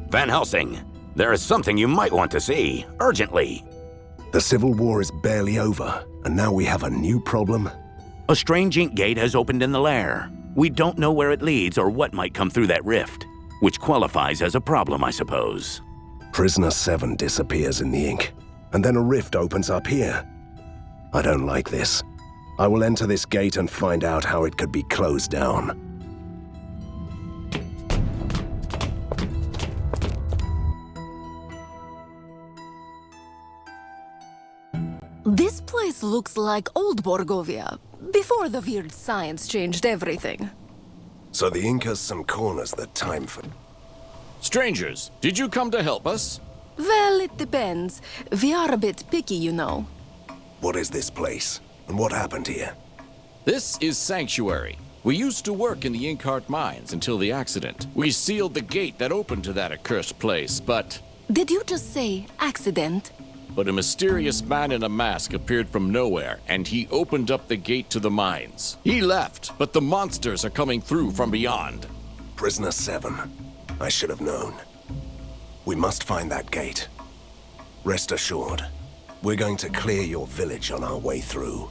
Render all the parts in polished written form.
Van Helsing, there is something you might want to see, urgently. The Civil War is barely over, and now we have a new problem? A strange ink gate has opened in the lair. We don't know where it leads or what might come through that rift, which qualifies as a problem, I suppose. Prisoner 7 disappears in the ink, and then a rift opens up here. I don't like this. I will enter this gate and find out how it could be closed down. This place looks like old Borgovia, before the weird science changed everything. So the ink has some corners that time for... Strangers, did you come to help us? Well, it depends. We are a bit picky, you know. What is this place? And what happened here? This is Sanctuary. We used to work in the Inkheart mines until the accident. We sealed the gate that opened to that accursed place, but Did you just say accident? a mysterious man in a mask appeared from nowhere, and he opened up the gate to the mines. He left, but the monsters are coming through from beyond. Prisoner 7. I should have known. We must find that gate. Rest assured, we're going to clear your village on our way through.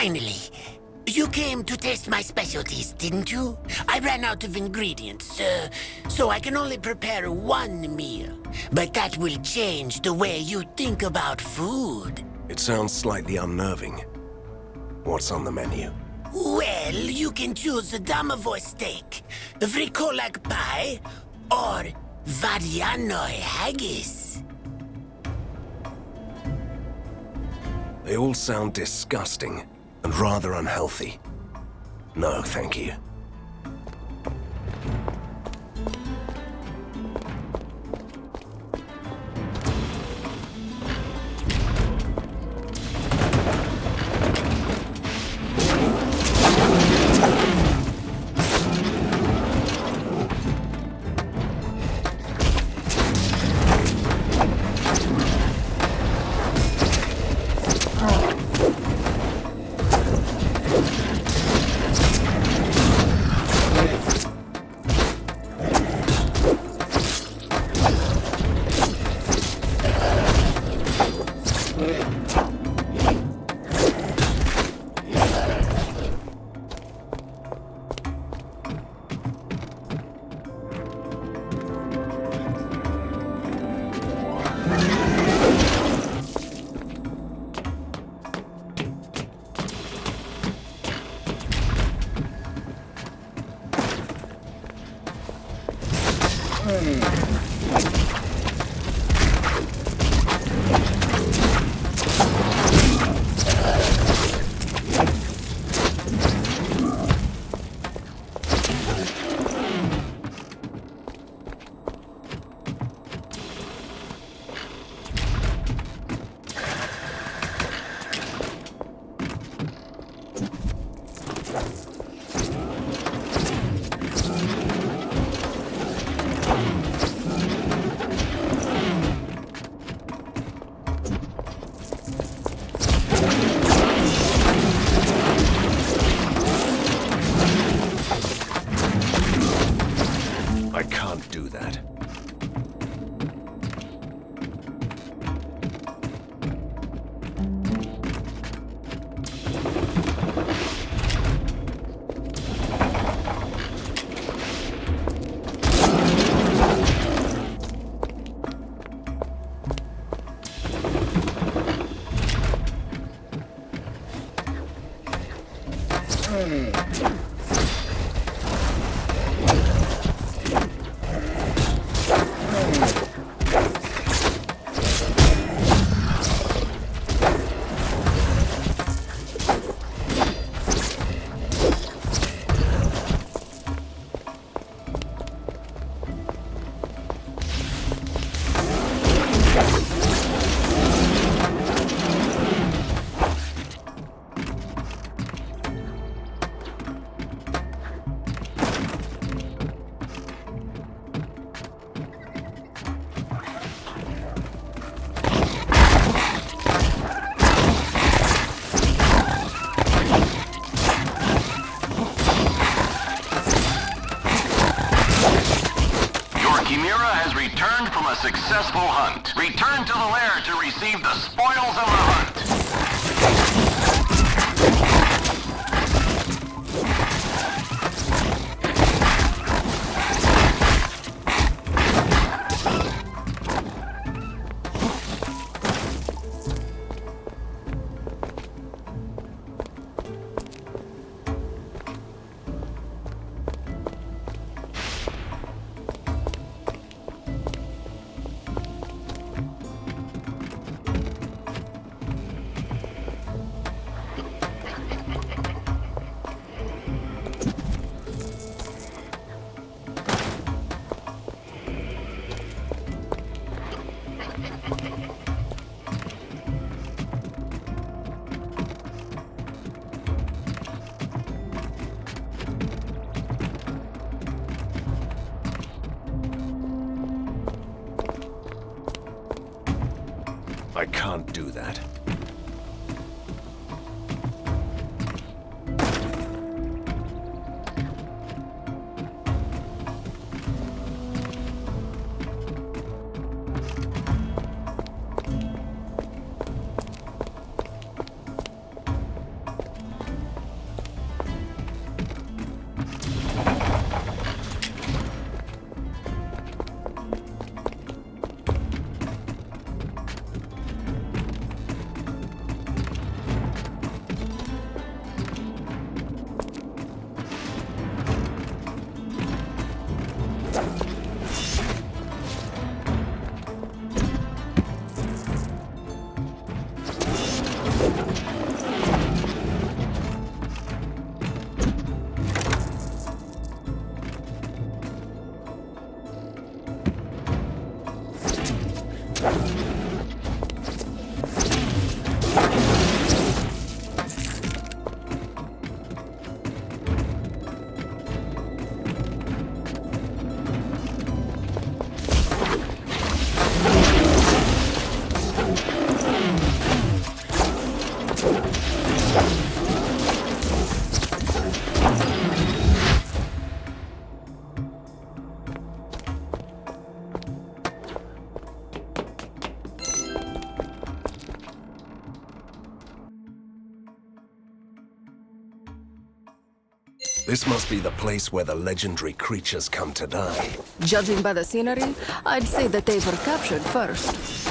Finally. You came to taste my specialties, didn't you? I ran out of ingredients, so I can only prepare one meal. But that will change the way you think about food. It sounds slightly unnerving. What's on the menu? Well, you can choose a domovoy steak, vrikolag pie, or varianoi haggis. They all sound disgusting and rather unhealthy. No, thank you. I can't do that. Returned from a successful hunt. Return to the lair to receive the spoils of the hunt. I can't do that. This must be the place where the legendary creatures come to die. Judging by the scenery, I'd say that they were captured first.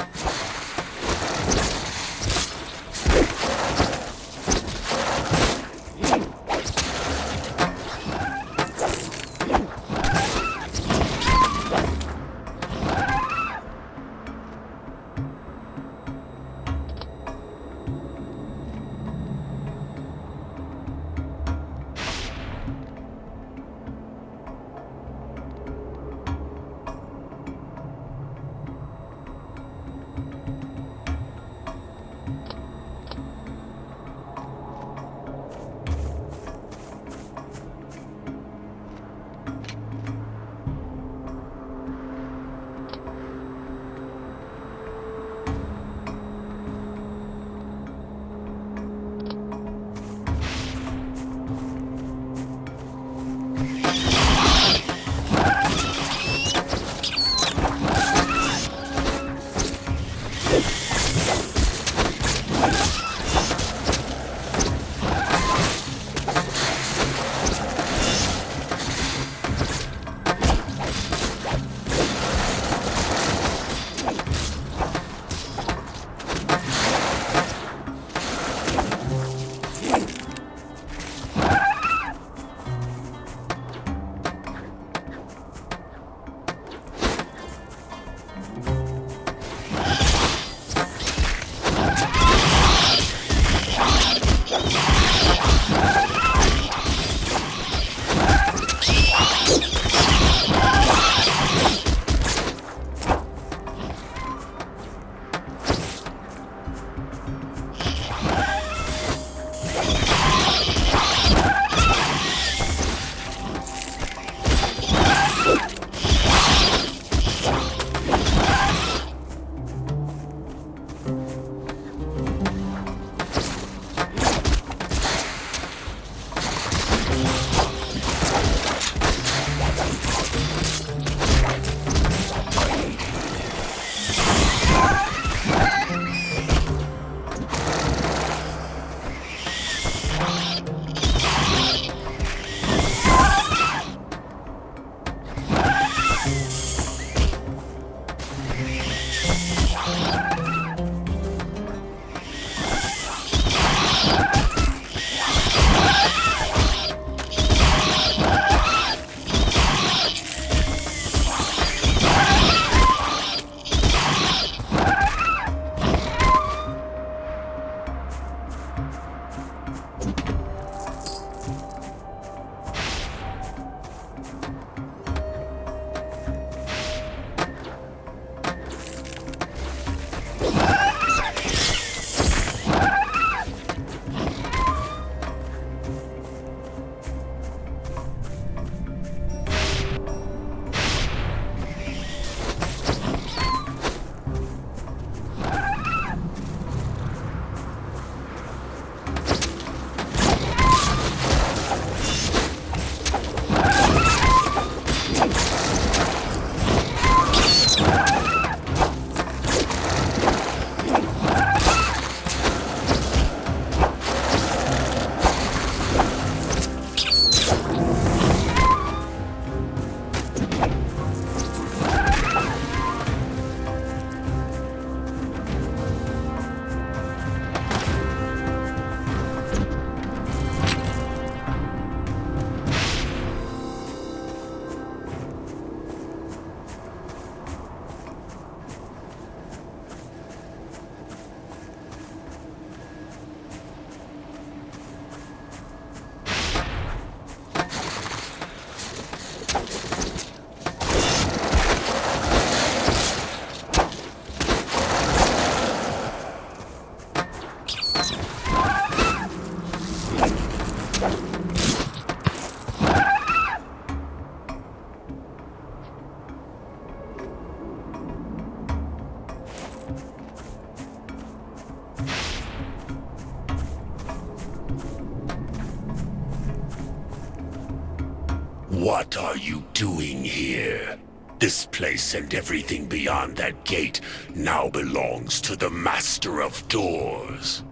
What are you doing here? This place and everything beyond that gate now belongs to the Master of Doors.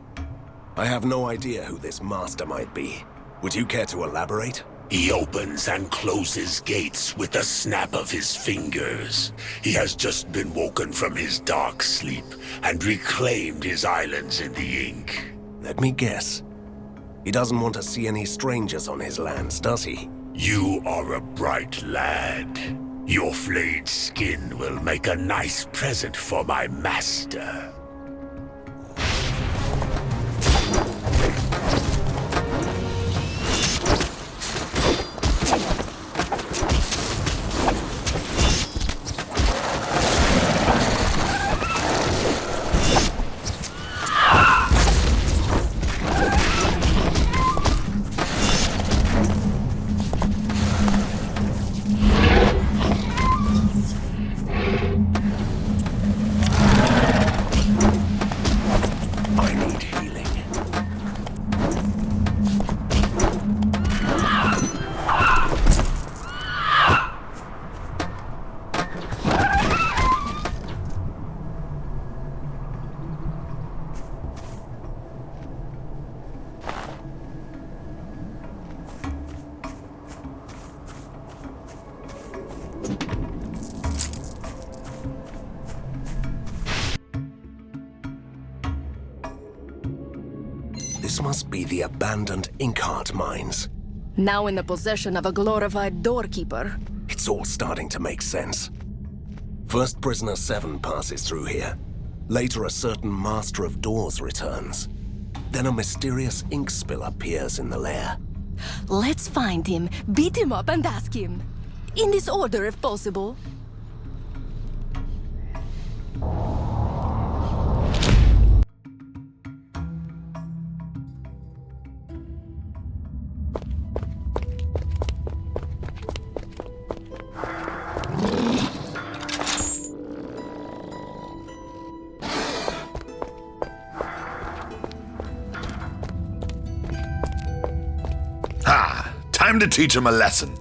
I have no idea who this master might be. Would you care to elaborate? He opens and closes gates with a snap of his fingers. He has just been woken from his dark sleep and reclaimed his islands in the ink. Let me guess. He doesn't want to see any strangers on his lands, does he? You are a bright lad. Your flayed skin will make a nice present for my master. This must be the abandoned Inkheart mines. Now in the possession of a glorified doorkeeper. It's all starting to make sense. First Prisoner 7 passes through here. Later a certain Master of Doors returns. Then a mysterious ink spill appears in the lair. Let's find him, beat him up and ask him. In this order if possible. Time to teach him a lesson.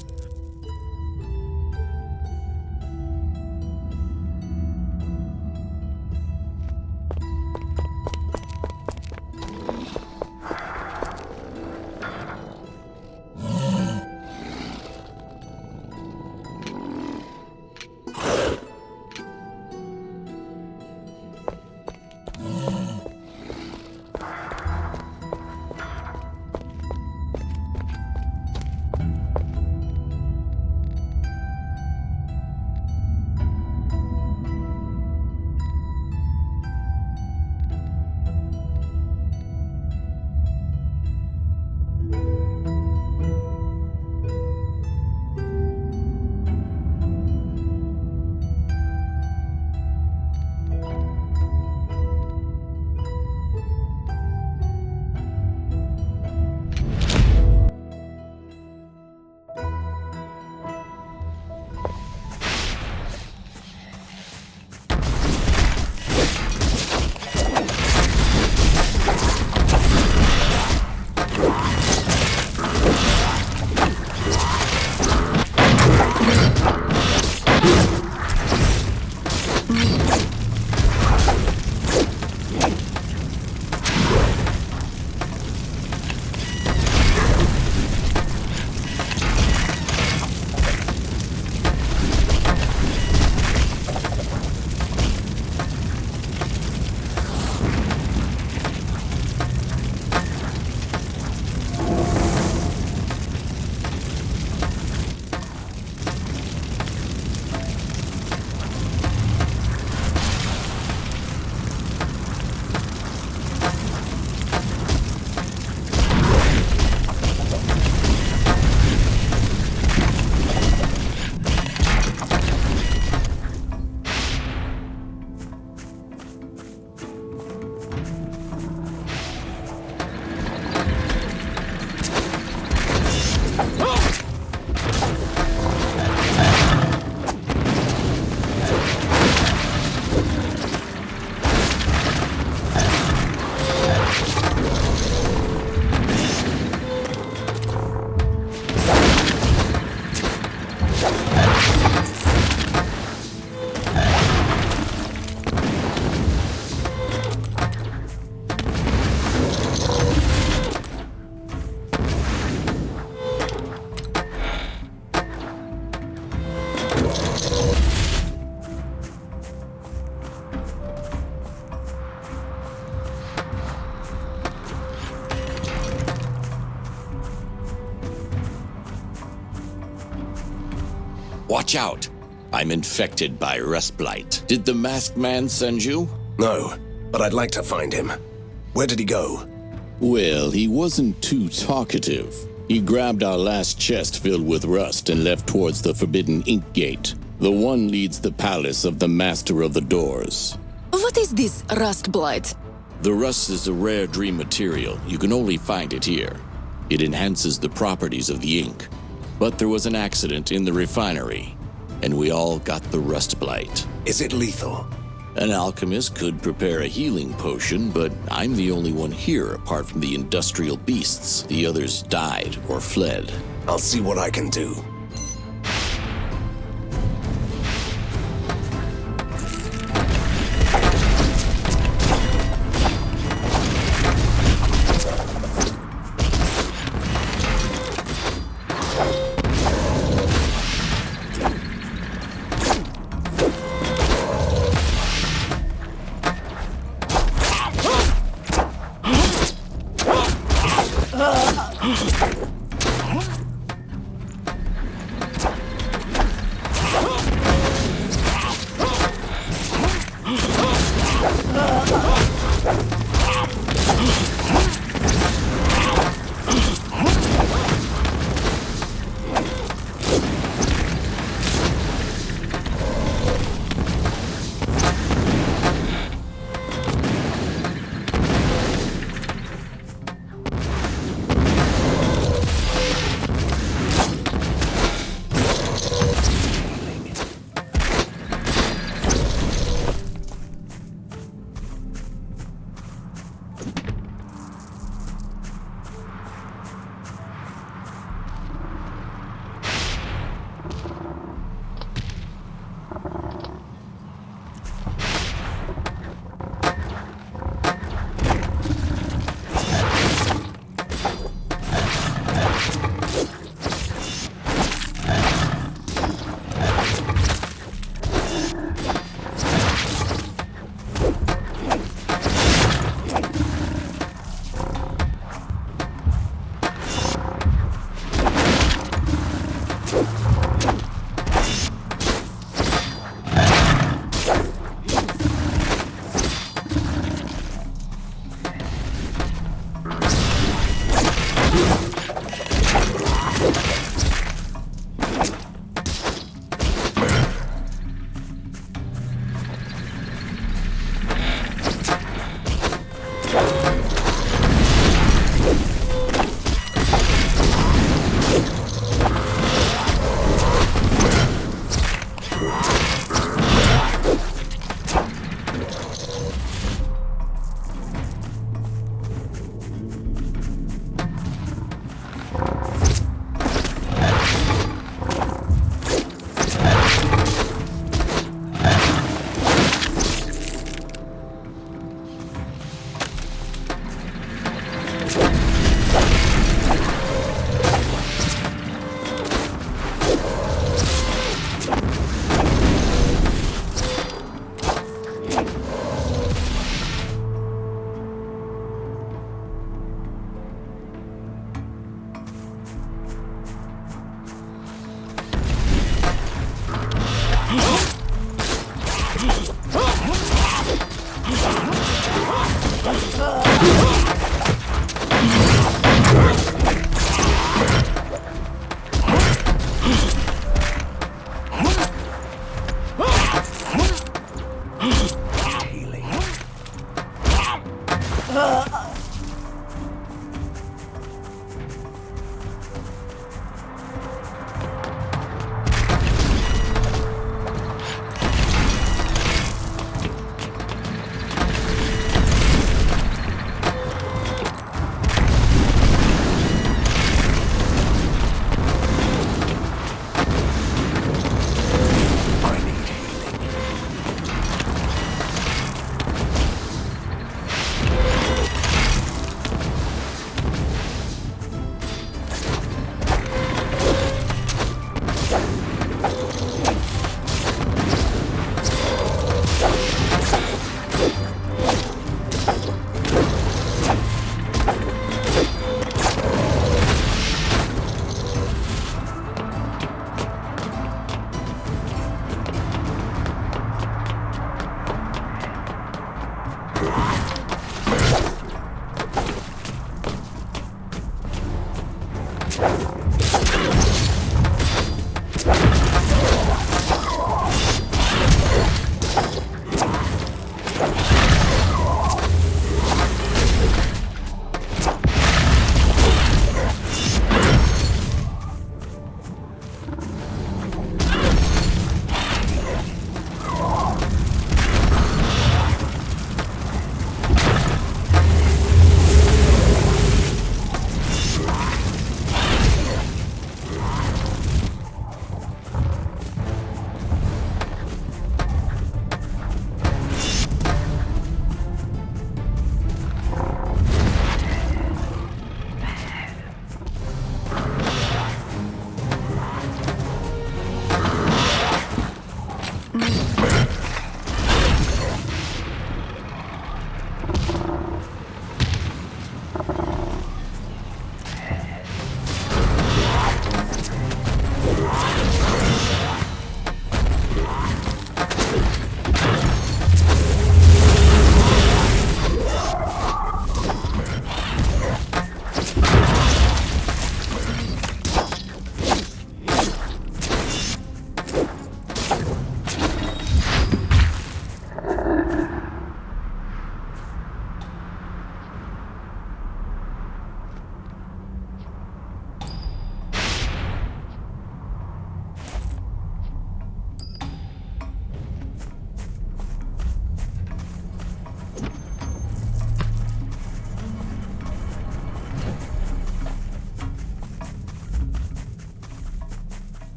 Watch out! I'm infected by rust blight. Did the masked man send you? No, but I'd like to find him. Where did he go? Well, he wasn't too talkative. He grabbed our last chest filled with rust and left towards the Forbidden Ink Gate. The one leads the palace of the Master of the Doors. What is this rust blight? The rust is a rare dream material. You can only find it here. It enhances the properties of the ink. But there was an accident in the refinery, and we all got the rust blight. Is it lethal? An alchemist could prepare a healing potion, but I'm the only one here apart from the industrial beasts. The others died or fled. I'll see what I can do.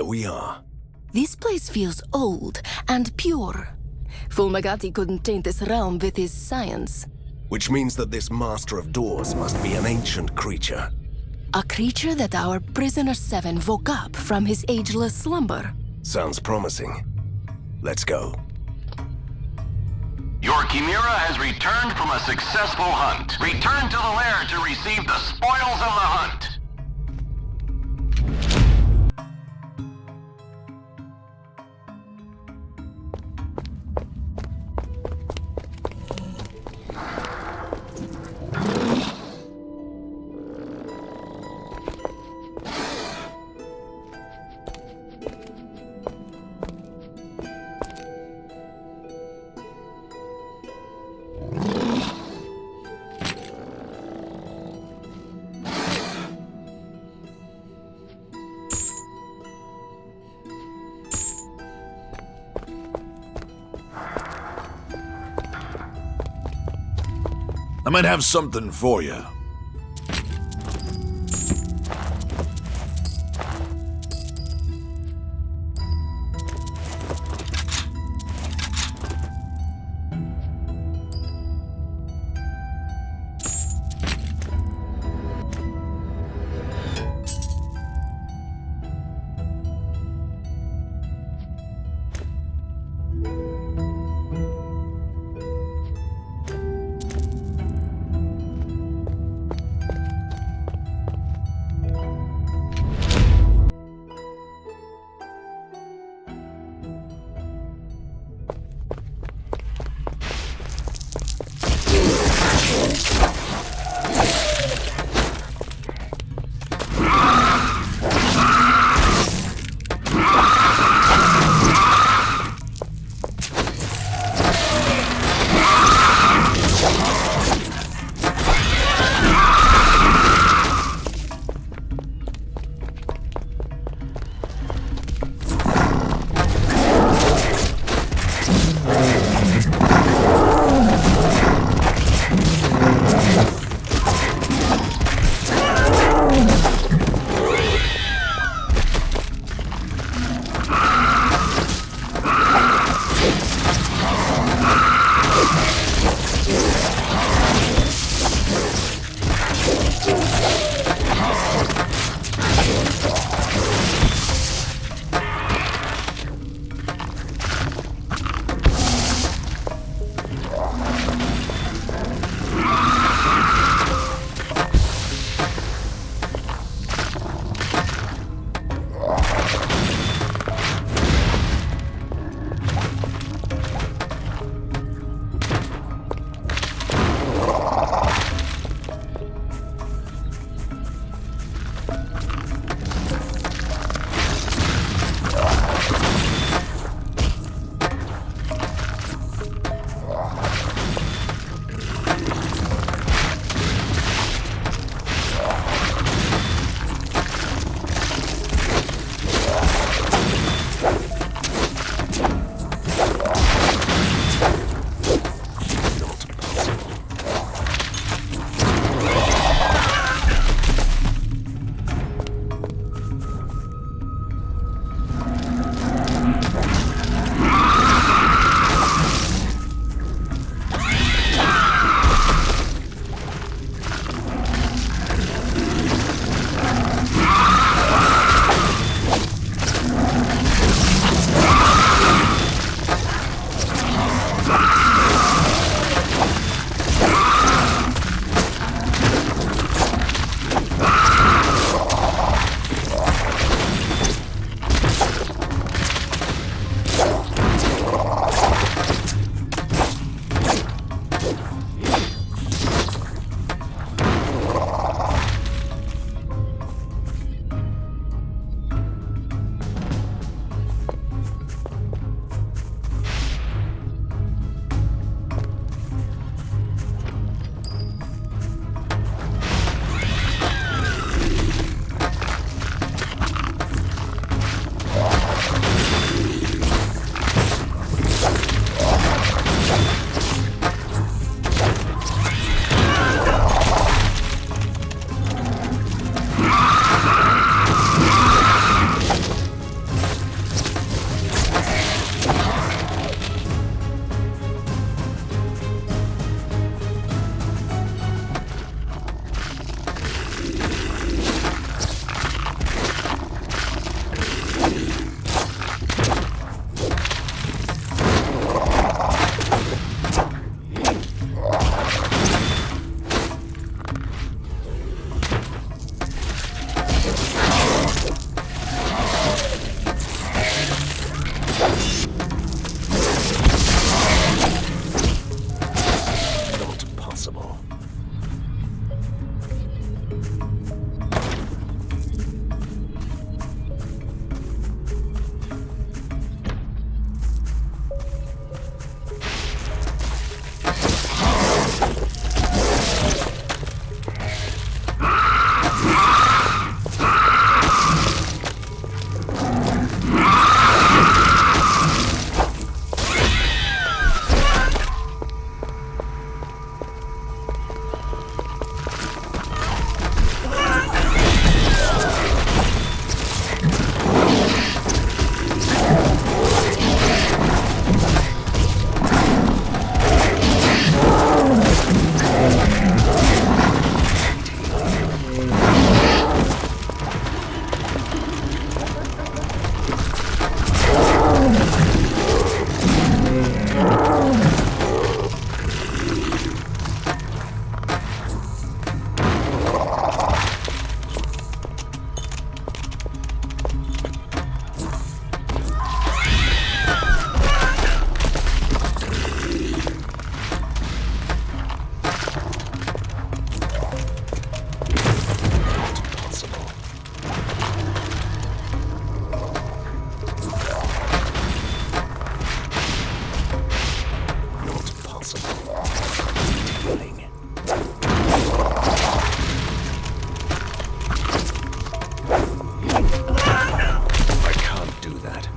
Here we are. This place feels old and pure. Fulmagati couldn't taint this realm with his science. Which means that this Master of Doors must be an ancient creature. A creature that our prisoner 7 woke up from his ageless slumber. Sounds promising. Let's go. Your Chimera has returned from a successful hunt. Return to the lair to receive the spoils of the hunt. I might have something for you. impossible. Killing. I can't do that.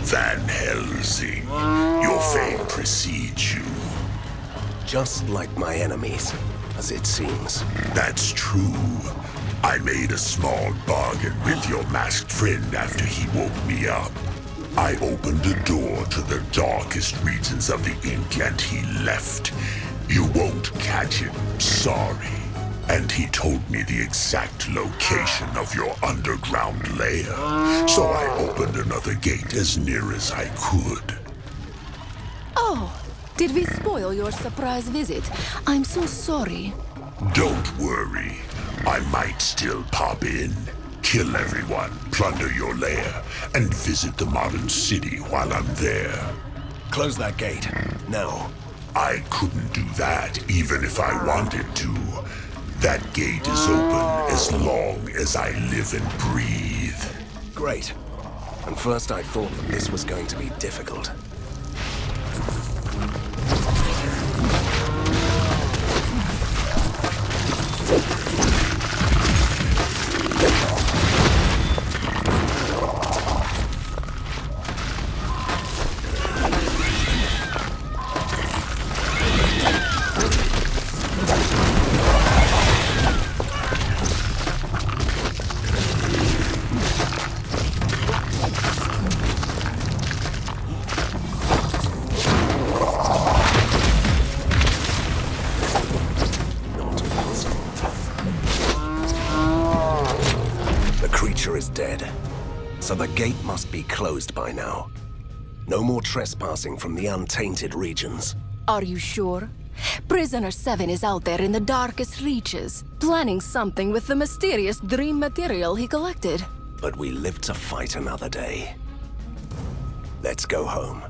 Van Helsing, your fame precedes you. Just like my enemies, as it seems. That's true. I made a small bargain with your masked friend after he woke me up. I opened a door to the darkest regions of the Ink and he left. You won't catch him, sorry. And he told me the exact location of your underground lair. So I opened another gate as near as I could. Oh, did we spoil your surprise visit? I'm so sorry. Don't worry. I might still pop in, kill everyone, plunder your lair, and visit the modern city while I'm there. Close that gate, now. I couldn't do that even if I wanted to. That gate is open as long as I live and breathe. Great. And first I thought that this was going to be difficult. Is dead, so the gate must be closed by now. No more trespassing from the untainted regions. Are you sure? Prisoner 7 is out there in the darkest reaches, planning something with the mysterious dream material he collected. But we live to fight another day. Let's go home.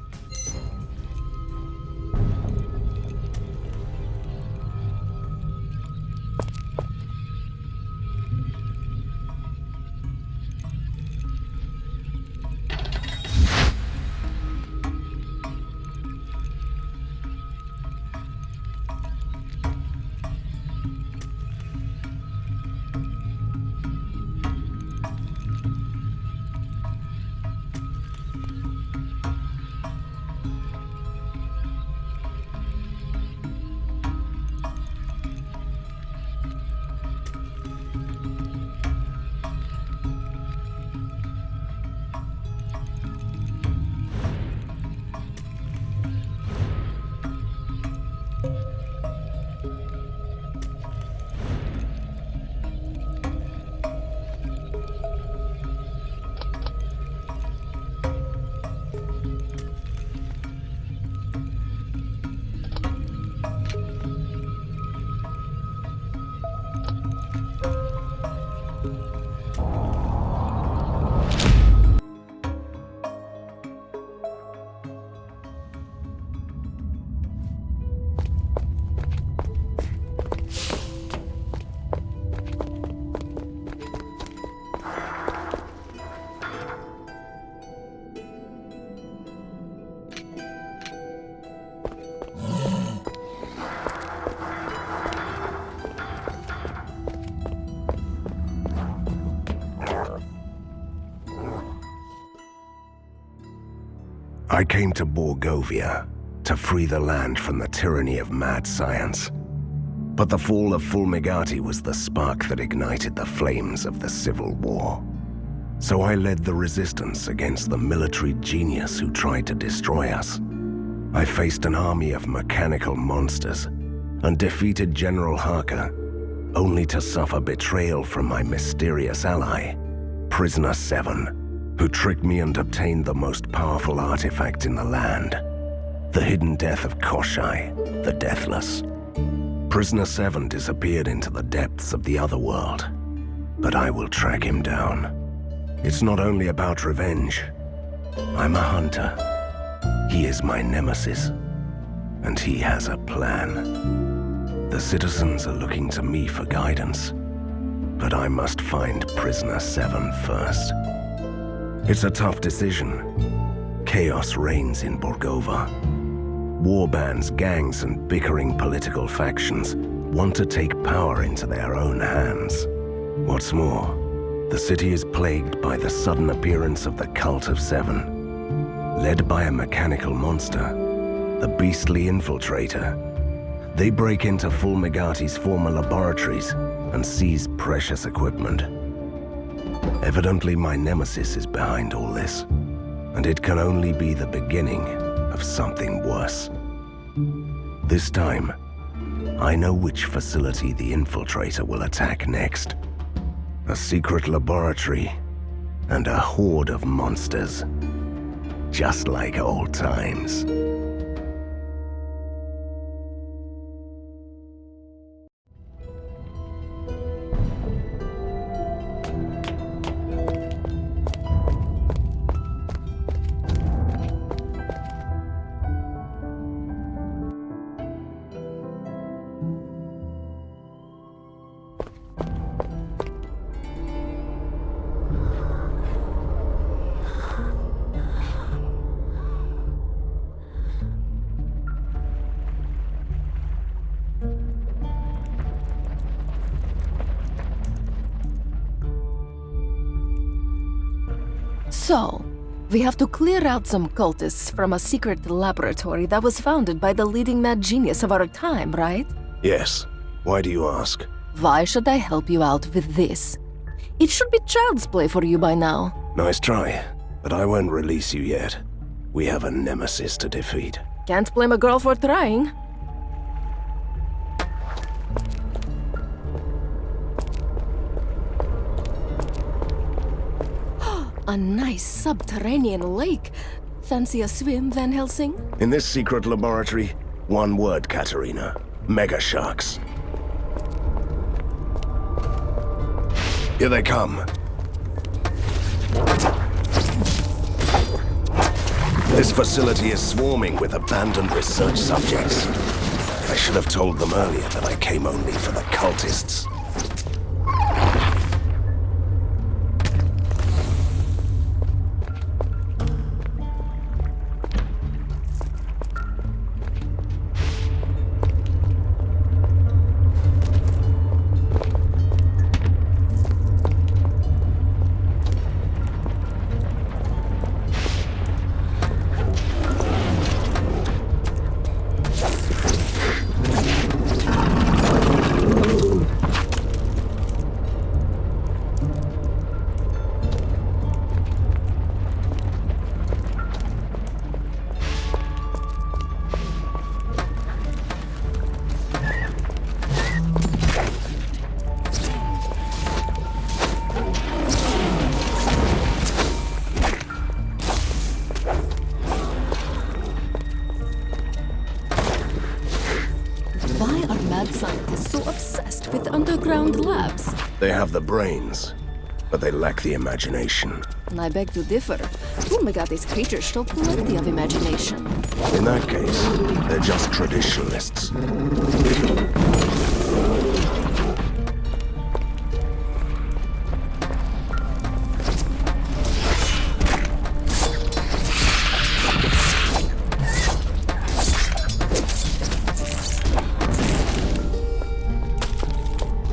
I came to Borgovia to free the land from the tyranny of mad science. But the fall of Fulmigati was the spark that ignited the flames of the Civil War. So I led the resistance against the military genius who tried to destroy us. I faced an army of mechanical monsters and defeated General Harker, only to suffer betrayal from my mysterious ally, Prisoner 7, who tricked me and obtained the most powerful artifact in the land, the hidden death of Koshai, the Deathless. Prisoner 7 disappeared into the depths of the otherworld, but I will track him down. It's not only about revenge. I'm a hunter. He is my nemesis, and he has a plan. The citizens are looking to me for guidance, but I must find Prisoner 7 first. It's a tough decision. Chaos reigns in Borgova. Warbands, gangs, and bickering political factions want to take power into their own hands. What's more, the city is plagued by the sudden appearance of the Cult of Seven. Led by a mechanical monster, the Beastly Infiltrator, they break into Fulmigati's former laboratories and seize precious equipment. Evidently, my nemesis is behind all this, and it can only be the beginning of something worse. This time, I know which facility the Infiltrator will attack next. A secret laboratory and a horde of monsters. Just like old times. So, we have to clear out some cultists from a secret laboratory that was founded by the leading mad genius of our time, right? Yes. Why do you ask? Why should I help you out with this? It should be child's play for you by now. Nice try, but I won't release you yet. We have a nemesis to defeat. Can't blame a girl for trying. A nice subterranean lake. Fancy a swim, Van Helsing? In this secret laboratory, one word, Katerina. Mega sharks. Here they come. This facility is swarming with abandoned research subjects. I should have told them earlier that I came only for the cultists. Scientists so obsessed with underground labs. They have the brains, but they lack the imagination. I beg to differ. Fulmigati's creatures show plenty of imagination. In that case, they're just traditionalists.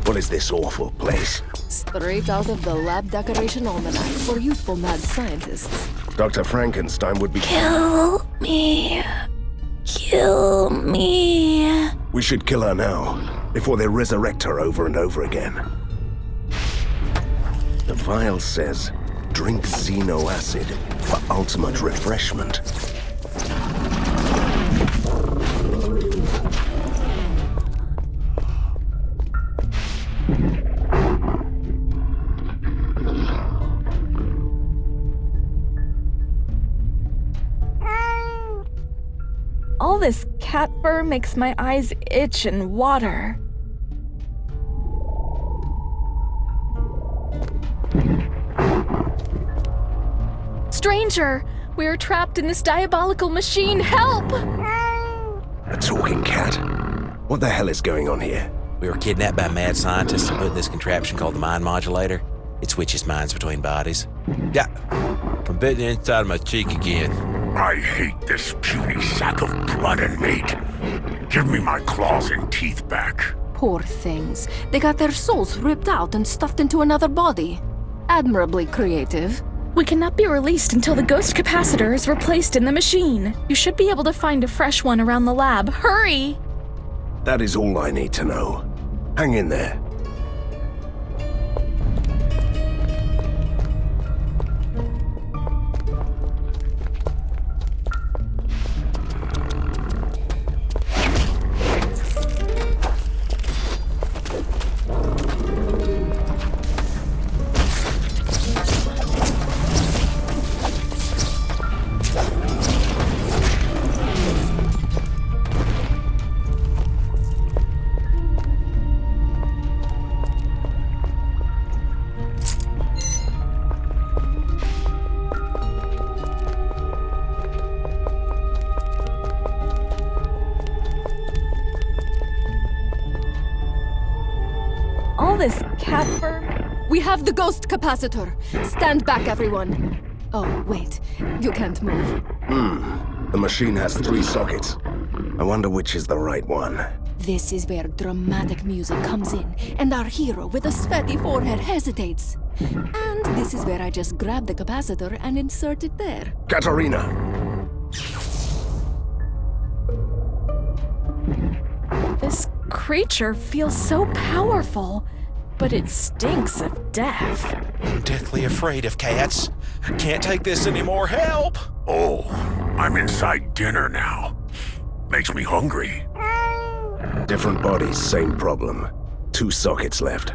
What is this awful place? Straight out of the lab decoration almanac for youthful mad scientists. Dr. Frankenstein would be... Kill me. Kill me. We should kill her now, before they resurrect her over and over again. The vial says, drink Xeno acid for ultimate refreshment. All this cat fur makes my eyes itch and water. Stranger, we are trapped in this diabolical machine. Help! A talking cat? What the hell is going on here? We were kidnapped by mad scientists and put in this contraption called the mind modulator. It switches minds between bodies. Yeah, I'm bitten inside of my cheek again. I hate this puny sack of blood and meat. Give me my claws and teeth back. Poor things. They got their souls ripped out and stuffed into another body. Admirably creative. We cannot be released until the ghost capacitor is replaced in the machine. You should be able to find a fresh one around the lab. Hurry! That is all I need to know. Hang in there. This cat fur? We have the ghost capacitor. Stand back, everyone. Oh, wait. You can't move. The machine has 3 sockets. I wonder which is the right one. This is where dramatic music comes in, and our hero with a sweaty forehead hesitates. And this is where I just grab the capacitor and insert it there. Katarina! This creature feels so powerful, but it stinks of death. I'm deathly afraid of cats. Can't take this anymore. Help! Oh, I'm inside dinner now. Makes me hungry. Different bodies, same problem. 2 sockets left.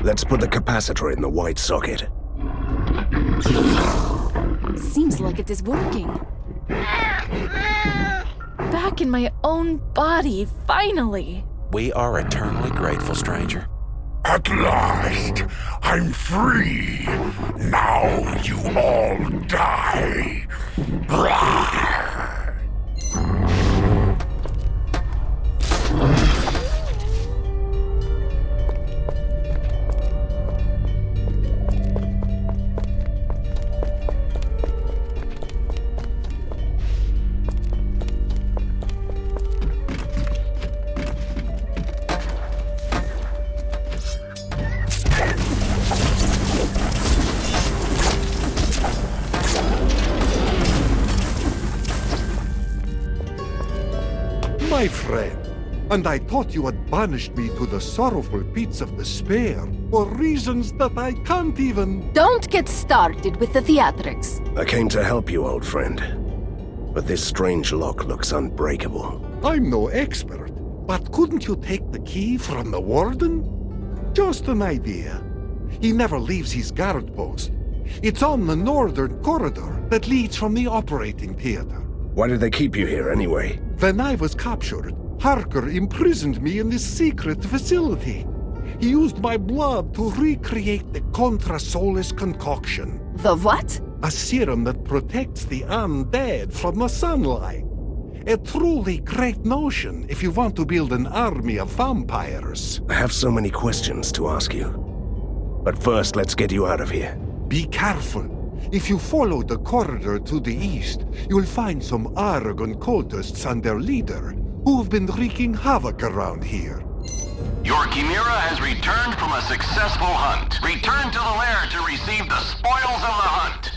Let's put the capacitor in the white socket. Seems like it is working. Back in my own body, finally. We are eternally grateful, stranger. At last, I'm free. Now you all die. My friend, and I thought you had banished me to the sorrowful pits of despair for reasons that I can't even... Don't get started with the theatrics. I came to help you, old friend. But this strange lock looks unbreakable. I'm no expert, but couldn't you take the key from the warden? Just an idea. He never leaves his guard post. It's on the northern corridor that leads from the operating theater. Why did they keep you here anyway? When I was captured, Harker imprisoned me in this secret facility. He used my blood to recreate the Contra Solis concoction. The what? A serum that protects the undead from the sunlight. A truly great notion if you want to build an army of vampires. I have so many questions to ask you. But first, let's get you out of here. Be careful. If you follow the corridor to the east, you'll find some Aragon cultists and their leader, who've been wreaking havoc around here. Your Chimera has returned from a successful hunt. Return to the lair to receive the spoils of the hunt.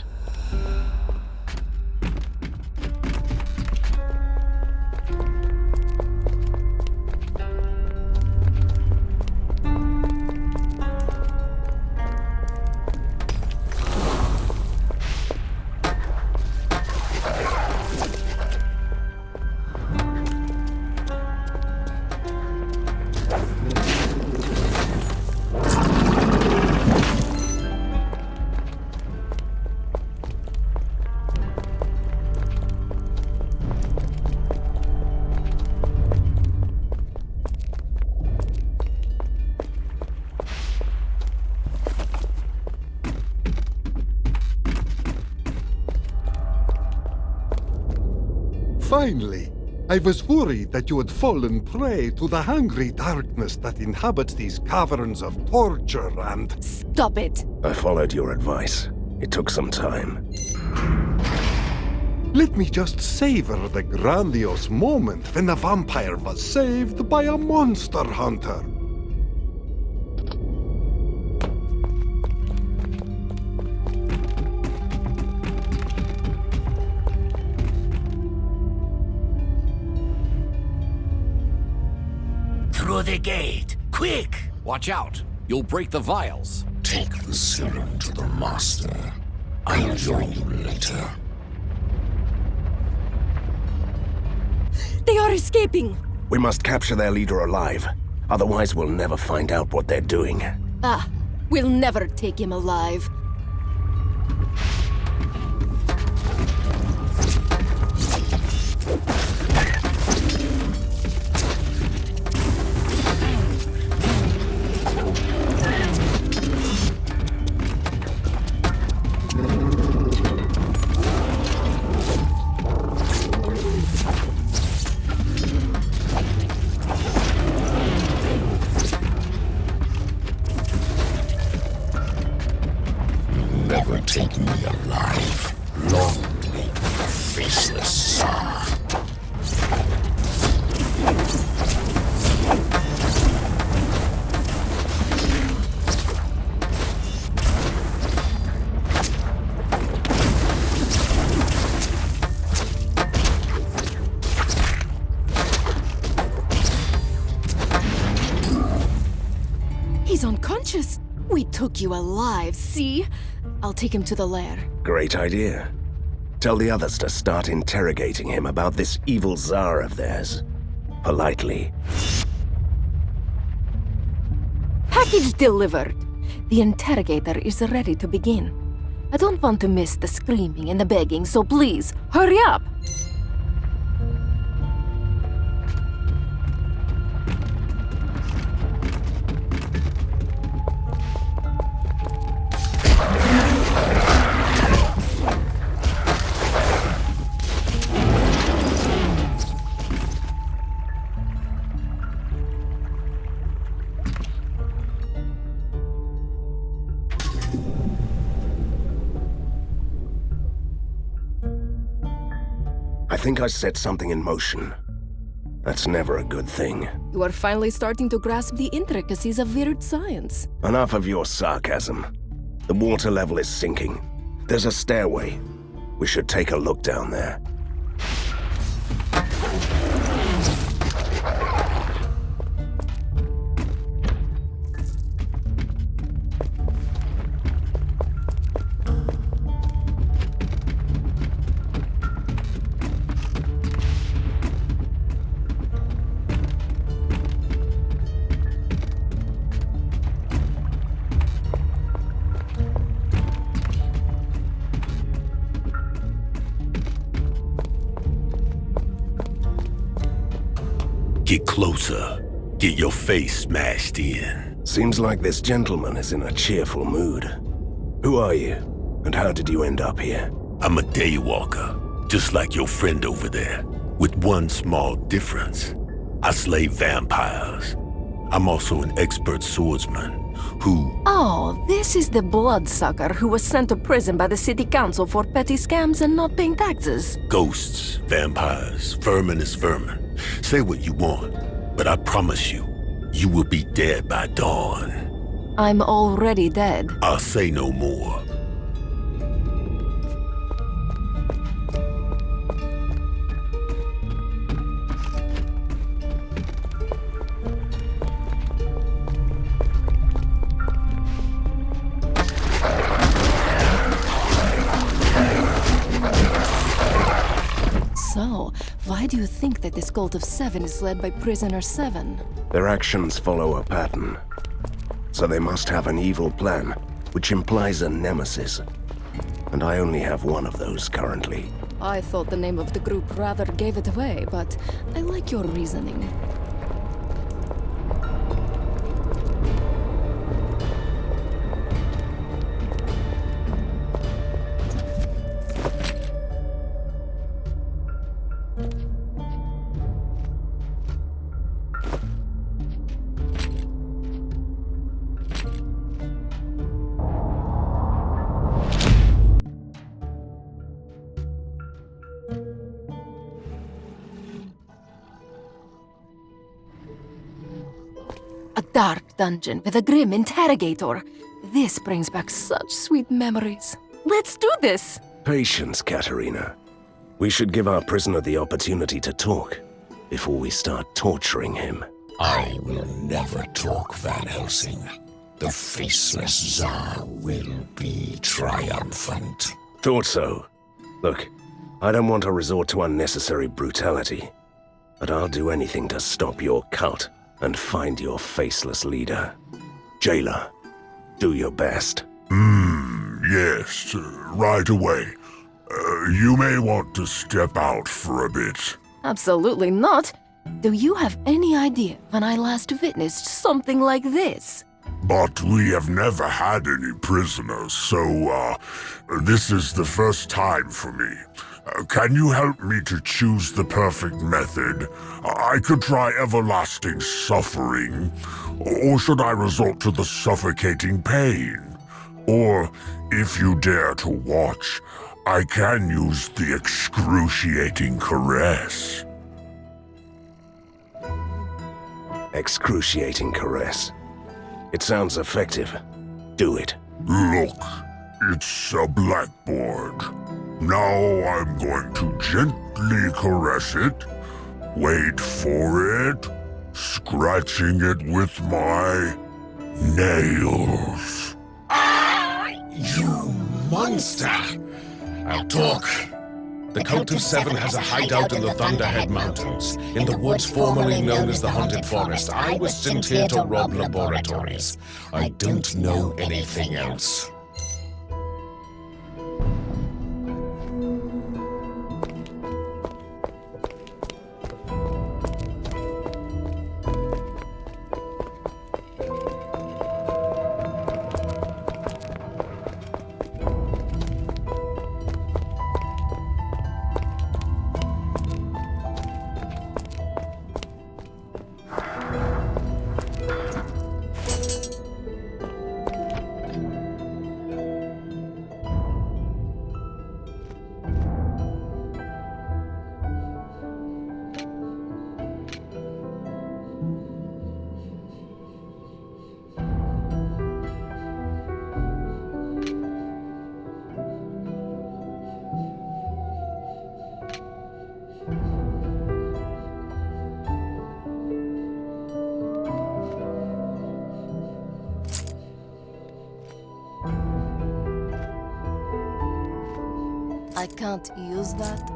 Finally! I was worried that you had fallen prey to the hungry darkness that inhabits these caverns of torture and... Stop it! I followed your advice. It took some time. Let me just savor the grandiose moment when the vampire was saved by a monster hunter. Through the gate, quick! Watch out. You'll break the vials. Take the serum to the master. I'll join you later. They are escaping! We must capture their leader alive. Otherwise, we'll never find out what they're doing. Ah, we'll never take him alive. Never take me alive. Long live the faceless Tsar. He's unconscious. We took you alive, see? I'll take him to the lair. Great idea. Tell the others to start interrogating him about this evil Tsar of theirs. Politely. Package delivered. The interrogator is ready to begin. I don't want to miss the screaming and the begging, so please, hurry up! I think I set something in motion. That's never a good thing. You are finally starting to grasp the intricacies of weird science. Enough of your sarcasm. The water level is sinking. There's a stairway. We should take a look down there. Get closer. Get your face smashed in. Seems like this gentleman is in a cheerful mood. Who are you? And how did you end up here? I'm a daywalker, just like your friend over there, with one small difference. I slay vampires. I'm also an expert swordsman who... Oh, this is the bloodsucker who was sent to prison by the city council for petty scams and not paying taxes. Ghosts, vampires, vermin is vermin. Say what you want, but I promise you, You will be dead by dawn. I'm already dead. I'll say no more. So, why do you think that this cult of 7 is led by Prisoner 7? Their actions follow a pattern. So they must have an evil plan, which implies a nemesis. And I only have one of those currently. I thought the name of the group rather gave it away, but I like your reasoning. A dark dungeon with a grim interrogator. This brings back such sweet memories. Let's do this! Patience, Katerina. We should give our prisoner the opportunity to talk before we start torturing him. I will never talk, Van Helsing. The faceless Tsar will be triumphant. Thought so. Look, I don't want to resort to unnecessary brutality, but I'll do anything to stop your cult and find your faceless leader. Jailer, do your best. Yes, right away. You may want to step out for a bit. Absolutely not. Do you have any idea when I last witnessed something like this? But we have never had any prisoners, so, this is the first time for me. Can you help me to choose the perfect method? I could try everlasting suffering, or should I resort to the suffocating pain? Or, if you dare to watch, I can use the excruciating caress. Excruciating caress. It sounds effective. Do it. Look, it's a blackboard. Now I'm going to gently caress it. Wait for it. Scratching it with my nails. You monster! I'll talk. The Cult of 7 has a hideout in the Thunderhead Mountains, in the woods formerly known as the Haunted Forest. I was sent here to rob laboratories. I don't know anything else. I can't use that.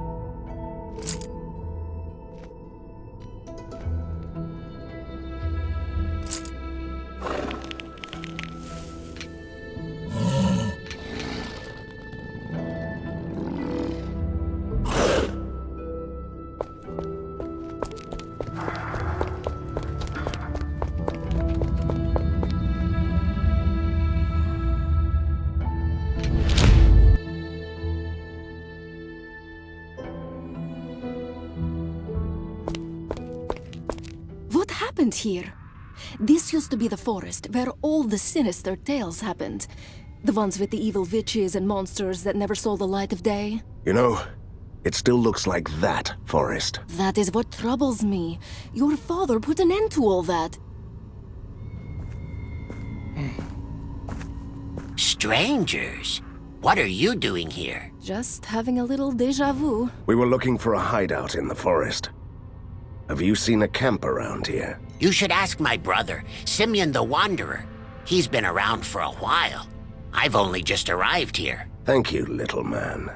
What happened here? This used to be the forest where all the sinister tales happened. The ones with the evil witches and monsters that never saw the light of day. You know, it still looks like that forest. That is what troubles me. Your father put an end to all that. Strangers? What are you doing here? Just having a little déjà vu. We were looking for a hideout in the forest. Have you seen a camp around here? You should ask my brother, Simeon the Wanderer. He's been around for a while. I've only just arrived here. Thank you, little man.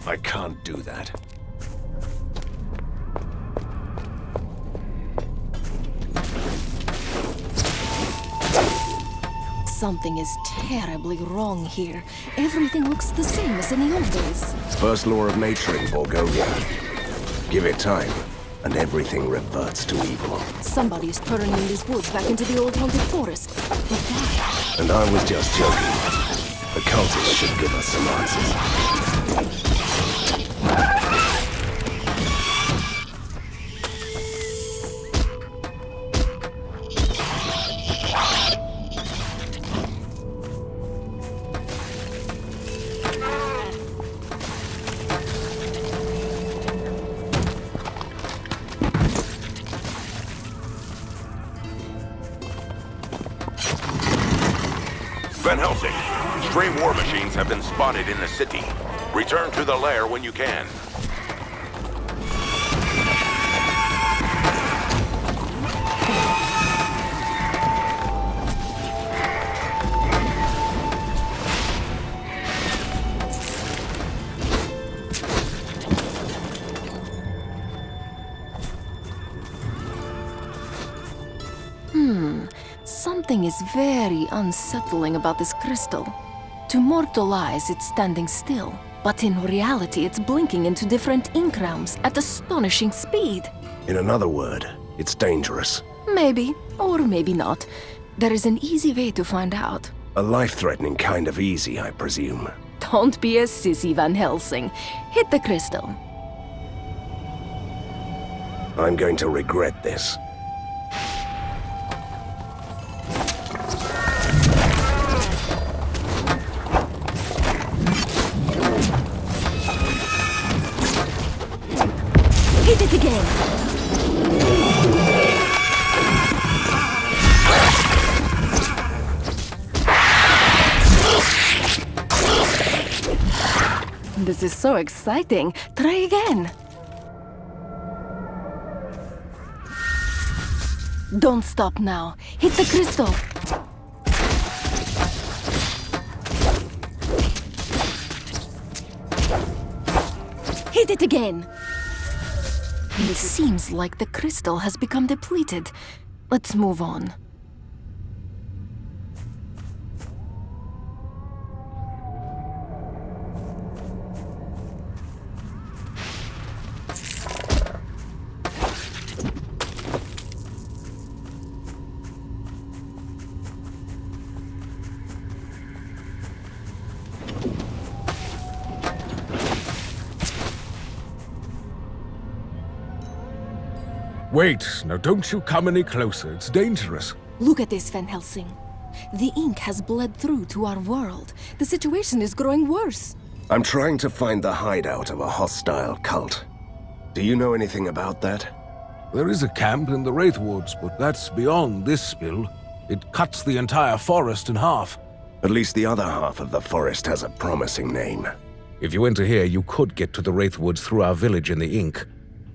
I can't do that. Something is terribly wrong here. Everything looks the same as in the old days. First law of nature in Borgovia. Give it time, and everything reverts to evil. Somebody is turning these woods back into the old haunted forest. But why? And I was just joking. The cultists should give us some answers. Van Helsing, stray war machines have been spotted in the city. Return to the lair when you can. Something is very unsettling about this crystal. To mortal eyes, it's standing still. But in reality, it's blinking into different ink realms at astonishing speed. In another word, it's dangerous. Maybe, or maybe not. There is an easy way to find out. A life-threatening kind of easy, I presume. Don't be a sissy, Van Helsing. Hit the crystal. I'm going to regret this. Hit it again! This is so exciting. Try again. Don't stop now. Hit the crystal. Hit it again. It seems like the crystal has become depleted. Let's move on. Wait, now don't you come any closer. It's dangerous. Look at this, Van Helsing. The ink has bled through to our world. The situation is growing worse. I'm trying to find the hideout of a hostile cult. Do you know anything about that? There is a camp in the Wraithwoods, but that's beyond this spill. It cuts the entire forest in half. At least the other half of the forest has a promising name. If you enter here, you could get to the Wraithwoods through our village in the Ink.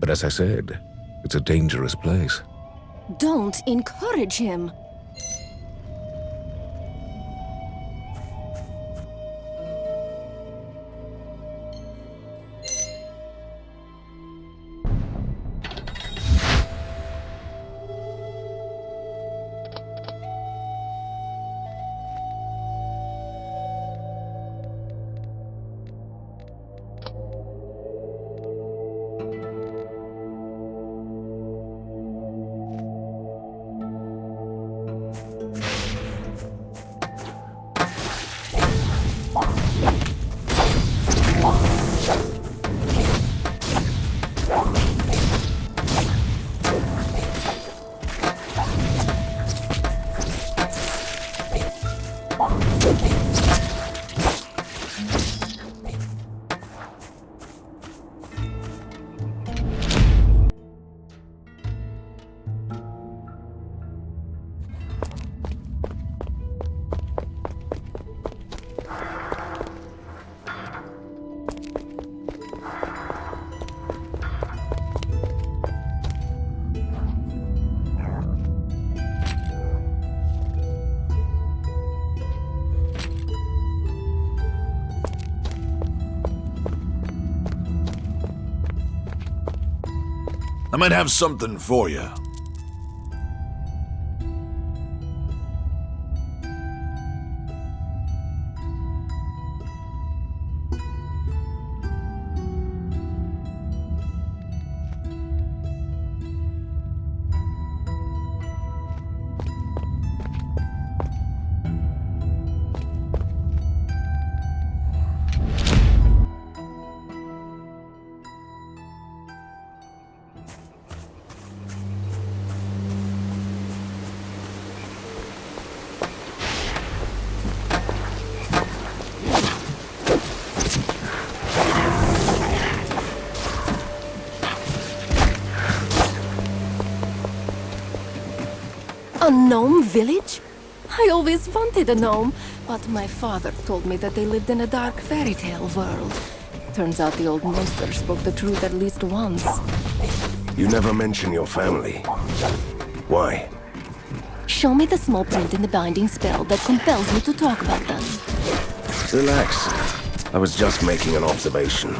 But as I said, it's a dangerous place. Don't encourage him. I might have something for you. A gnome village? I always wanted a gnome, but my father told me that they lived in a dark fairy tale world. Turns out the old monster spoke the truth at least once. You never mention your family. Why? Show me the small print in the binding spell that compels me to talk about them. Relax. I was just making an observation.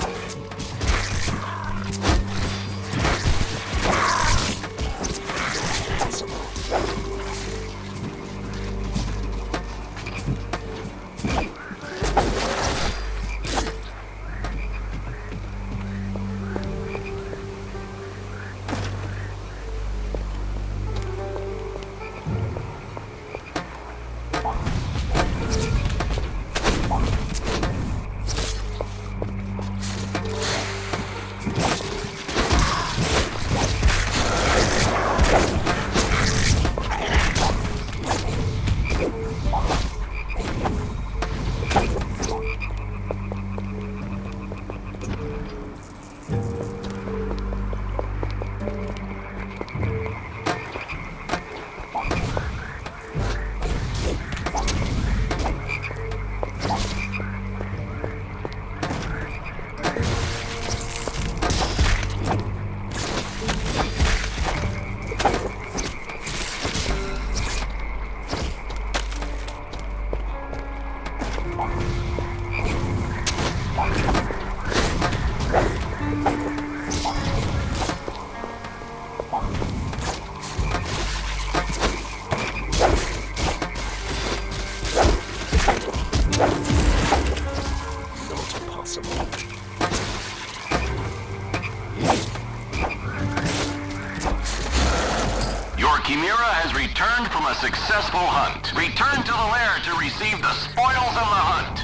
Chimera has returned from a successful hunt. Return to the lair to receive the spoils of the hunt.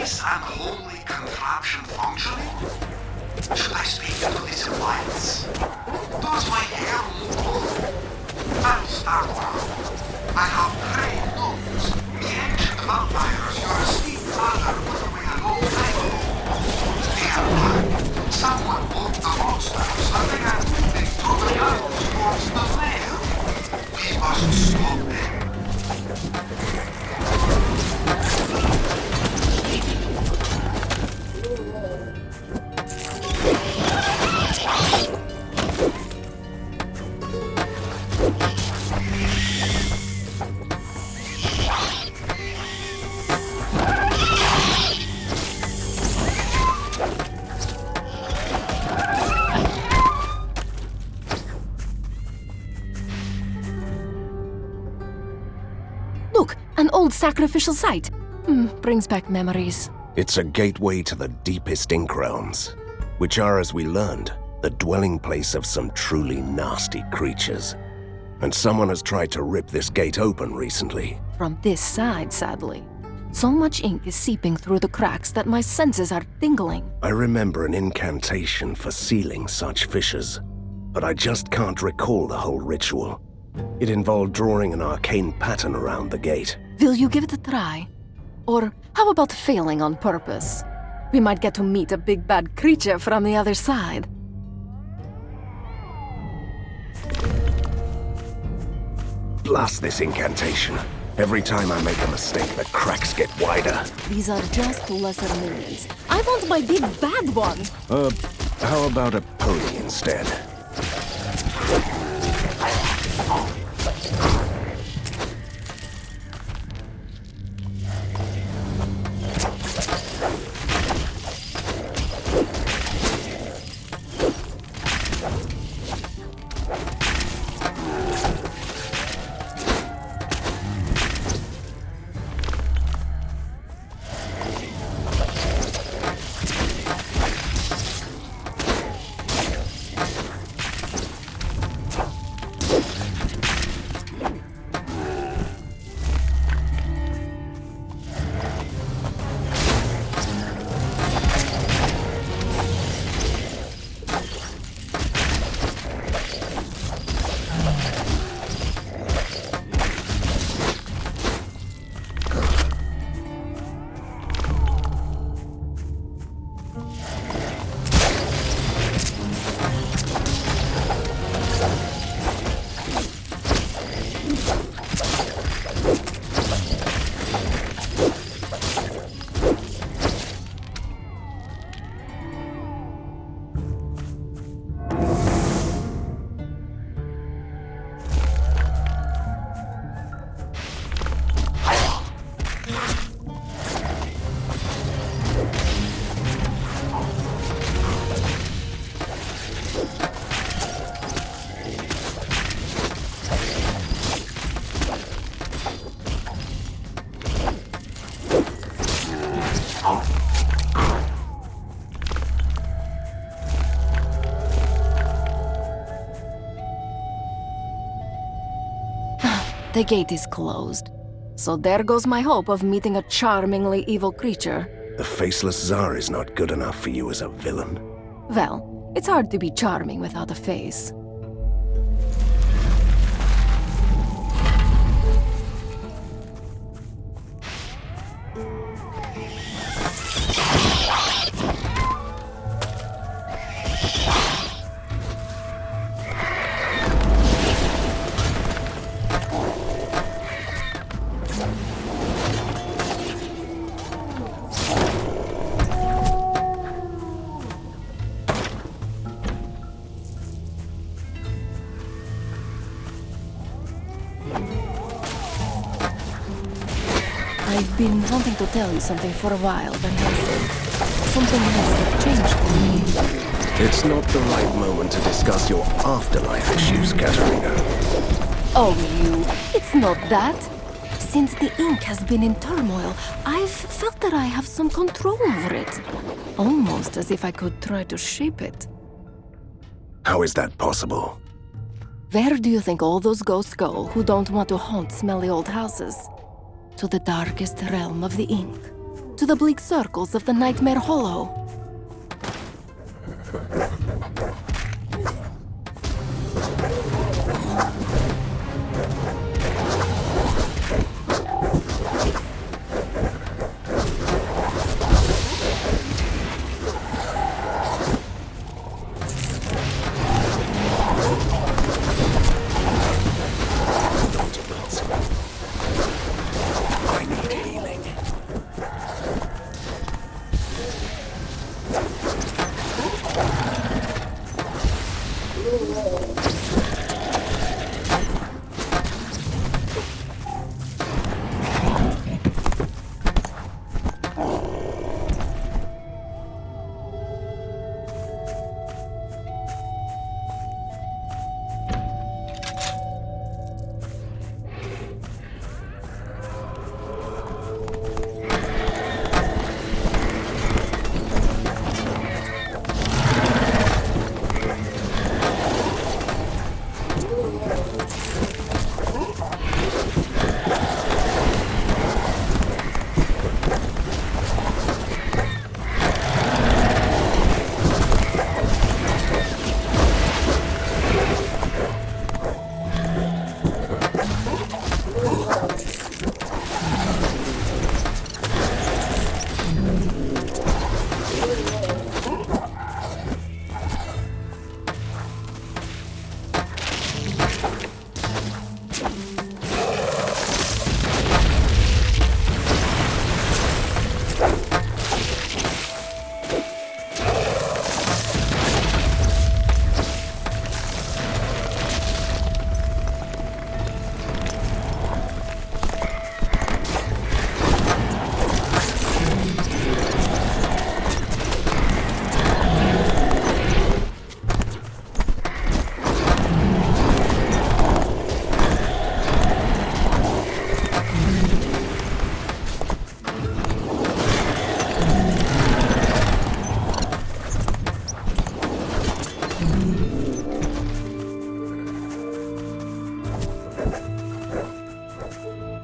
this unholy contraption functioning? Should I speak to this alliance? Does my hair look good? I'll start now. I have great news. The ancient vampires your esteemed father put away a long time ago. They are back. Someone bought the monsters and they are moving through the tunnels towards the lair. We must stop them. Look, an old sacrificial site. Brings back memories. It's a gateway to the deepest Ink realms, which are, as we learned, the dwelling place of some truly nasty creatures. And someone has tried to rip this gate open recently. From this side, sadly. So much ink is seeping through the cracks that my senses are tingling. I remember an incantation for sealing such fissures, but I just can't recall the whole ritual. It involved drawing an arcane pattern around the gate. Will you give it a try? Or how about failing on purpose? We might get to meet a big bad creature from the other side. Blast this incantation. Every time I make a mistake, the cracks get wider. These are just lesser minions. I want my big bad one! How about a pony instead? The gate is closed. So there goes my hope of meeting a charmingly evil creature. The Faceless Tsar is not good enough for you as a villain. Well, it's hard to be charming without a face. I've been wanting to tell you something for a while, Van Helsing. Something has changed for me. It's not the right moment to discuss your afterlife issues, Katerina. Oh, it's not that. Since the ink has been in turmoil, I've felt that I have some control over it. Almost as if I could try to shape it. How is that possible? Where do you think all those ghosts go who don't want to haunt smelly old houses? To the darkest realm of the ink. to the bleak circles of the Nightmare Hollow.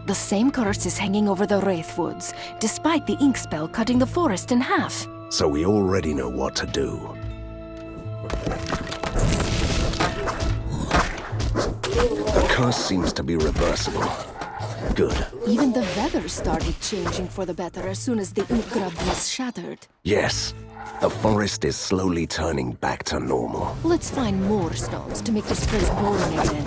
The same curse is hanging over the Wraith Woods, despite the ink spell cutting the forest in half. So we already know what to do. The curse seems to be reversible. Good. Even the weather started changing for the better as soon as the ink grub was shattered. Yes. The forest is slowly turning back to normal. Let's find more stones to make this place boring again.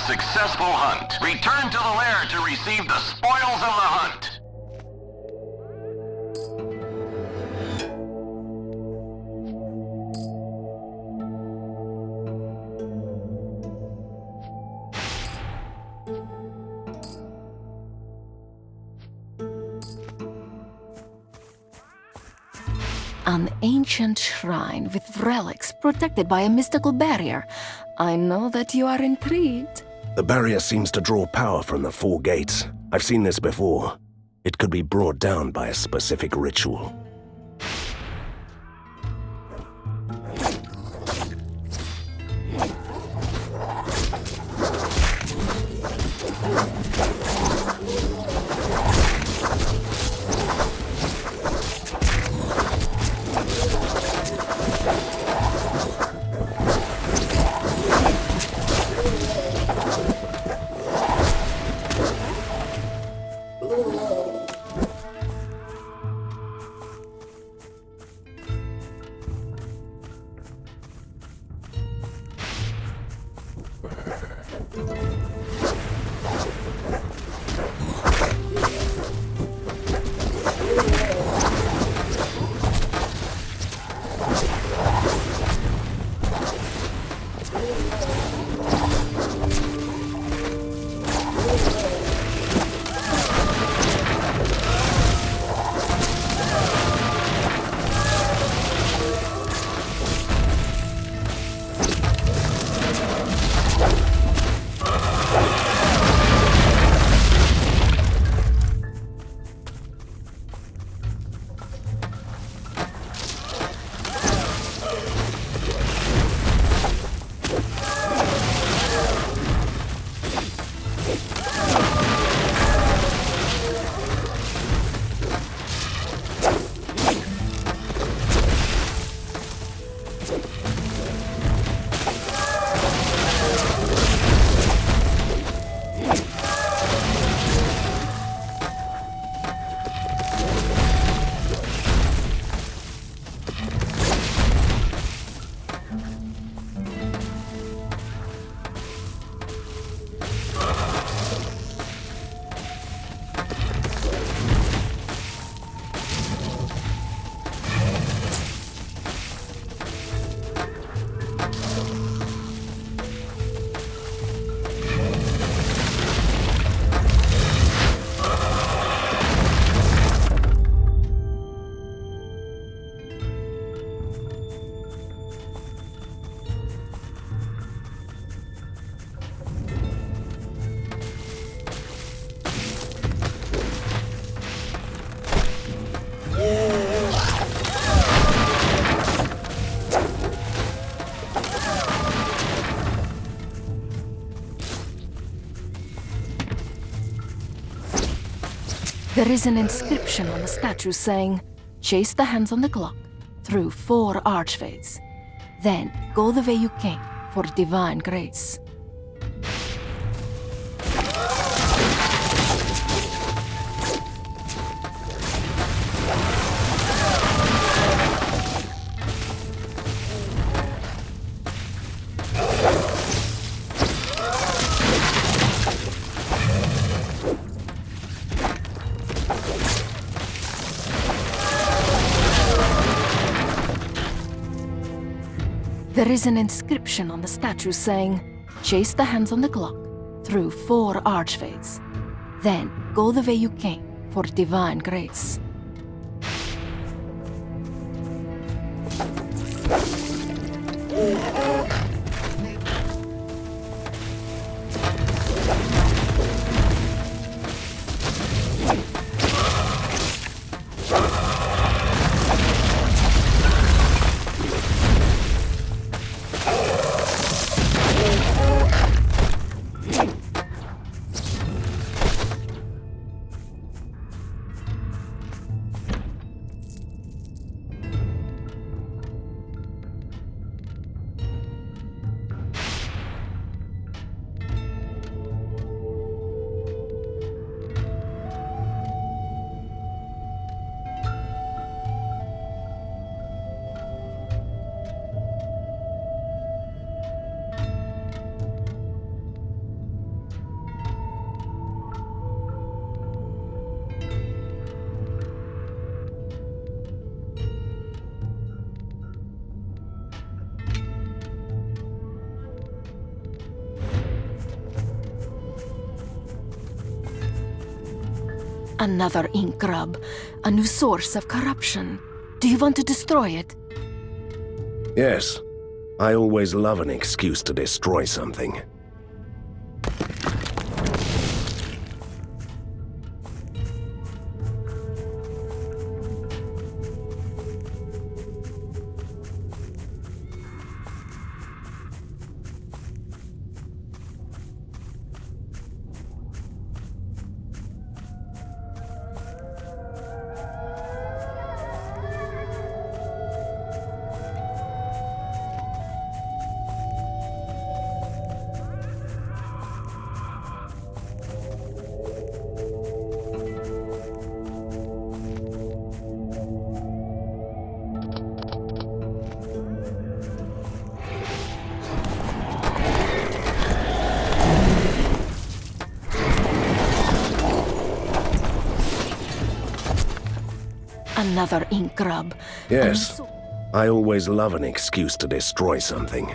Successful hunt. Return to the lair to receive the spoils of the hunt. An ancient shrine with relics protected by a mystical barrier. I know that you are intrigued. The barrier seems to draw power from the four gates. I've seen this before. It could be brought down by a specific ritual. There is an inscription on the statue saying, "Chase the hands on the clock through 4 archways. Then go the way you came for divine grace." There is an inscription on the statue saying, "Chase the hands on the clock through 4 archways. Then go the way you came for divine grace." Another ink grub, a new source of corruption. Do you want to destroy it? Yes. I always love an excuse to destroy something. Another ink grub. Yes. I always love an excuse to destroy something.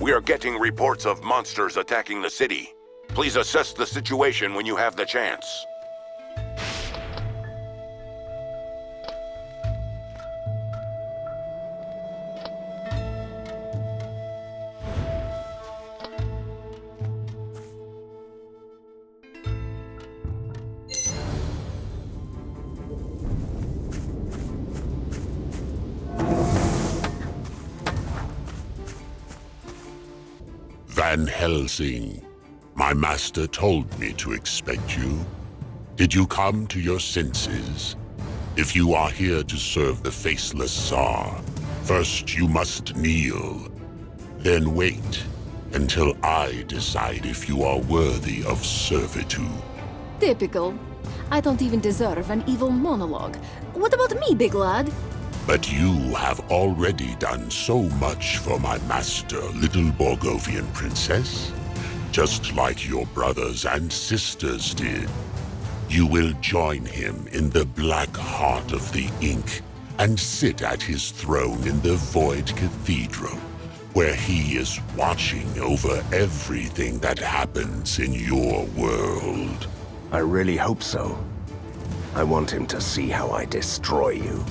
We are getting reports of monsters attacking the city. Please assess the situation when you have the chance. Van Helsing, my master told me to expect you. Did you come to your senses? If you are here to serve the faceless Tsar, first you must kneel. Then wait until I decide if you are worthy of servitude. Typical. I don't even deserve an evil monologue. What about me, big lad? But you have already done so much for my master, little Borgovian princess. Just like your brothers and sisters did. You will join him in the black heart of the Ink and sit at his throne in the Void Cathedral, where he is watching over everything that happens in your world. I really hope so. I want him to see how I destroy you.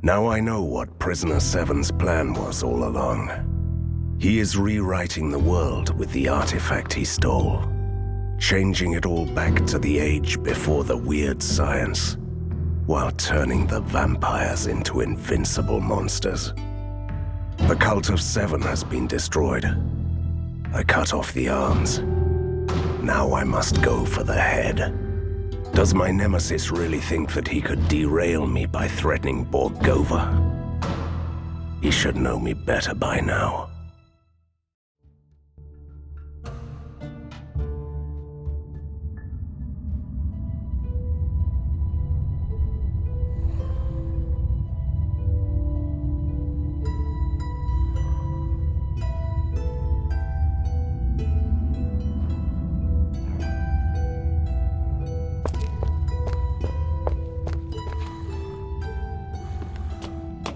Now I know what Prisoner 7's plan was all along. He is rewriting the world with the artifact he stole, changing it all back to the age before the weird science, while turning the vampires into invincible monsters. The Cult of Seven has been destroyed. I cut off the arms. Now I must go for the head. Does my nemesis really think that he could derail me by threatening Borgova? He should know me better by now.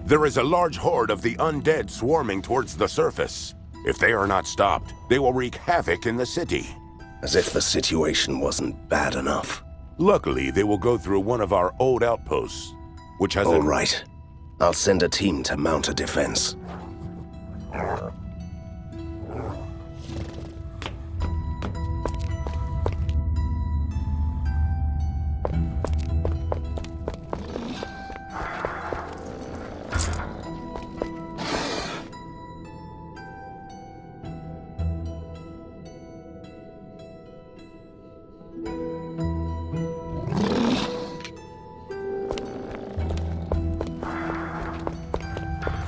There is a large horde of the undead swarming towards the surface. If they are not stopped, they will wreak havoc in the city. As if the situation wasn't bad enough. Luckily, they will go through one of our old outposts, which has All right. I'll send a team to mount a defense.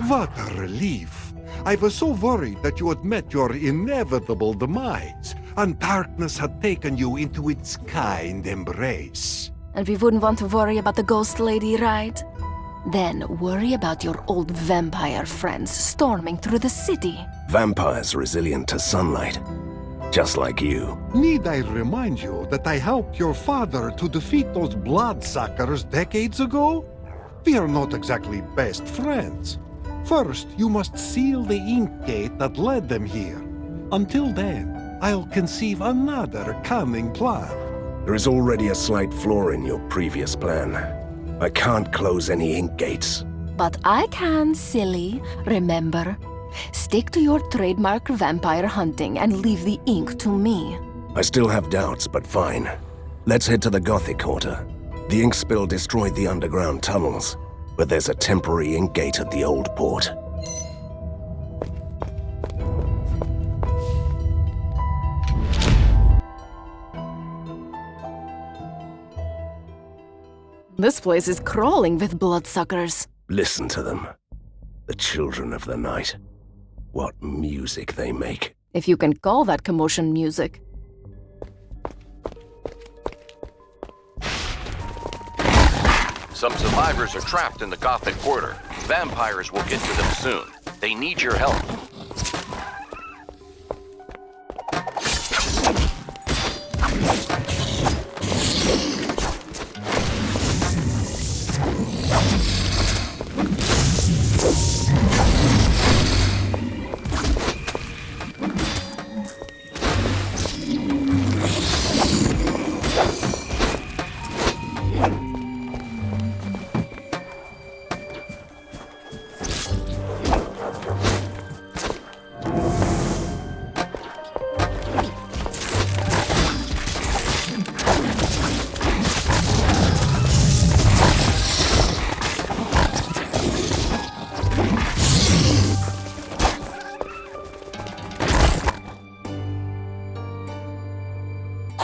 What a relief. I was so worried that you had met your inevitable demise, and darkness had taken you into its kind embrace. And we wouldn't want to worry about the ghost lady, right? Then worry about your old vampire friends storming through the city. Vampires resilient to sunlight, just like you. Need I remind you that I helped your father to defeat those bloodsuckers decades ago? We are not exactly best friends. First, you must seal the ink gate that led them here. Until then, I'll conceive another cunning plan. There is already a slight flaw in your previous plan. I can't close any ink gates. But I can, silly. Remember, stick to your trademark vampire hunting and leave the ink to me. I still have doubts, but fine. Let's head to the Gothic Quarter. The ink spill destroyed the underground tunnels, but there's a temporary ink gate at the old port. This place is crawling with bloodsuckers. Listen to them. The children of the night. What music they make. If you can call that commotion music. Some survivors are trapped in the Gothic Quarter. Vampires will get to them soon. They need your help.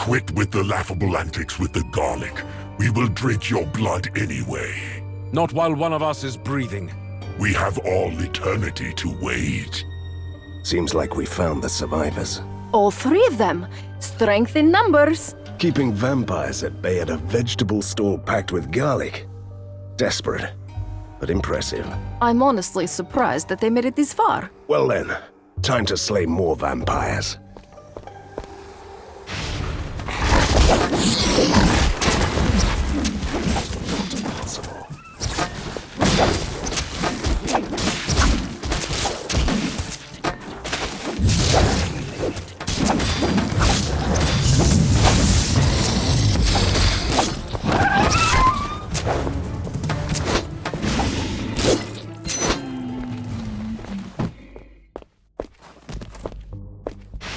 Quit with the laughable antics with the garlic. We will drink your blood anyway. Not while one of us is breathing. We have all eternity to wait. Seems like we found the survivors. All three of them. Strength in numbers. Keeping vampires at bay at a vegetable stall packed with garlic. Desperate, but impressive. I'm honestly surprised that they made it this far. Well then, time to slay more vampires.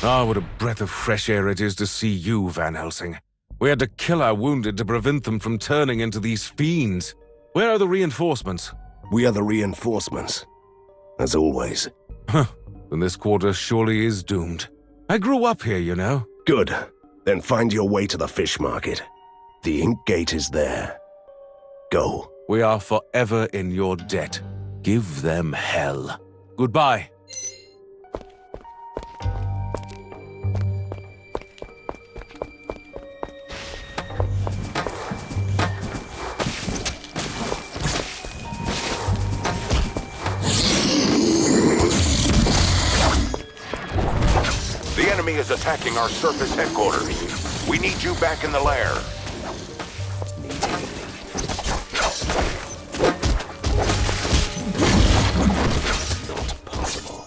Ah, what a breath of fresh air it is to see you, Van Helsing. We had to kill our wounded to prevent them from turning into these fiends. Where are the reinforcements? We are the reinforcements. As always. Huh. Then this quarter surely is doomed. I grew up here, you know. Good. Then find your way to the fish market. The Ink Gate is there. Go. We are forever in your debt. Give them hell. Goodbye. The enemy is attacking our surface headquarters. We need you back in the lair. Not possible.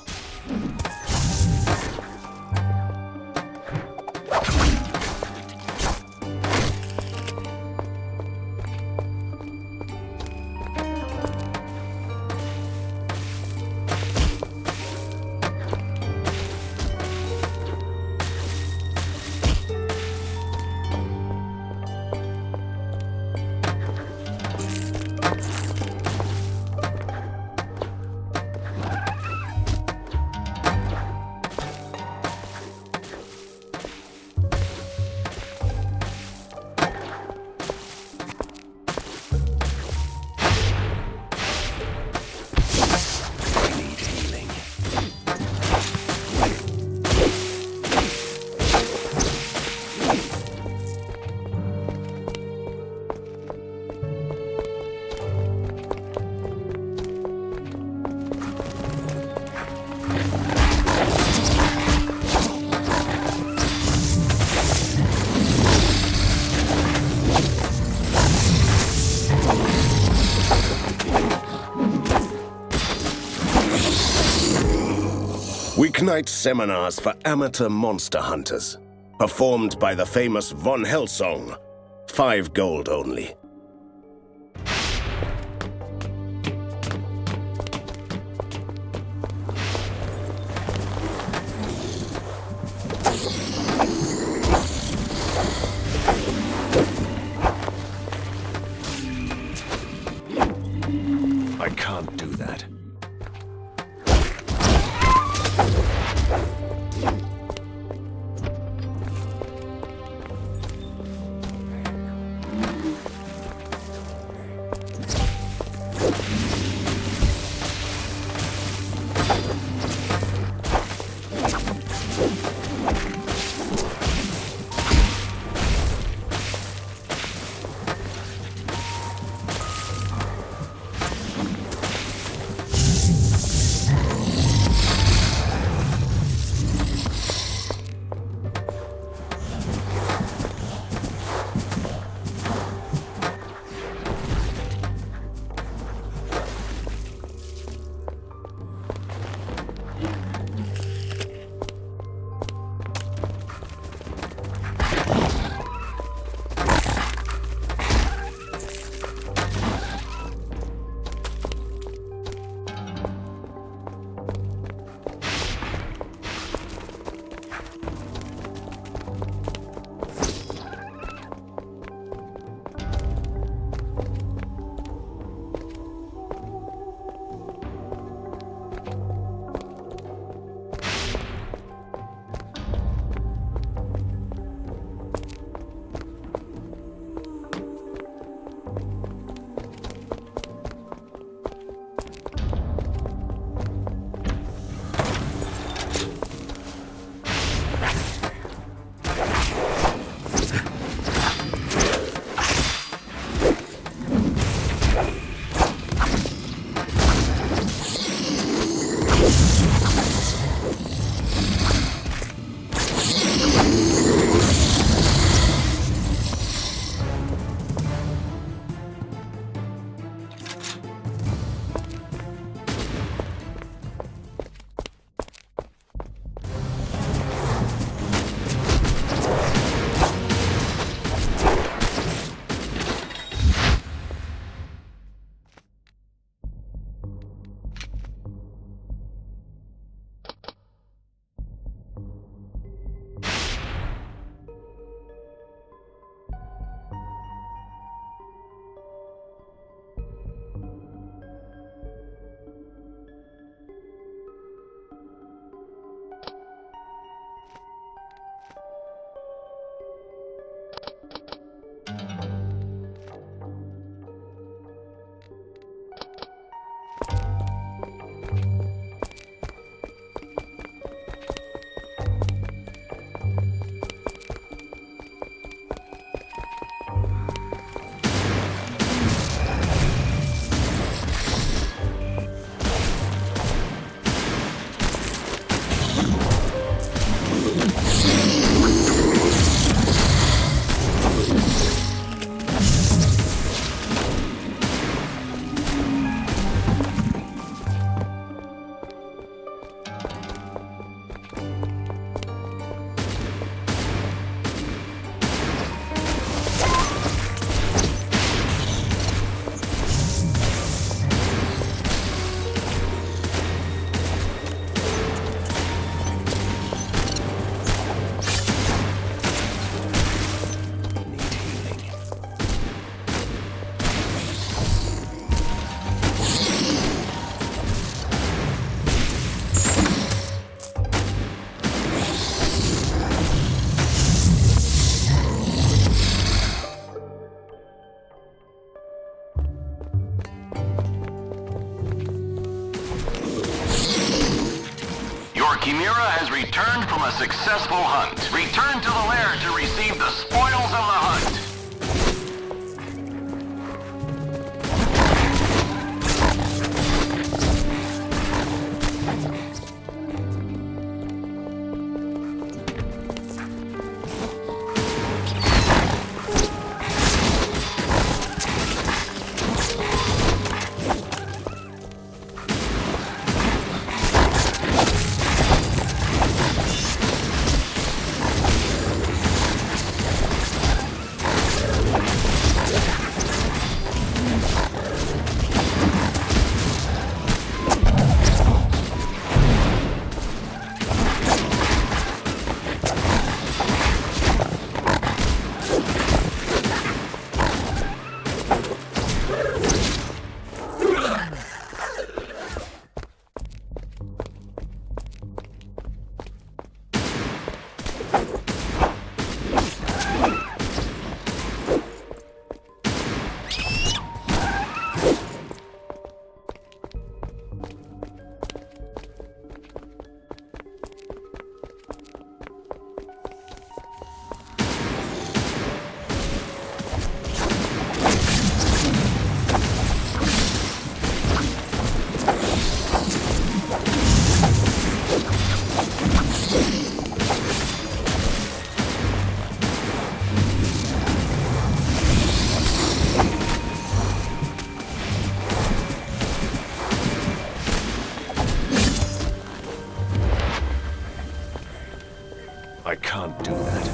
Weeknight seminars for amateur monster hunters. Performed by the famous Von Helsing. 5 gold only. I can't do that. Chimera has returned from a successful hunt. Return to the lair to receive the spoils of the hunt. I can't do that.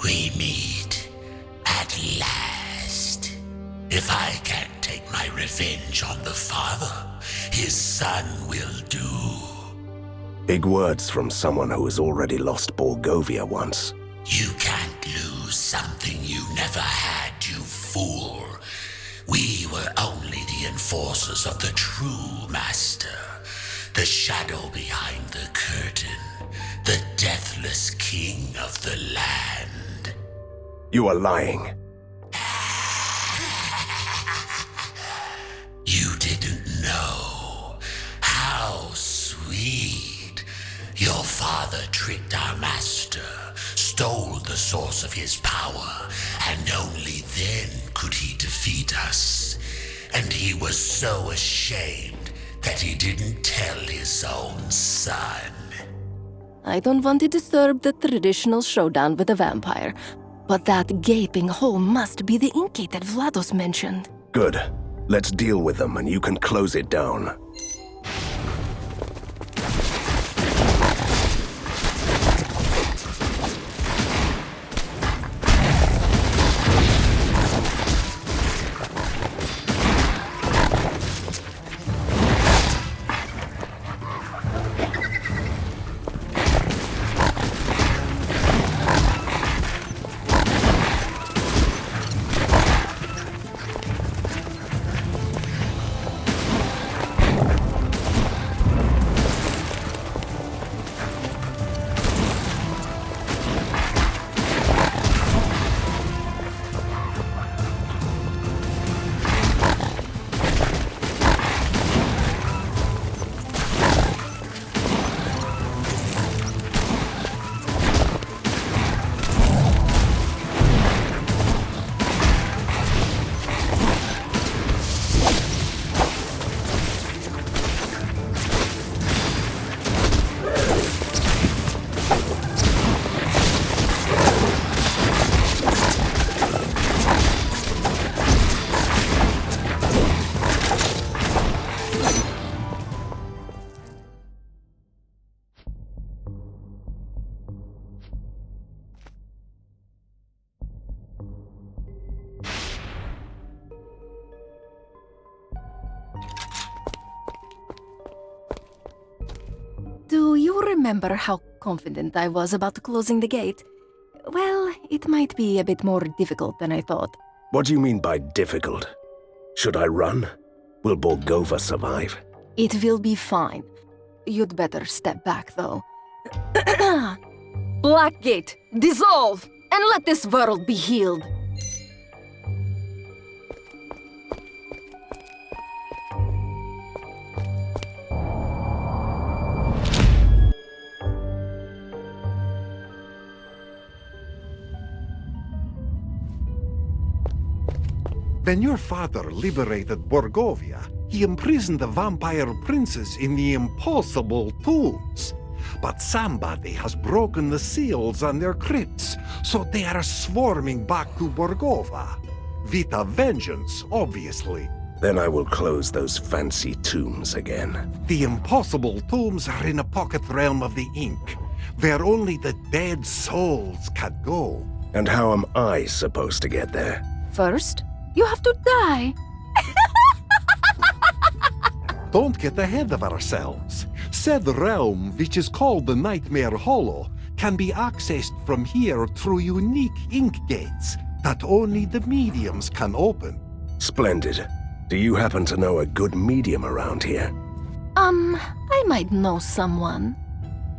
We meet at last. If I can't take my revenge on the father, his son will do. Big words from someone who has already lost Borgovia once. You can't lose something you never had, you fool. We were only the enforcers of the true master, the shadow behind the curtain, the deathless king of the land. You are lying. You didn't know how sweet. Your father tricked our master, stole the source of his power, and only then could he defeat us. And he was so ashamed that he didn't tell his own son. I don't want to disturb the traditional showdown with a vampire, but that gaping hole must be the ink gate that Vlados mentioned. Good. Let's deal with them and you can close it down. remember how confident I was about closing the gate? Well, it might be a bit more difficult than I thought. What do you mean by difficult? Should I run? Will Borgova survive? It will be fine. You'd better step back, though. Blackgate, dissolve, and let this world be healed. When your father liberated Borgovia, he imprisoned the vampire princes in the impossible tombs. But somebody has broken the seals on their crypts, so they are swarming back to Borgova. Vita vengeance, obviously. Then I will close those fancy tombs again. The impossible tombs are in a pocket realm of the ink, where only the dead souls can go. And how am I supposed to get there? First, you have to die. Don't get ahead of ourselves. Said realm, which is called the Nightmare Hollow, can be accessed from here through unique ink gates that only the mediums can open. Splendid. Do you happen to know a good medium around here? I might know someone.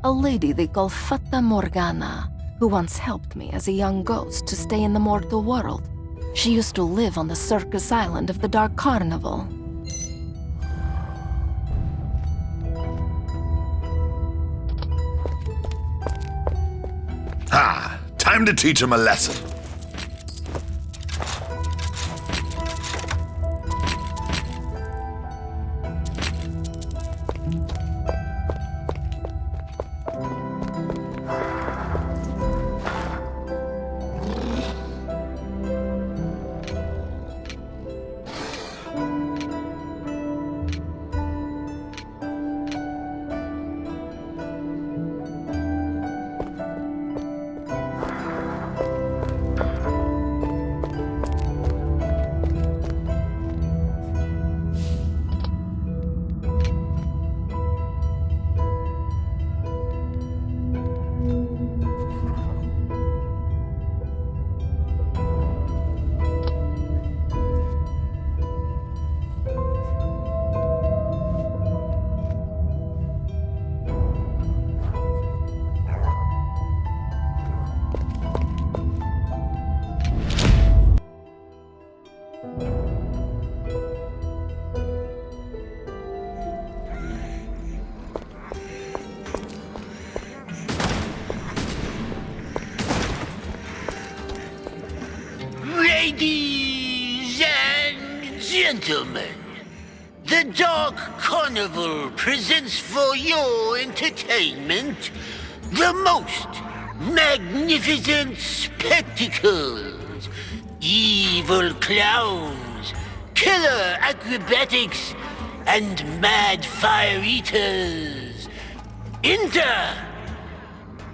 A lady they call Fata Morgana, who once helped me as a young ghost to stay in the mortal world. She used to live on the circus island of the Dark Carnival. Ha! Time to teach him a lesson. Ladies and gentlemen, the Dark Carnival presents for your entertainment the most magnificent spectacles, evil clowns, killer acrobatics, and mad fire eaters. Enter!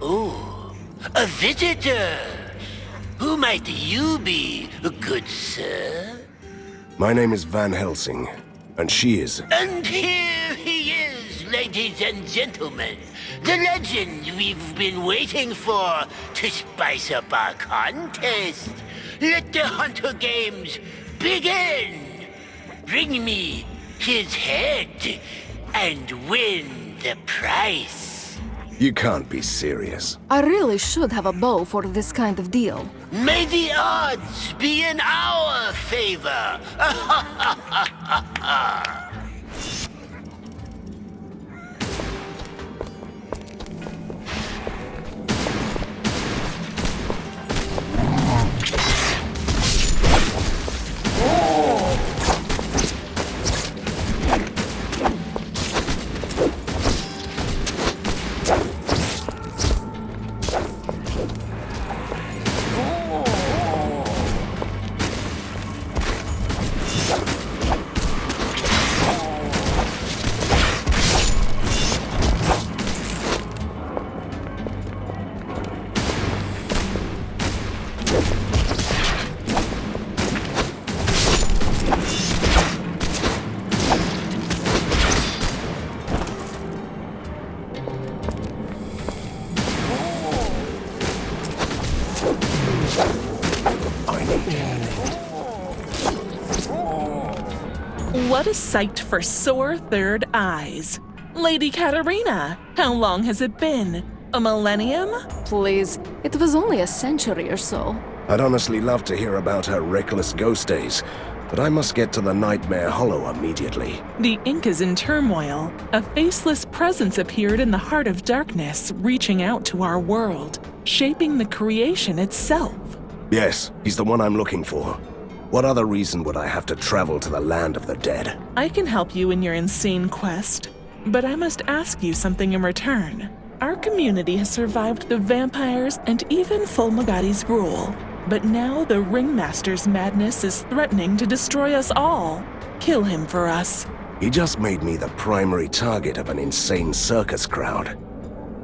Oh, a visitor. Who might you be, good sir? My name is Van Helsing, and she is... And here he is, ladies and gentlemen. The legend we've been waiting for to spice up our contest. Let the Hunter Games begin. Bring me his head and win the prize. You can't be serious. I really should have a bow for this kind of deal. May the odds be in our favor. What a sight for sore third eyes. Lady Katerina, how long has it been? A millennium? Please, it was only a century or so. I'd honestly love to hear about her reckless ghost days, but I must get to the Nightmare Hollow immediately. The ink is in turmoil. A faceless presence appeared in the heart of darkness, reaching out to our world, shaping the creation itself. Yes, he's the one I'm looking for. What other reason would I have to travel to the land of the dead? I can help you in your insane quest, but I must ask you something in return. Our community has survived the vampires and even Fulmagadi's rule. But now the Ringmaster's madness is threatening to destroy us all. Kill him for us. He just made me the primary target of an insane circus crowd.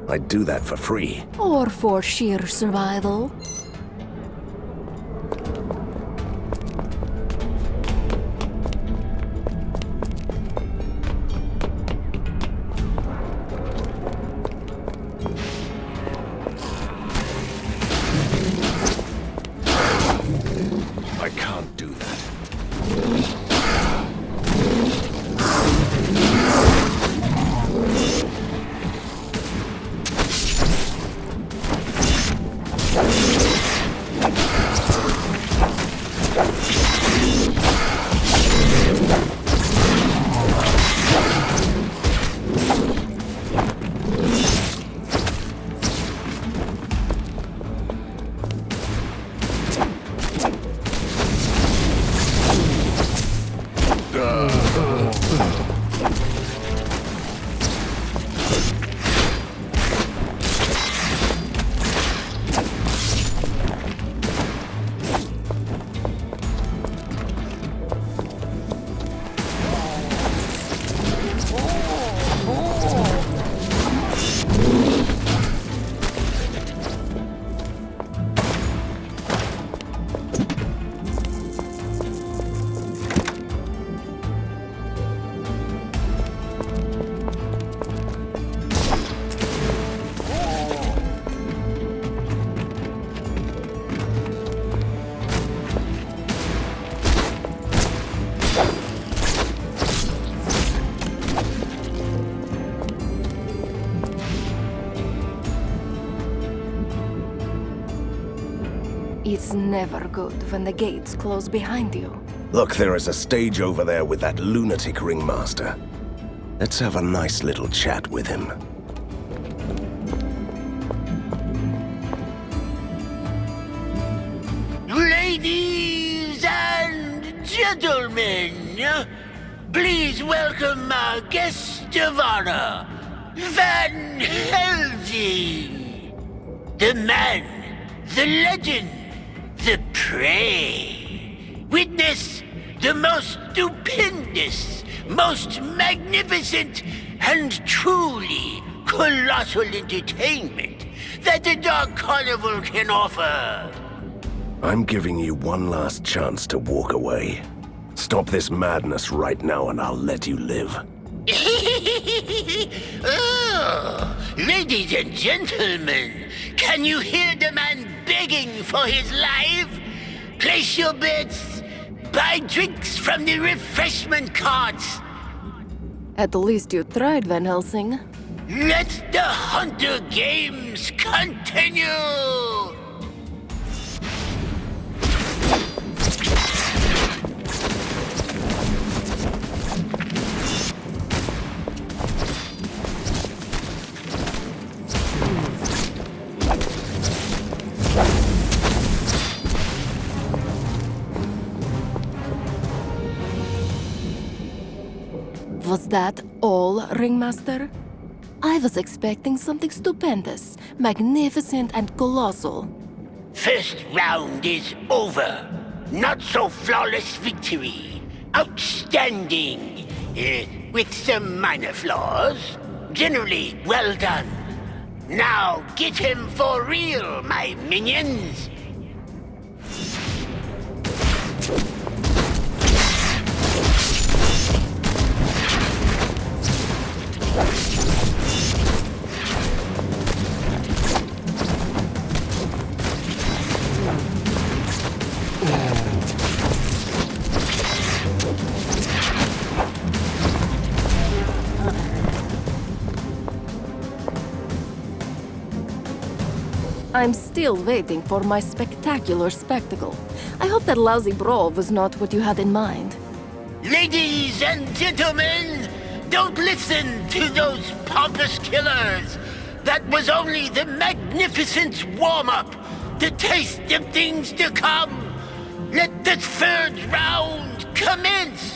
I'd do that for free. Or for sheer survival. I can't do that. It's never good when the gates close behind you. Look, there is a stage over there with that lunatic ringmaster. Let's have a nice little chat with him. Ladies and gentlemen, please welcome our guest of honor, Van Helsing. The man, the legend, the prey. Witness the most stupendous, most magnificent, and truly colossal entertainment that the Dark Carnival can offer. I'm giving you one last chance to walk away. Stop this madness right now and I'll let you live. Oh, ladies and gentlemen, can you hear the man begging for his life? Place your bets, buy drinks from the refreshment carts. At least you tried, Van Helsing. Let the Hunter Games continue! Was that all, Ringmaster? I was expecting something stupendous, magnificent and colossal. First round is over. Not so flawless victory. Outstanding. With some minor flaws. Generally well done. Now get him for real, my minions. I'm still waiting for my spectacular spectacle. I hope that lousy brawl was not what you had in mind. Ladies and gentlemen, don't listen to those pompous killers. That was only the magnificent warm-up, the taste of things to come. Let the third round commence!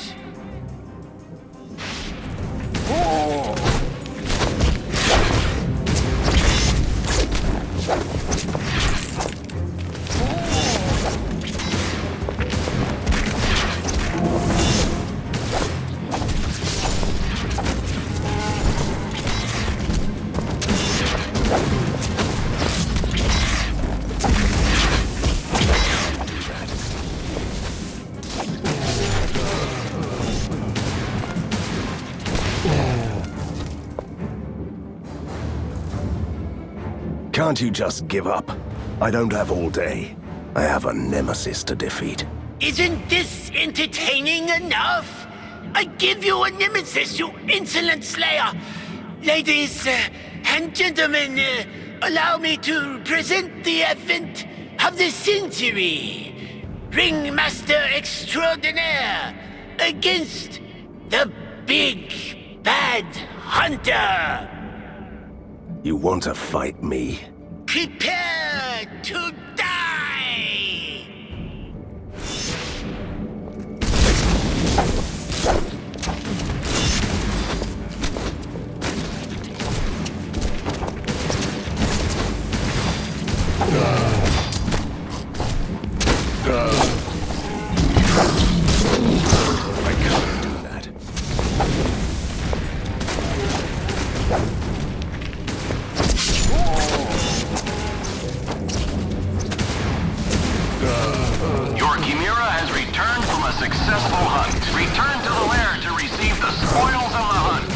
Can't you just give up? I don't have all day. I have a nemesis to defeat. Isn't this entertaining enough? I give you a nemesis, you insolent slayer! Ladies and gentlemen, allow me to present the event of the century. Ringmaster Extraordinaire against the Big Bad Hunter! You want to fight me? Prepare to die! I can't do that. Your Chimera has returned from a successful hunt. Return to the lair to receive the spoils of the hunt.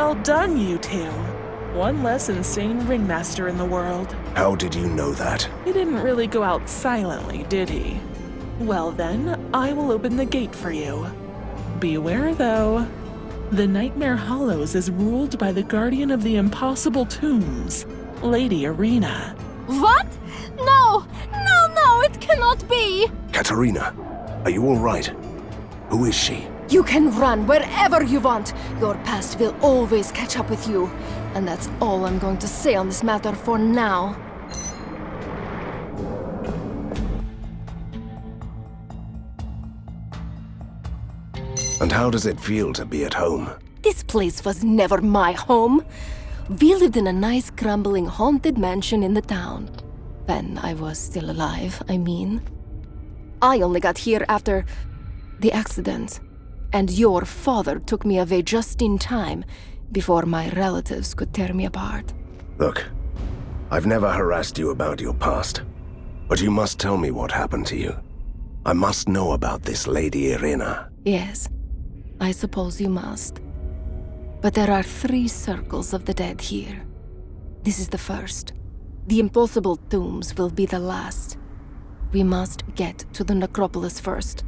Well done, you two. One less insane ringmaster in the world. How did you know that? He didn't really go out silently, did he? Well then, I will open the gate for you. Beware, though. The Nightmare Hollows is ruled by the guardian of the impossible tombs, Lady Irina. What? No! No, it cannot be! Katerina, are you all right? Who is she? You can run wherever you want. Your past will always catch up with you. And that's all I'm going to say on this matter for now. And how does it feel to be at home? This place was never my home. We lived in a nice, crumbling, haunted mansion in the town. When I was still alive, I mean. I only got here after the accident. And your father took me away just in time, before my relatives could tear me apart. Look, I've never harassed you about your past. But you must tell me what happened to you. I must know about this Lady Irina. Yes, I suppose you must. But there are 3 circles of the dead here. This is the first. The impossible tombs will be the last. We must get to the necropolis first.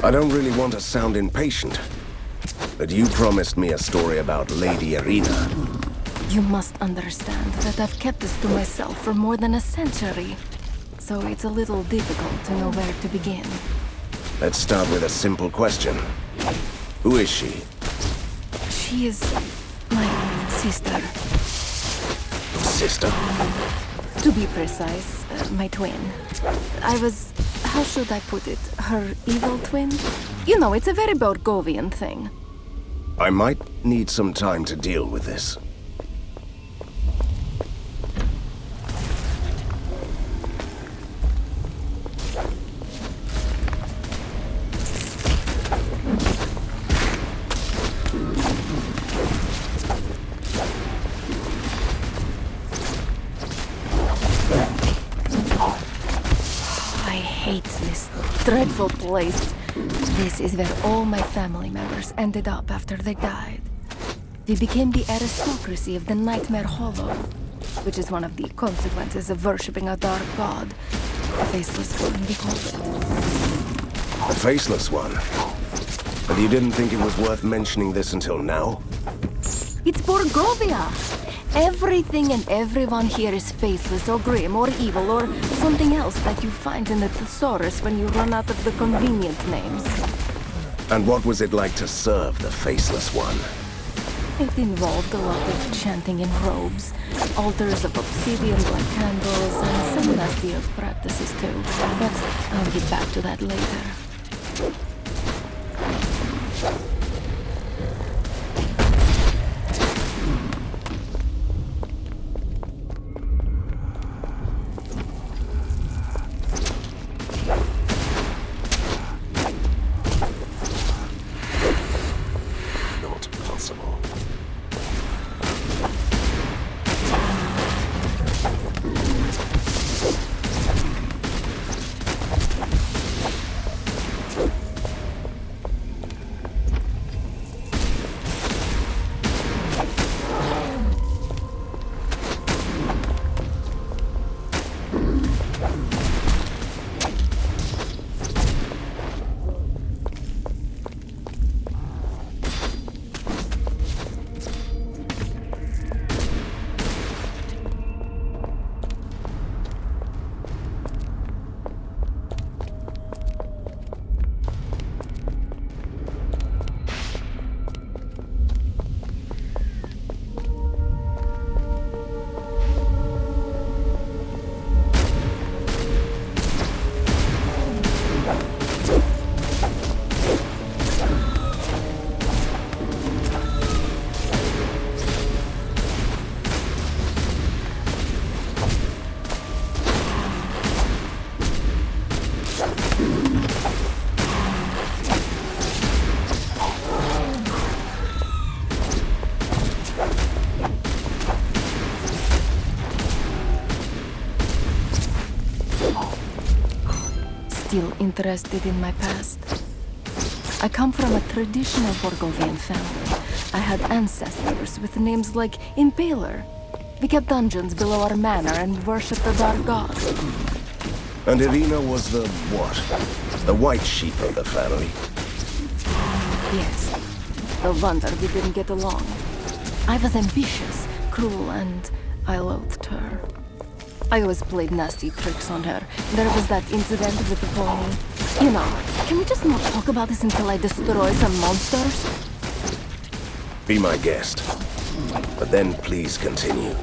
I don't really want to sound impatient, but you promised me a story about Lady Irina. You must understand that I've kept this to myself for more than a century, so it's a little difficult to know where to begin. Let's start with a simple question. Who is she? She is my sister. Sister? To be precise, my twin. How should I put it? Her evil twin? You know, it's a very Borgovian thing. I might need some time to deal with this. Dreadful place. This is where all my family members ended up after they died. We became the aristocracy of the Nightmare Hollow, which is one of the consequences of worshipping a dark god. The Faceless One, we called it. The Faceless One? And you didn't think it was worth mentioning this until now? It's Borgovia! Everything and everyone here is faceless or grim or evil or something else that you find in the thesaurus when you run out of the convenient names. And what was it like to serve the Faceless One? It involved a lot of chanting in robes, altars of obsidian like candles, and some nastier practices too. But I'll get back to that later. still interested in my past. I come from a traditional Borgovian family. I had ancestors with names like Impaler. We kept dungeons below our manor and worshipped the dark god. And Irina was the what? The white sheep of the family? Yes. No wonder we didn't get along. I was ambitious, cruel, and I loathed her. I always played nasty tricks on her. There was that incident with the pony. You know, can we just not talk about this until I destroy some monsters? Be my guest. But then please continue.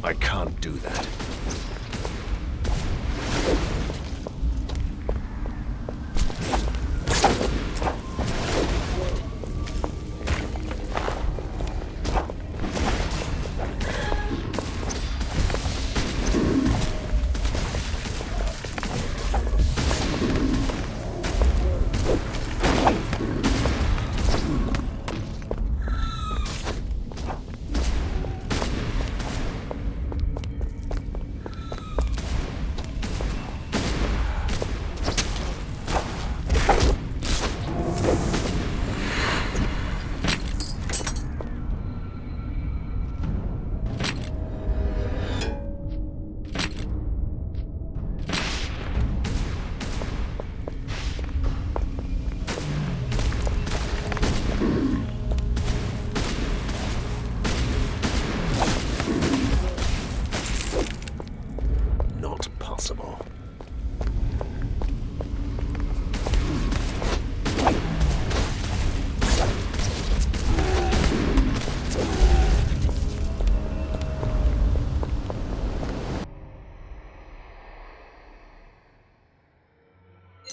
I can't do that.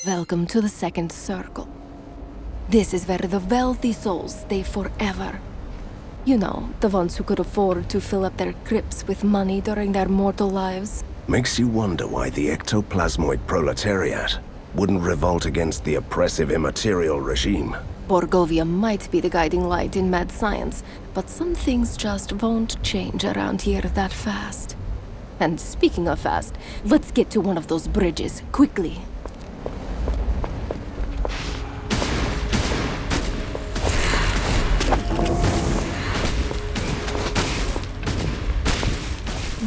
Welcome to the second circle. This is where the wealthy souls stay forever. You know, the ones who could afford to fill up their crypts with money during their mortal lives. Makes you wonder why the ectoplasmoid proletariat wouldn't revolt against the oppressive immaterial regime. Borgovia might be the guiding light in mad science, but some things just won't change around here that fast. And speaking of fast, let's get to one of those bridges, quickly.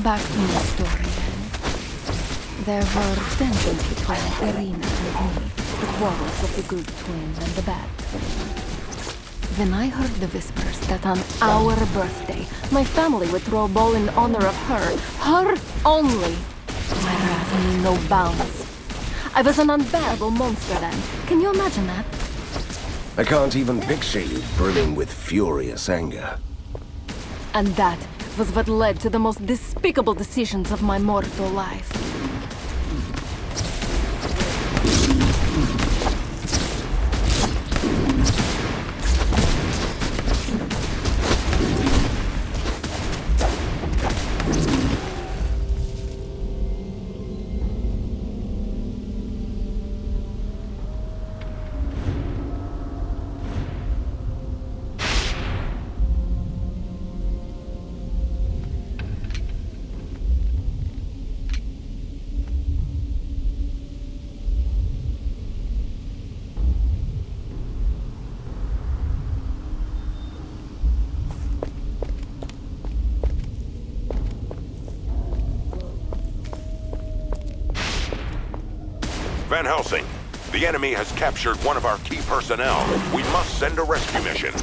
Back to my story then. There were tensions between Irina and me, the quarrels of the good twin and the bad twin. Then I heard the whispers that on our birthday, my family would throw a ball in honor of her only. My wrath knew no bounds. I was an unbearable monster then. Can you imagine that? I can't even picture you brimming with furious anger. And that was what led to the most despicable decisions of my mortal life. Van Helsing, the enemy has captured one of our key personnel. We must send a rescue mission.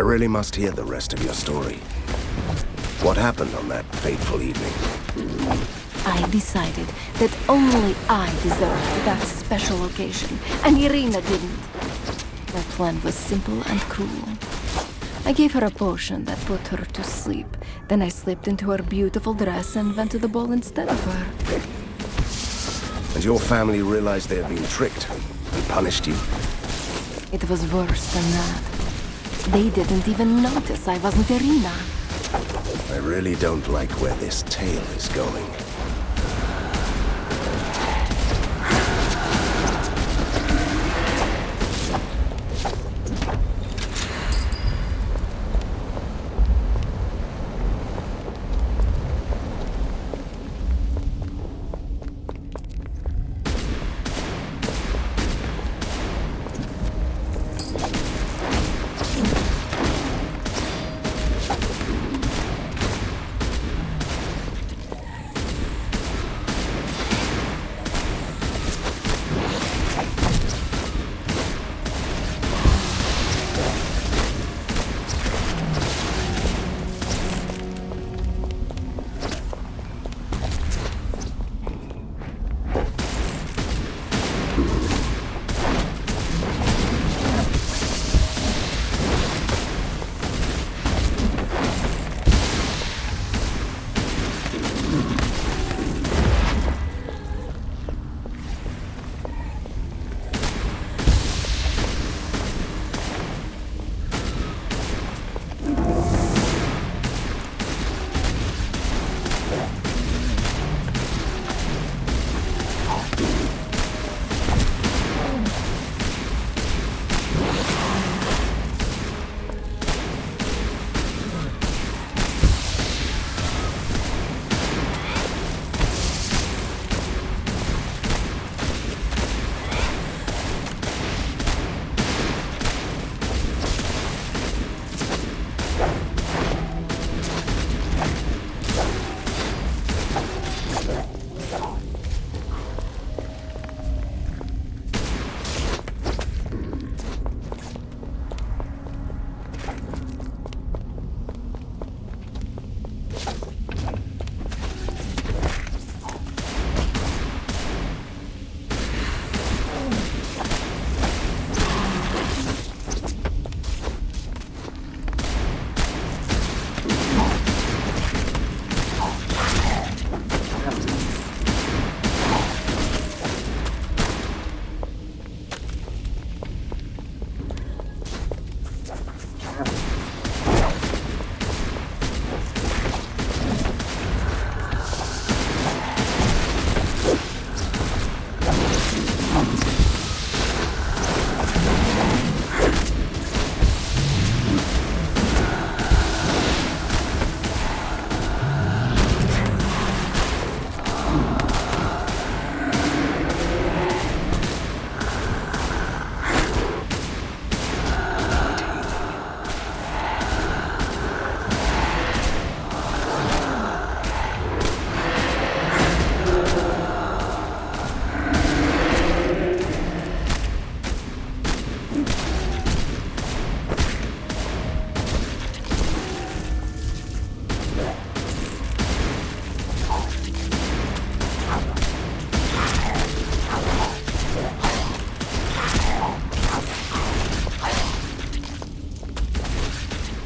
really must hear the rest of your story. What happened on that fateful evening? I decided that only I deserved that special occasion, and Irina didn't. My plan was simple and cruel. I gave her a potion that put her to sleep. Then I slipped into her beautiful dress and went to the ball instead of her. And your family realized they had been tricked and punished you? It was worse than that. They didn't even notice I wasn't Irina. I really don't like where this tale is going.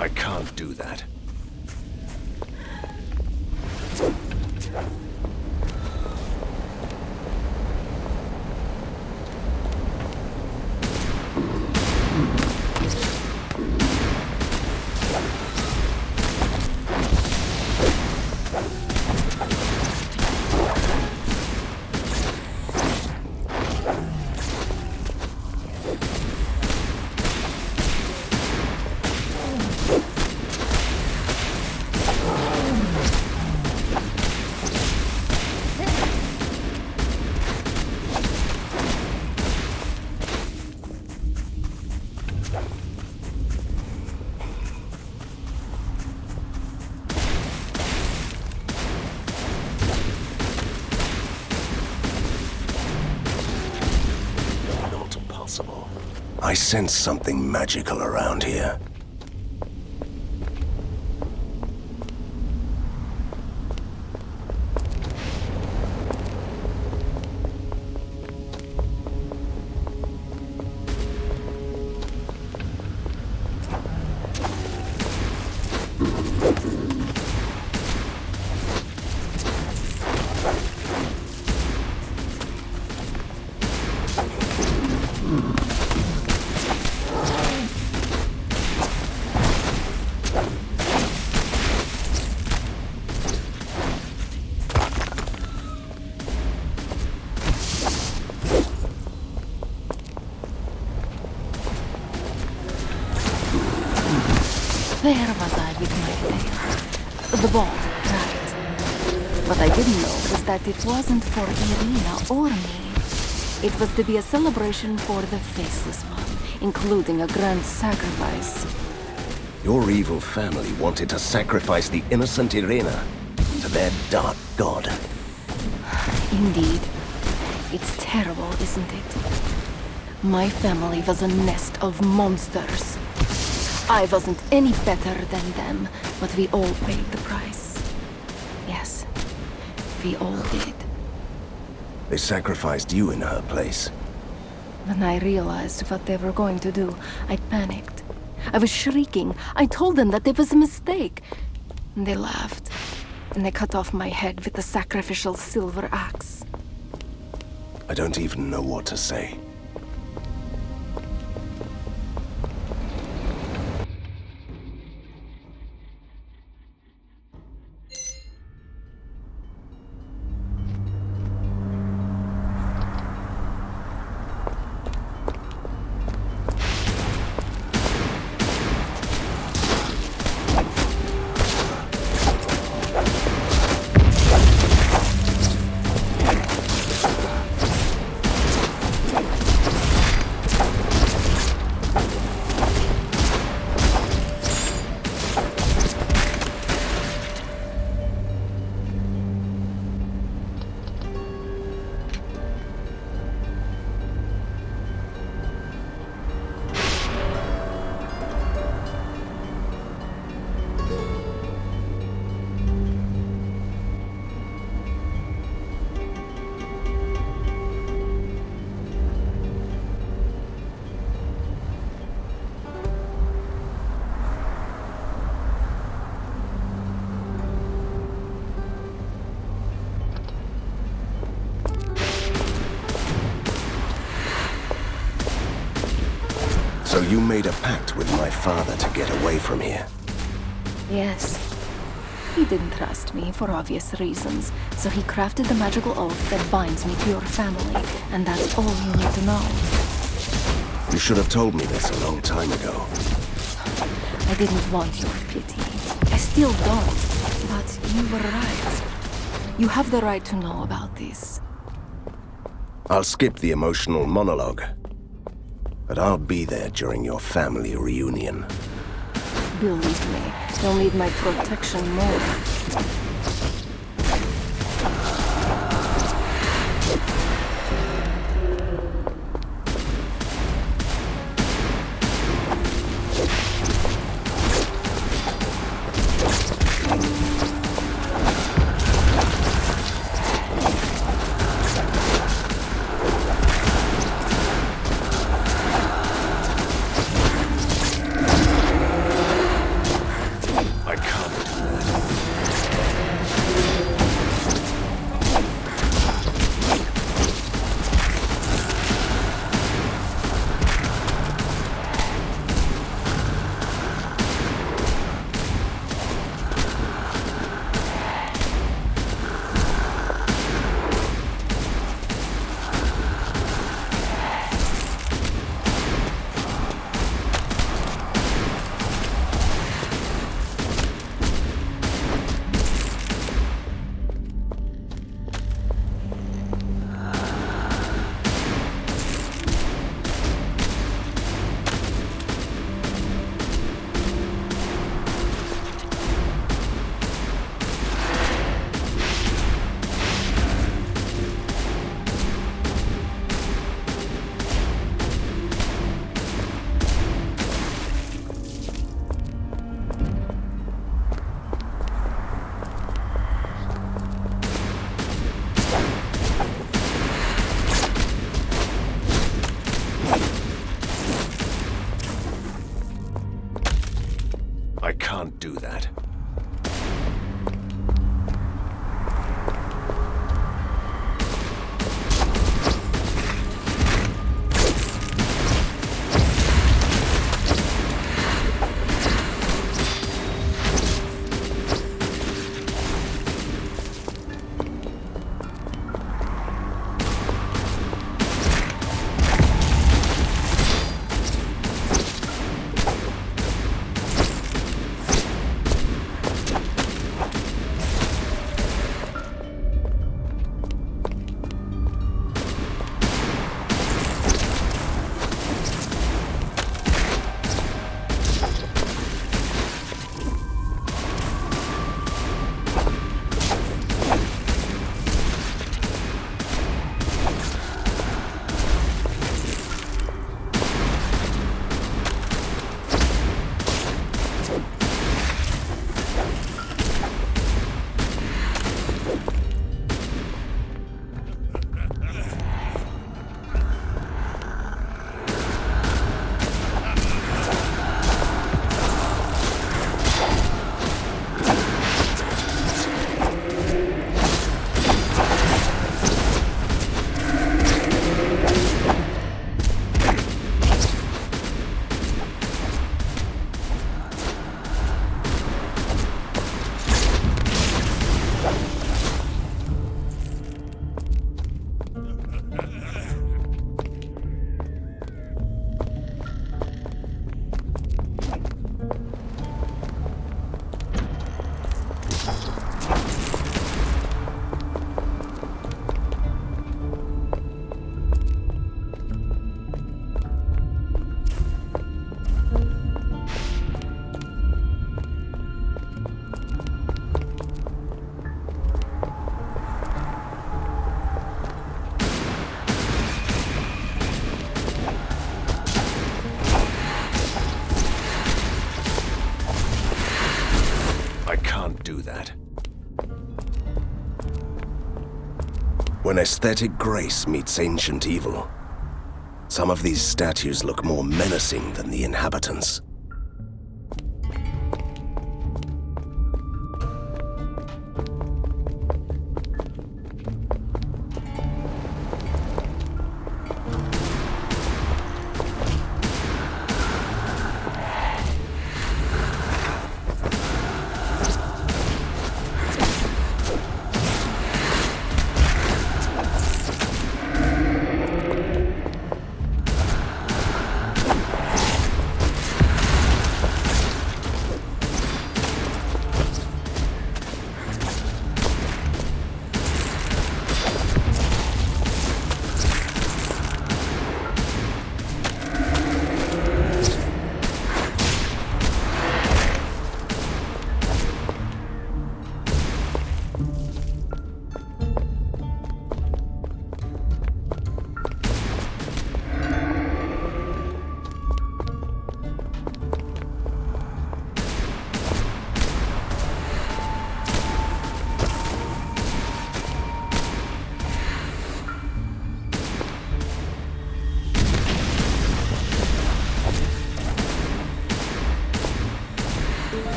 I can't do that. I sense something magical around here. The ball, right. What I didn't know was that it wasn't for Irina or me. It was to be a celebration for the Faceless One, including a grand sacrifice. Your evil family wanted to sacrifice the innocent Irina to their dark god. Indeed. It's terrible, isn't it? My family was a nest of monsters. I wasn't any better than them, but we all paid the price. Yes, we all did. They sacrificed you in her place. When I realized what they were going to do, I panicked. I was shrieking. I told them that it was a mistake. And they laughed. And they cut off my head with the sacrificial silver axe. I don't even know what to say. So you made a pact with my father to get away from here? Yes. He didn't trust me for obvious reasons, so he crafted the magical oath that binds me to your family, and that's all you need to know. You should have told me this a long time ago. I didn't want your pity. I still don't, but you were right. You have the right to know about this. I'll skip the emotional monologue. But I'll be there during your family reunion. Believe me, you'll need my protection more. I can't do that. When aesthetic grace meets ancient evil, some of these statues look more menacing than the inhabitants.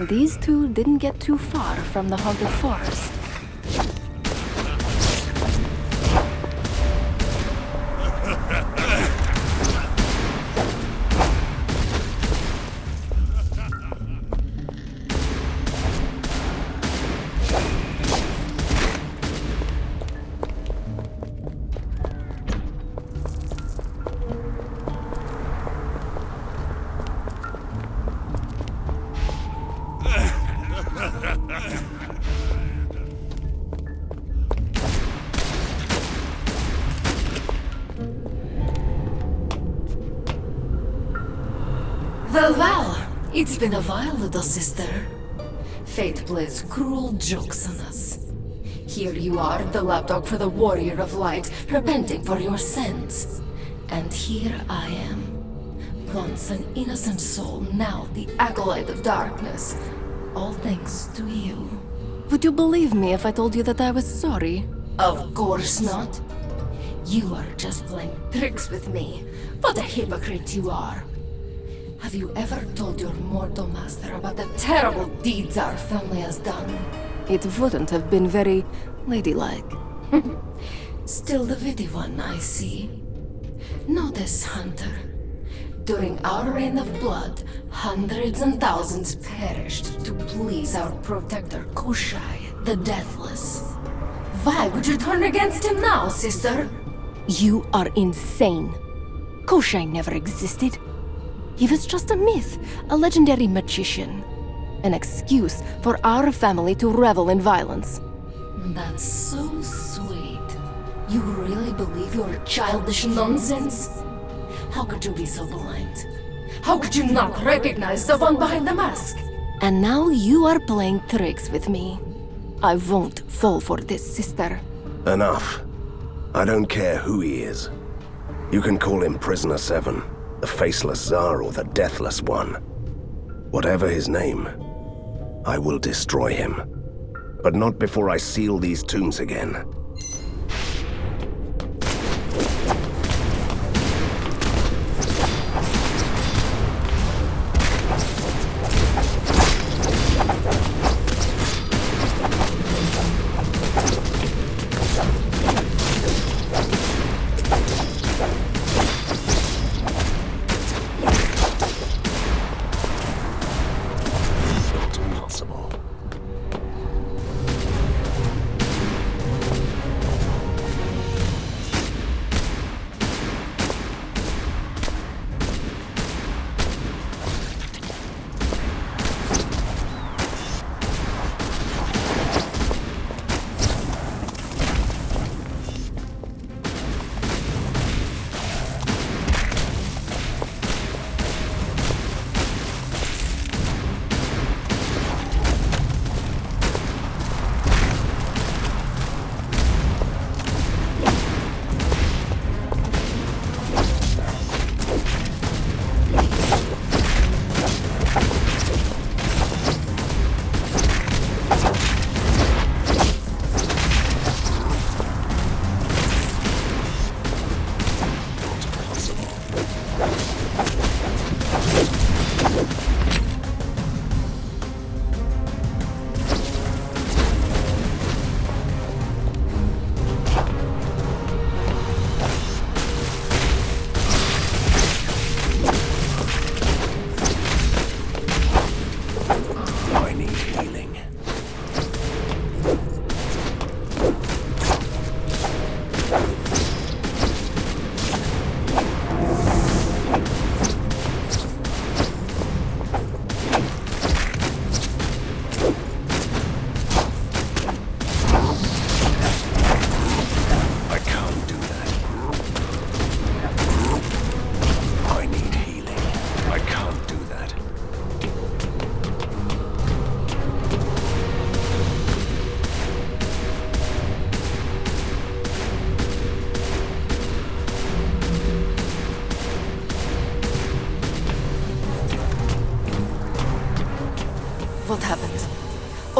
These two didn't get too far from the haunted forest. Well, it's been a while, little sister. Fate plays cruel jokes on us. Here you are, the lapdog for the Warrior of Light, repenting for your sins. And here I am. Once an innocent soul, now the acolyte of darkness. All thanks to you. Would you believe me if I told you that I was sorry? Of course not. You are just playing tricks with me. What a hypocrite you are. Have you ever told your mortal master about the terrible deeds our family has done? It wouldn't have been very ladylike. Still the witty one, I see. Know this, Hunter. During our reign of blood, hundreds and thousands perished to please our protector Koshai, the Deathless. Why would you turn against him now, sister? You are insane. Koshai never existed. He was just a myth, a legendary magician. An excuse for our family to revel in violence. That's so sweet. You really believe your childish nonsense? How could you be so blind? How could you not recognize the one behind the mask? And now you are playing tricks with me. I won't fall for this, sister. Enough. I don't care who he is. You can call him Prisoner 7. The Faceless Tsar or the Deathless One. Whatever his name, I will destroy him. But not before I seal these tombs again.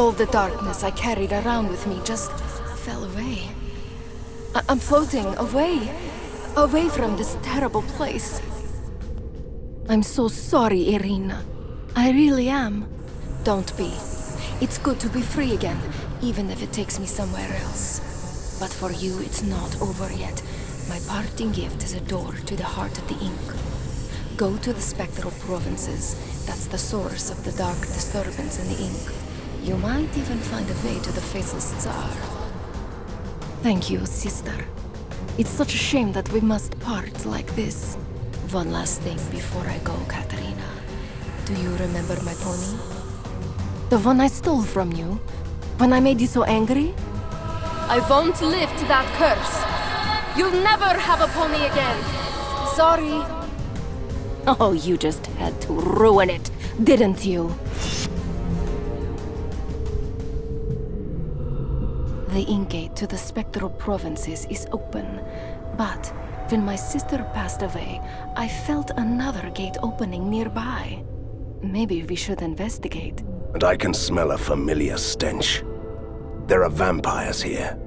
All the darkness I carried around with me just fell away. I'm floating away from this terrible place. I'm so sorry, Irina. I really am. Don't be. It's good to be free again, even if it takes me somewhere else. But for you, it's not over yet. My parting gift is a door to the heart of the ink. Go to the spectral provinces. That's the source of the dark disturbance in the ink. You might even find a way to the faceless Tsar. Thank you, sister. It's such a shame that we must part like this. One last thing before I go, Katerina. Do you remember my pony? The one I stole from you? When I made you so angry? I won't lift that curse. You'll never have a pony again. Sorry. Oh, you just had to ruin it, didn't you? The ink gate to the spectral provinces is open, but when my sister passed away, I felt another gate opening nearby. Maybe we should investigate. And I can smell a familiar stench. There are vampires here.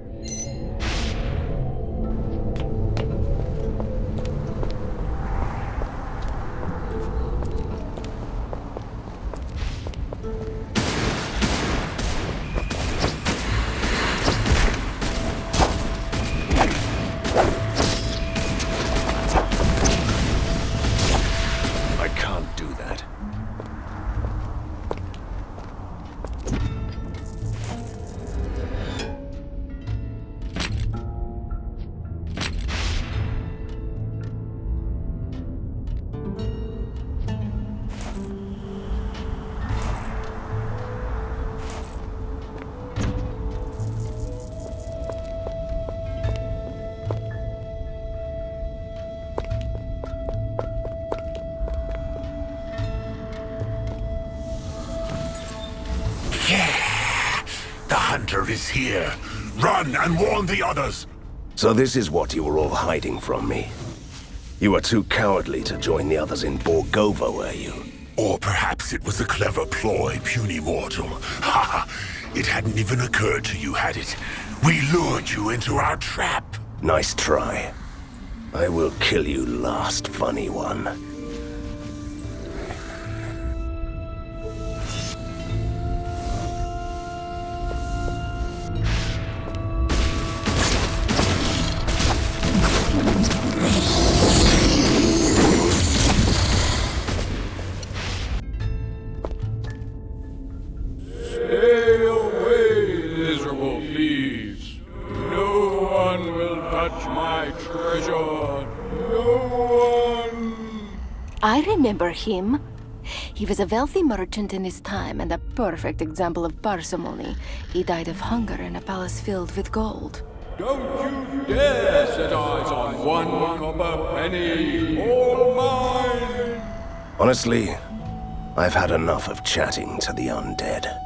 I can't do that. The hunter is here. Run and warn the others. So this is what you were all hiding from me. You were too cowardly to join the others in Borgova, were you? Or perhaps it was a clever ploy, puny mortal. Ha! It hadn't even occurred to you, had it? We lured you into our trap. Nice try. I will kill you last, funny one. Stay away, miserable thieves. No one will touch my treasure. No one. I remember him. He was a wealthy merchant in his time and a perfect example of parsimony. He died of hunger in a palace filled with gold. Don't you dare set eyes on one copper penny. All mine. Honestly, I've had enough of chatting to the undead.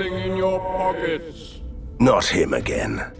fumbling in your pockets. Not him again.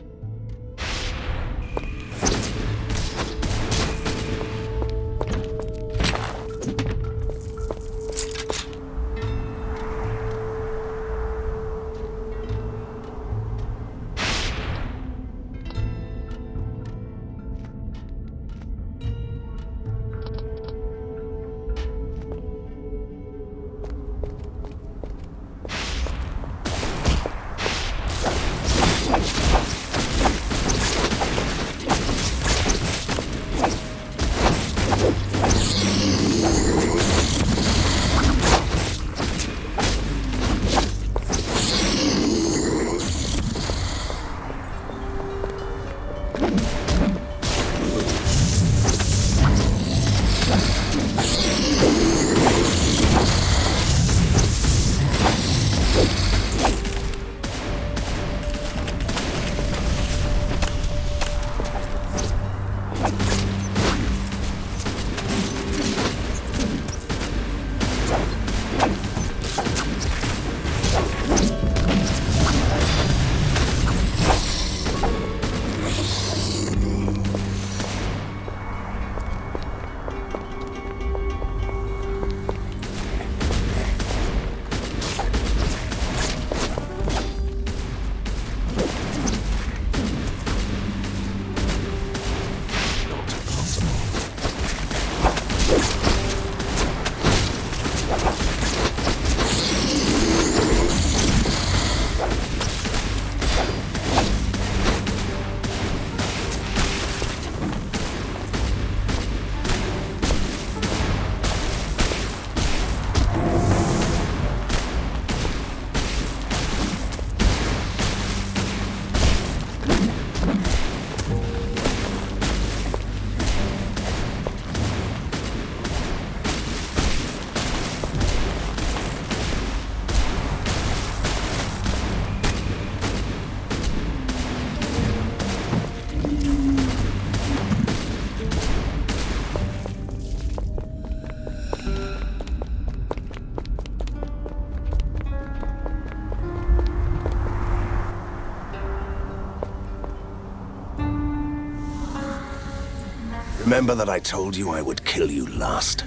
Remember that I told you I would kill you last?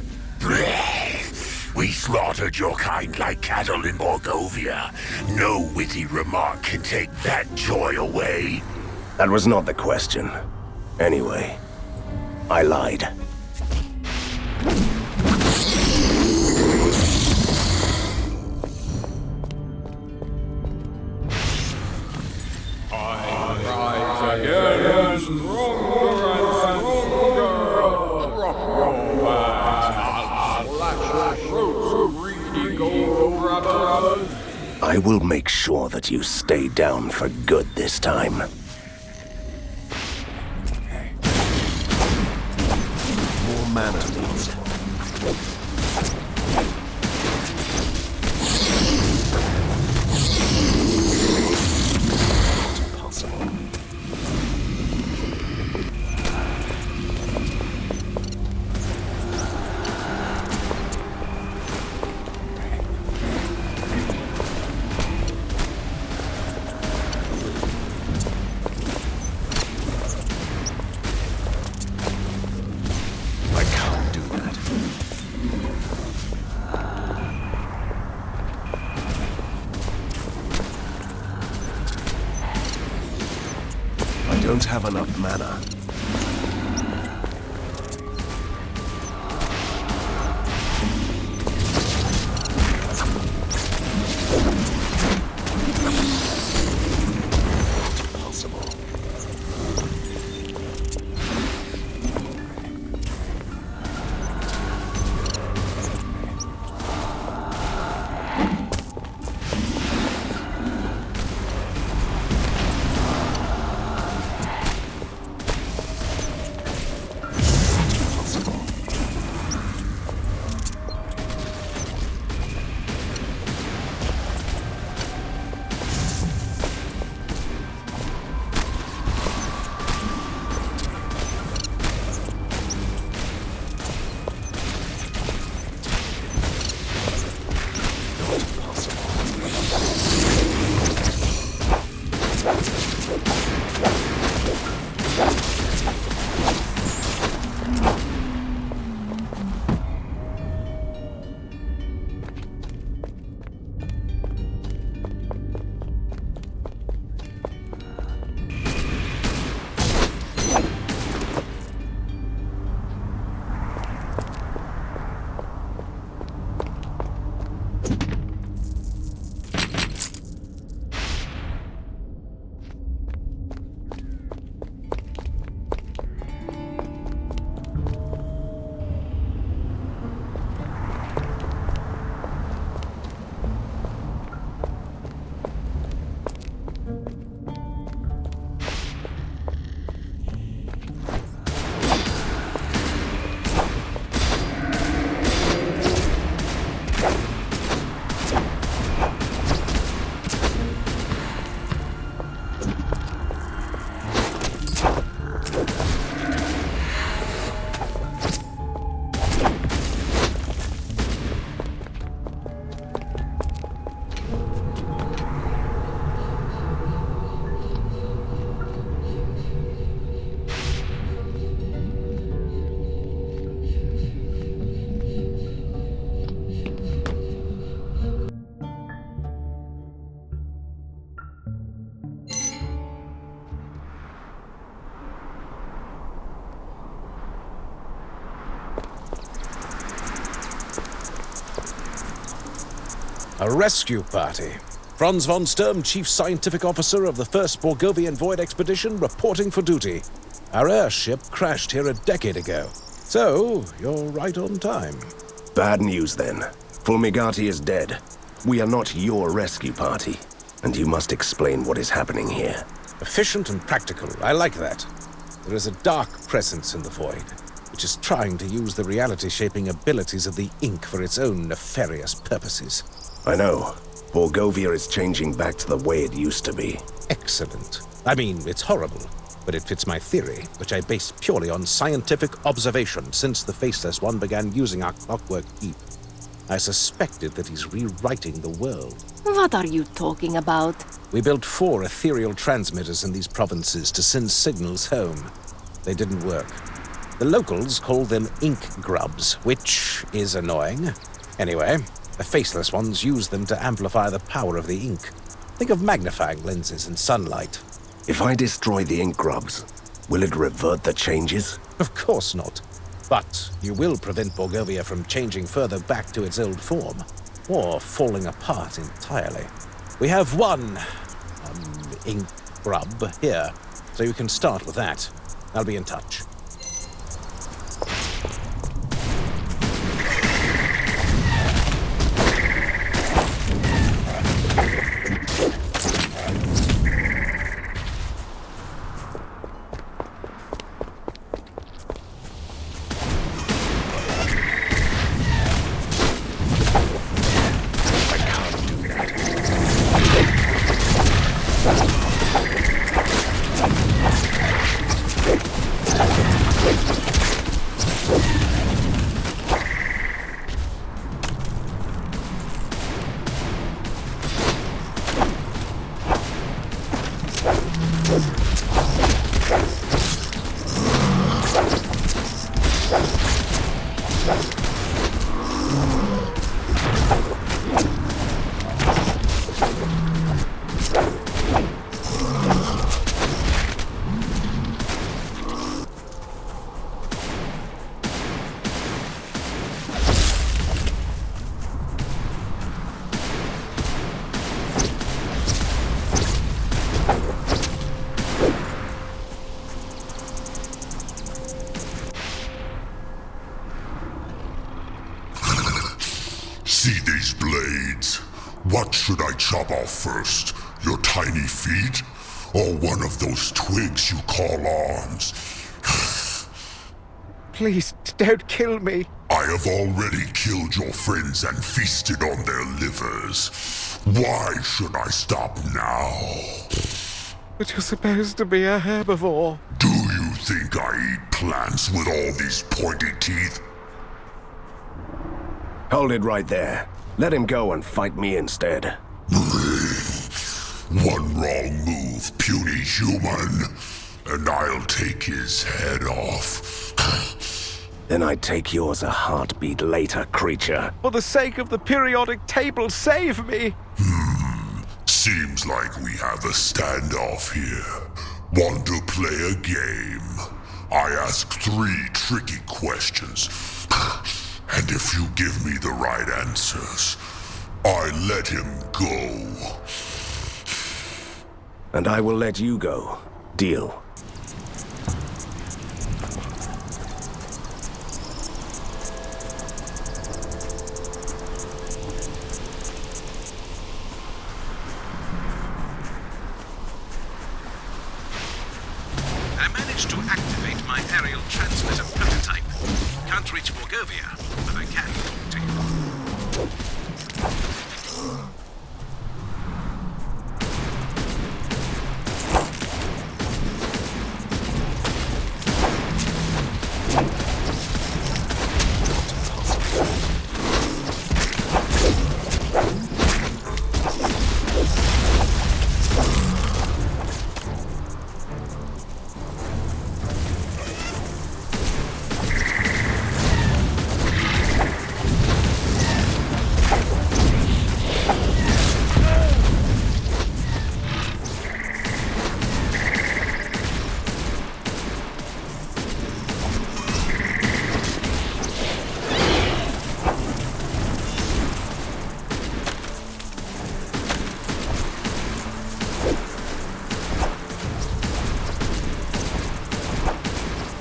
We slaughtered your kind like cattle in Morgovia. No witty remark can take that joy away. That was not the question. Anyway, I lied. I rise again, stronger and stronger. Drop your bags, I'll slash your throats, greedy gold grabbers. I will make sure that you stay down for good this time. More mana, please. Don't have enough mana. A rescue party. Franz von Sturm, Chief Scientific Officer of the 1st Borgovian Void Expedition, reporting for duty. Our airship crashed here a decade ago. So, you're right on time. Bad news, then. Fulmigati is dead. We are not your rescue party, and you must explain what is happening here. Efficient and practical. I like that. There is a dark presence in the Void, which is trying to use the reality-shaping abilities of the Ink for its own nefarious purposes. I know. Borgovia is changing back to the way it used to be. Excellent. I mean, it's horrible, but it fits my theory, which I base purely on scientific observation since the Faceless One began using our clockwork heap. I suspected that he's rewriting the world. What are you talking about? We built 4 ethereal transmitters in these provinces to send signals home. They didn't work. The locals call them ink grubs, which is annoying. Anyway, the Faceless Ones use them to amplify the power of the ink. Think of magnifying lenses and sunlight. If I destroy the ink grubs, will it revert the changes? Of course not. But you will prevent Borgovia from changing further back to its old form, or falling apart entirely. We have one ink grub here, so you can start with that. I'll be in touch. See these blades? What should I chop off first? Your tiny feet? Or one of those twigs you call arms? Please, don't kill me. I have already killed your friends and feasted on their livers. Why should I stop now? But you're supposed to be a herbivore. Do you think I eat plants with all these pointy teeth? Hold it right there. Let him go and fight me instead. One wrong move, puny human, and I'll take his head off. Then I take yours a heartbeat later, creature. For the sake of the periodic table, save me! Seems like we have a standoff here. Want to play a game? I ask 3 tricky questions. And if you give me the right answers, I let him go. And I will let you go. Deal. managed to activate my aerial transmitter prototype. Can't reach Morgovia, but I can talk to you.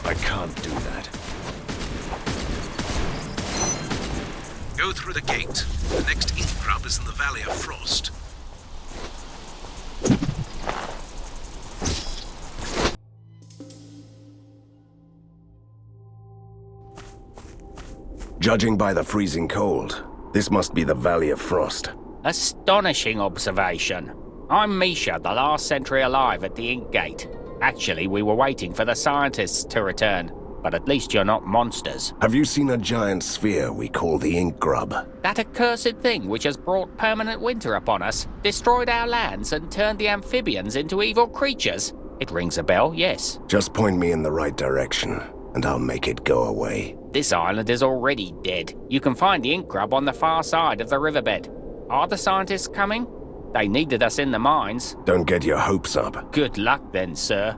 I can't do that. Go through the gate. The next ink grub is in the Valley of Frost. Judging by the freezing cold, this must be the Valley of Frost. Astonishing observation. I'm Misha, the last sentry alive at the Ink Gate. Actually, we were waiting for the scientists to return, but at least you're not monsters. Have you seen a giant sphere we call the Ink Grub? That accursed thing which has brought permanent winter upon us, destroyed our lands and turned the amphibians into evil creatures? It rings a bell, yes. Just point me in the right direction, and I'll make it go away. This island is already dead. You can find the Ink Grub on the far side of the riverbed. Are the scientists coming? They needed us in the mines. Don't get your hopes up. Good luck then, sir.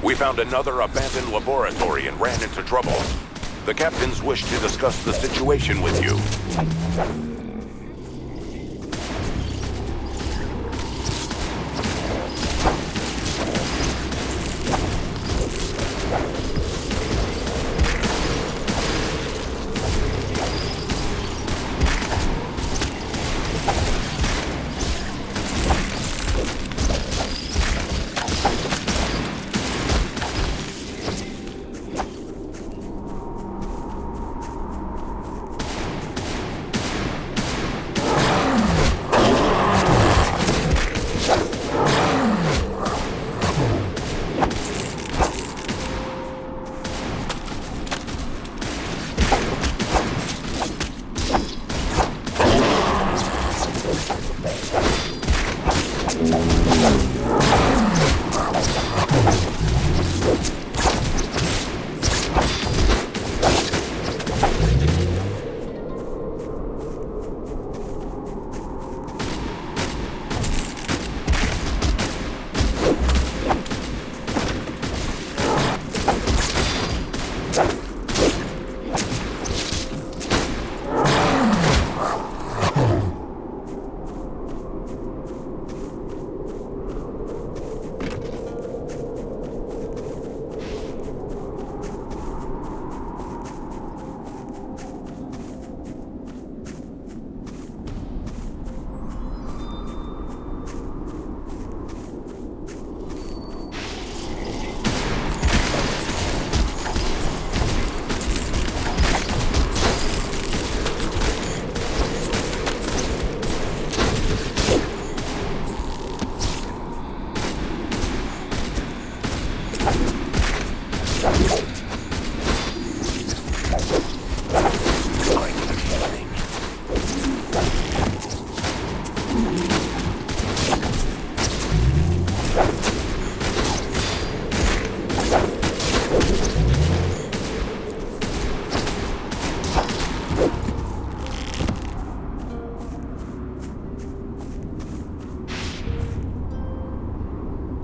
We found another abandoned laboratory and ran into trouble. The captains wish to discuss the situation with you.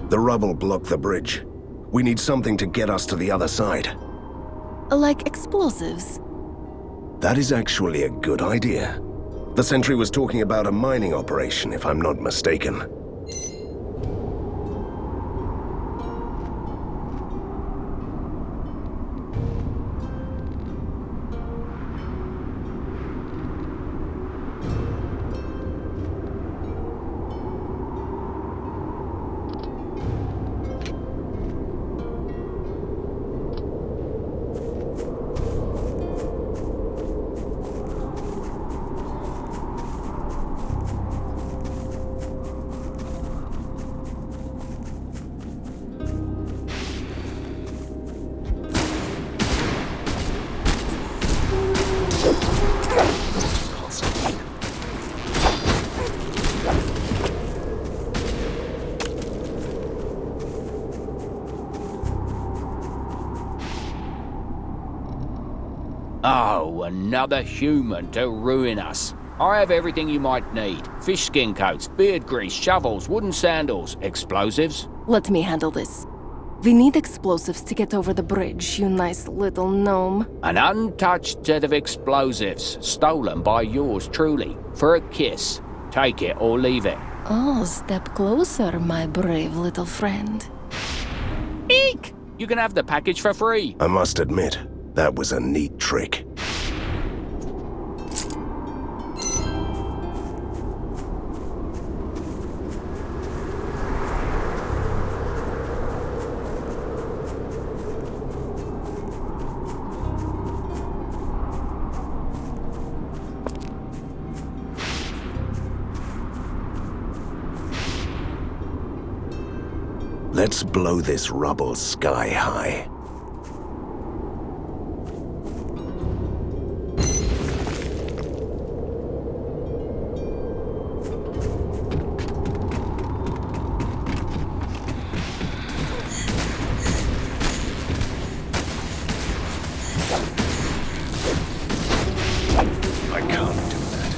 The rubble blocked the bridge. We need something to get us to the other side. Like explosives? That is actually a good idea. The sentry was talking about a mining operation, if I'm not mistaken. Oh, another human to ruin us. I have everything you might need. Fish skin coats, beard grease, shovels, wooden sandals, explosives. Let me handle this. We need explosives to get over the bridge, you nice little gnome. An untouched set of explosives, stolen by yours truly, for a kiss. Take it or leave it. Oh, step closer, my brave little friend. Eek! You can have the package for free. I must admit, that was a neat trick. Let's blow this rubble sky high. I can't do that.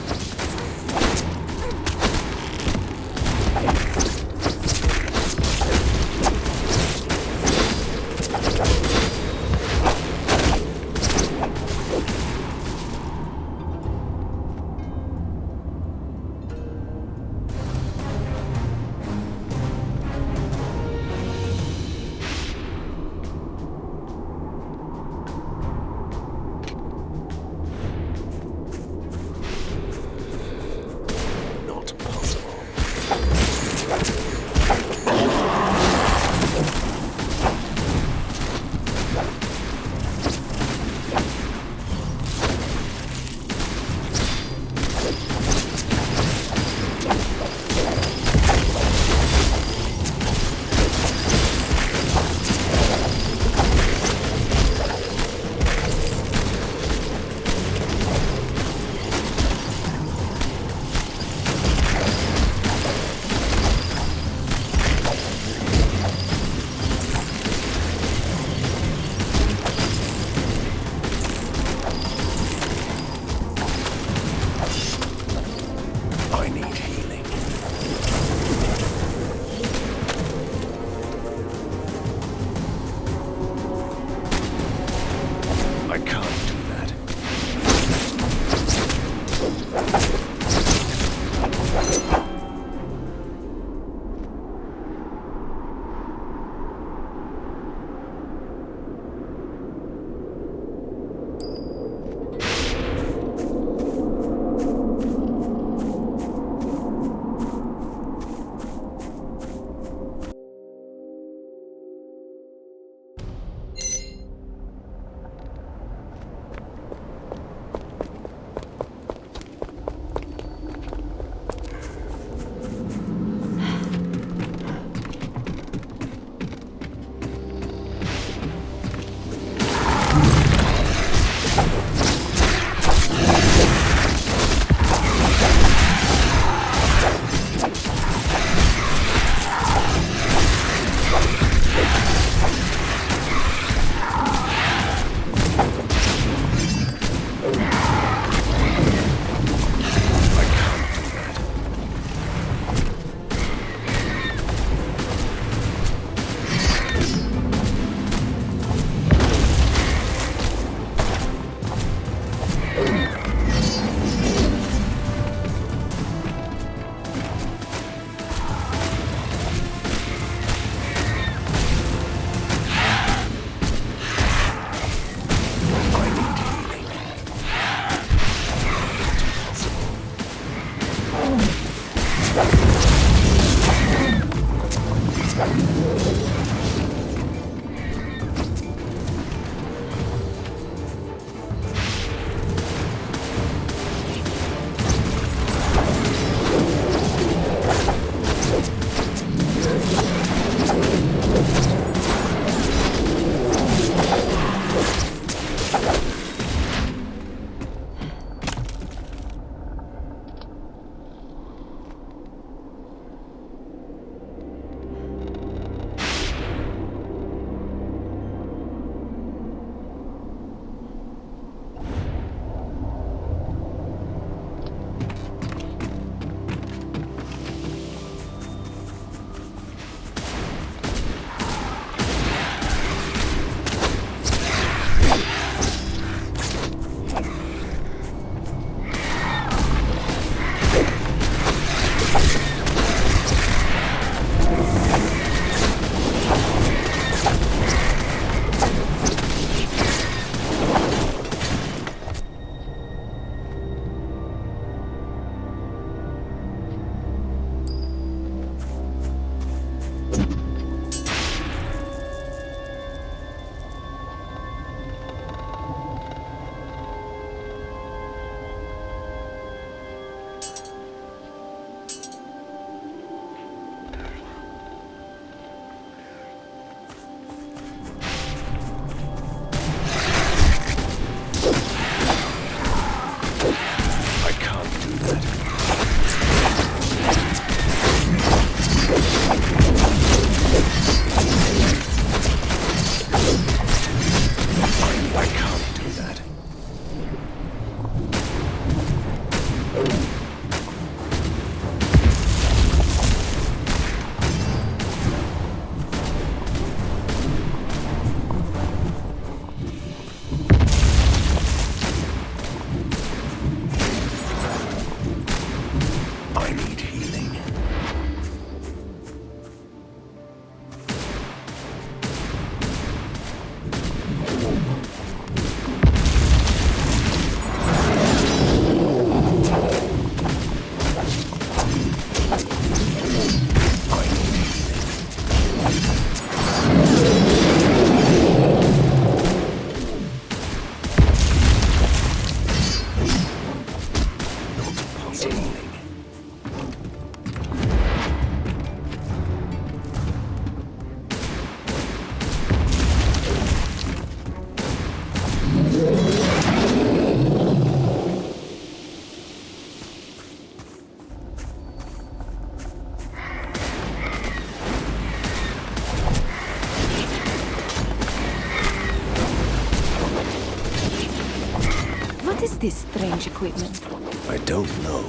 this strange equipment? I don't know.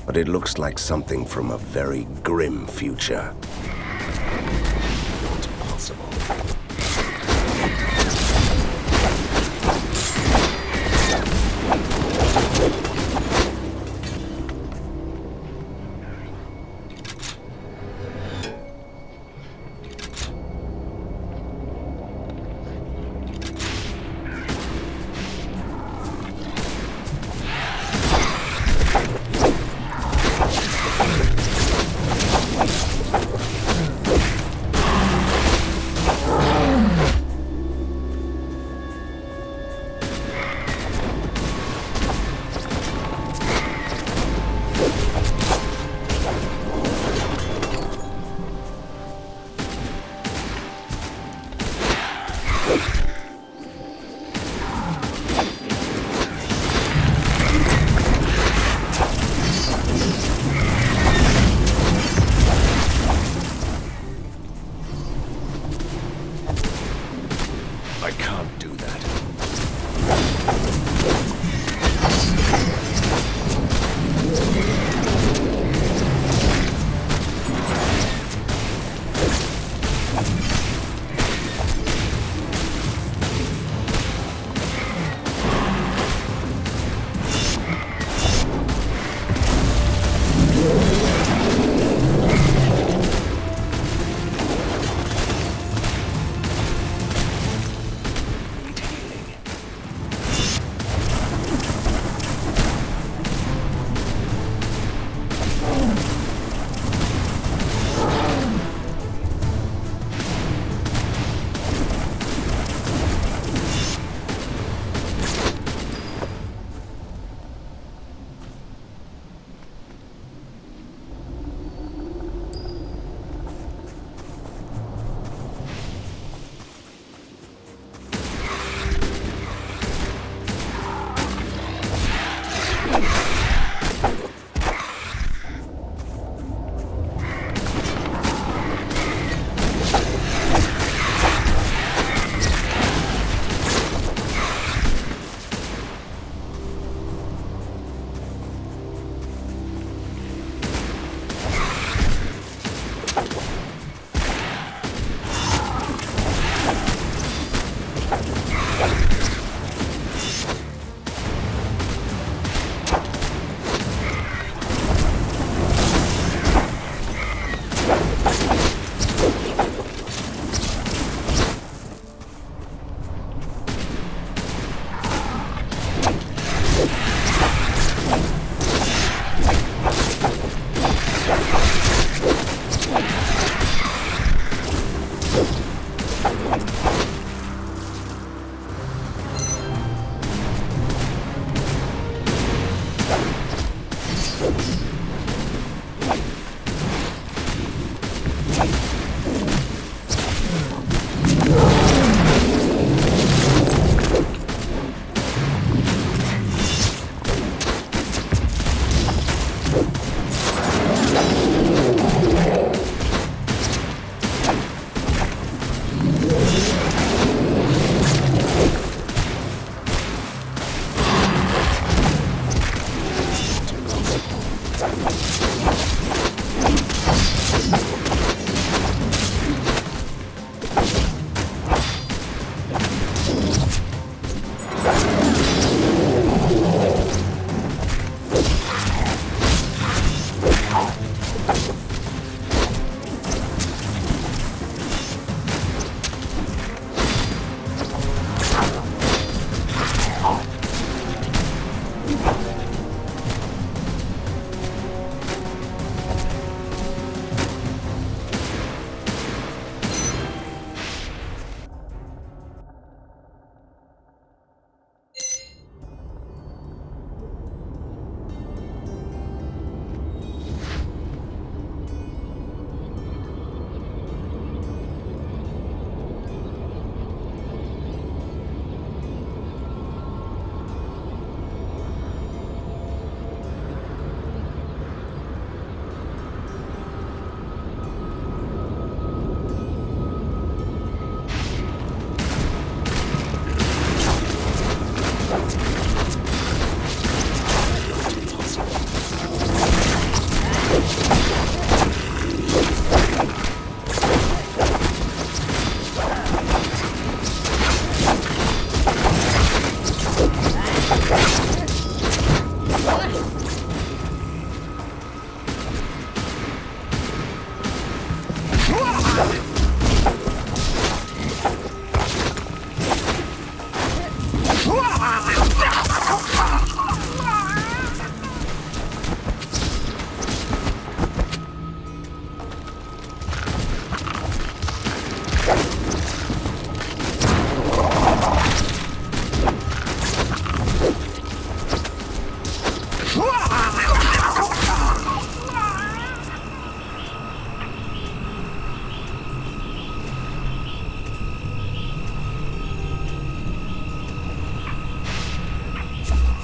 But it looks like something from a very grim future. Not possible.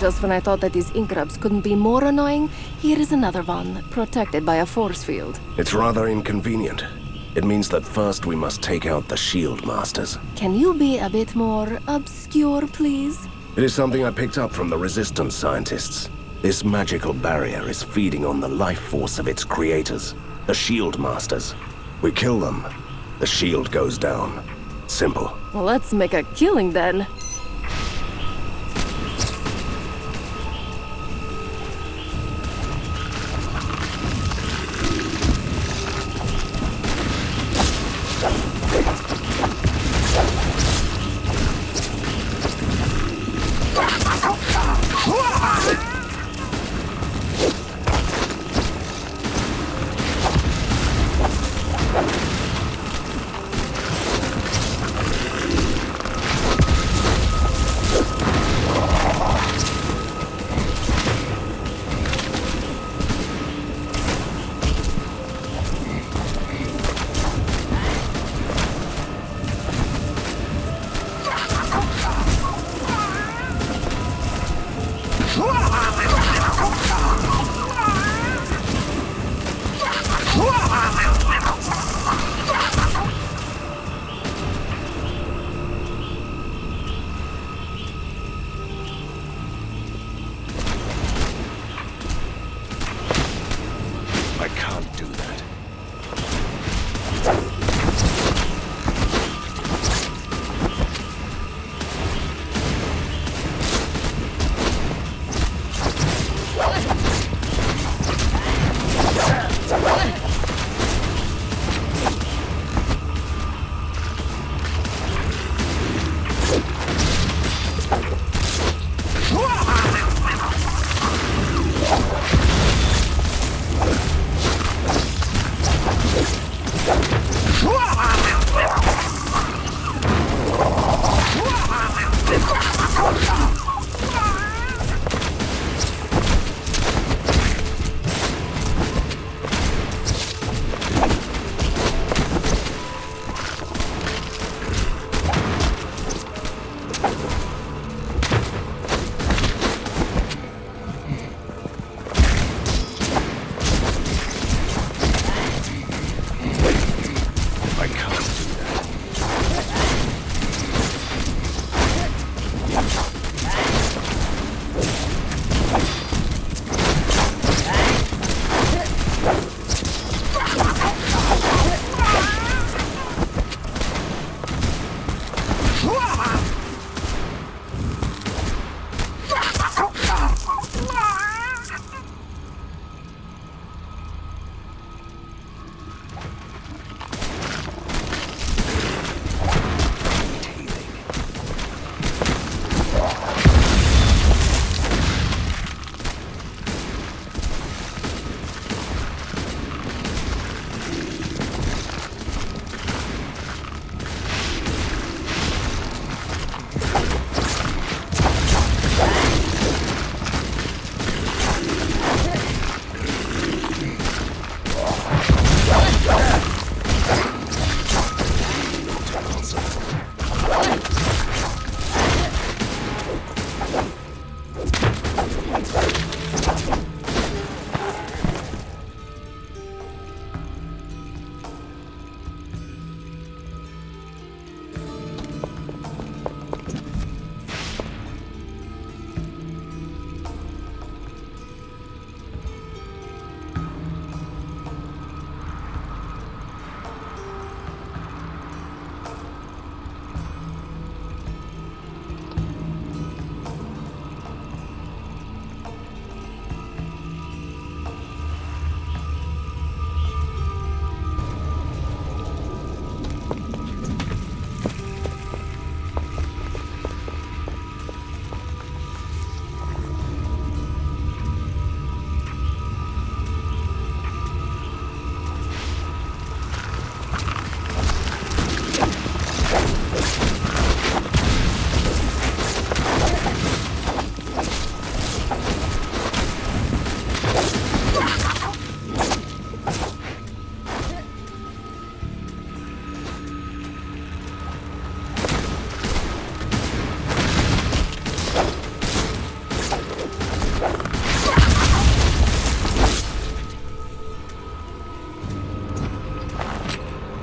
Just when I thought that these ink grubs couldn't be more annoying, here is another one, protected by a force field. It's rather inconvenient. It means that first we must take out the Shield Masters. Can you be a bit more obscure, please? It is something I picked up from the Resistance scientists. This magical barrier is feeding on the life force of its creators, the Shield Masters. We kill them, the shield goes down. Simple. Well, let's make a killing then.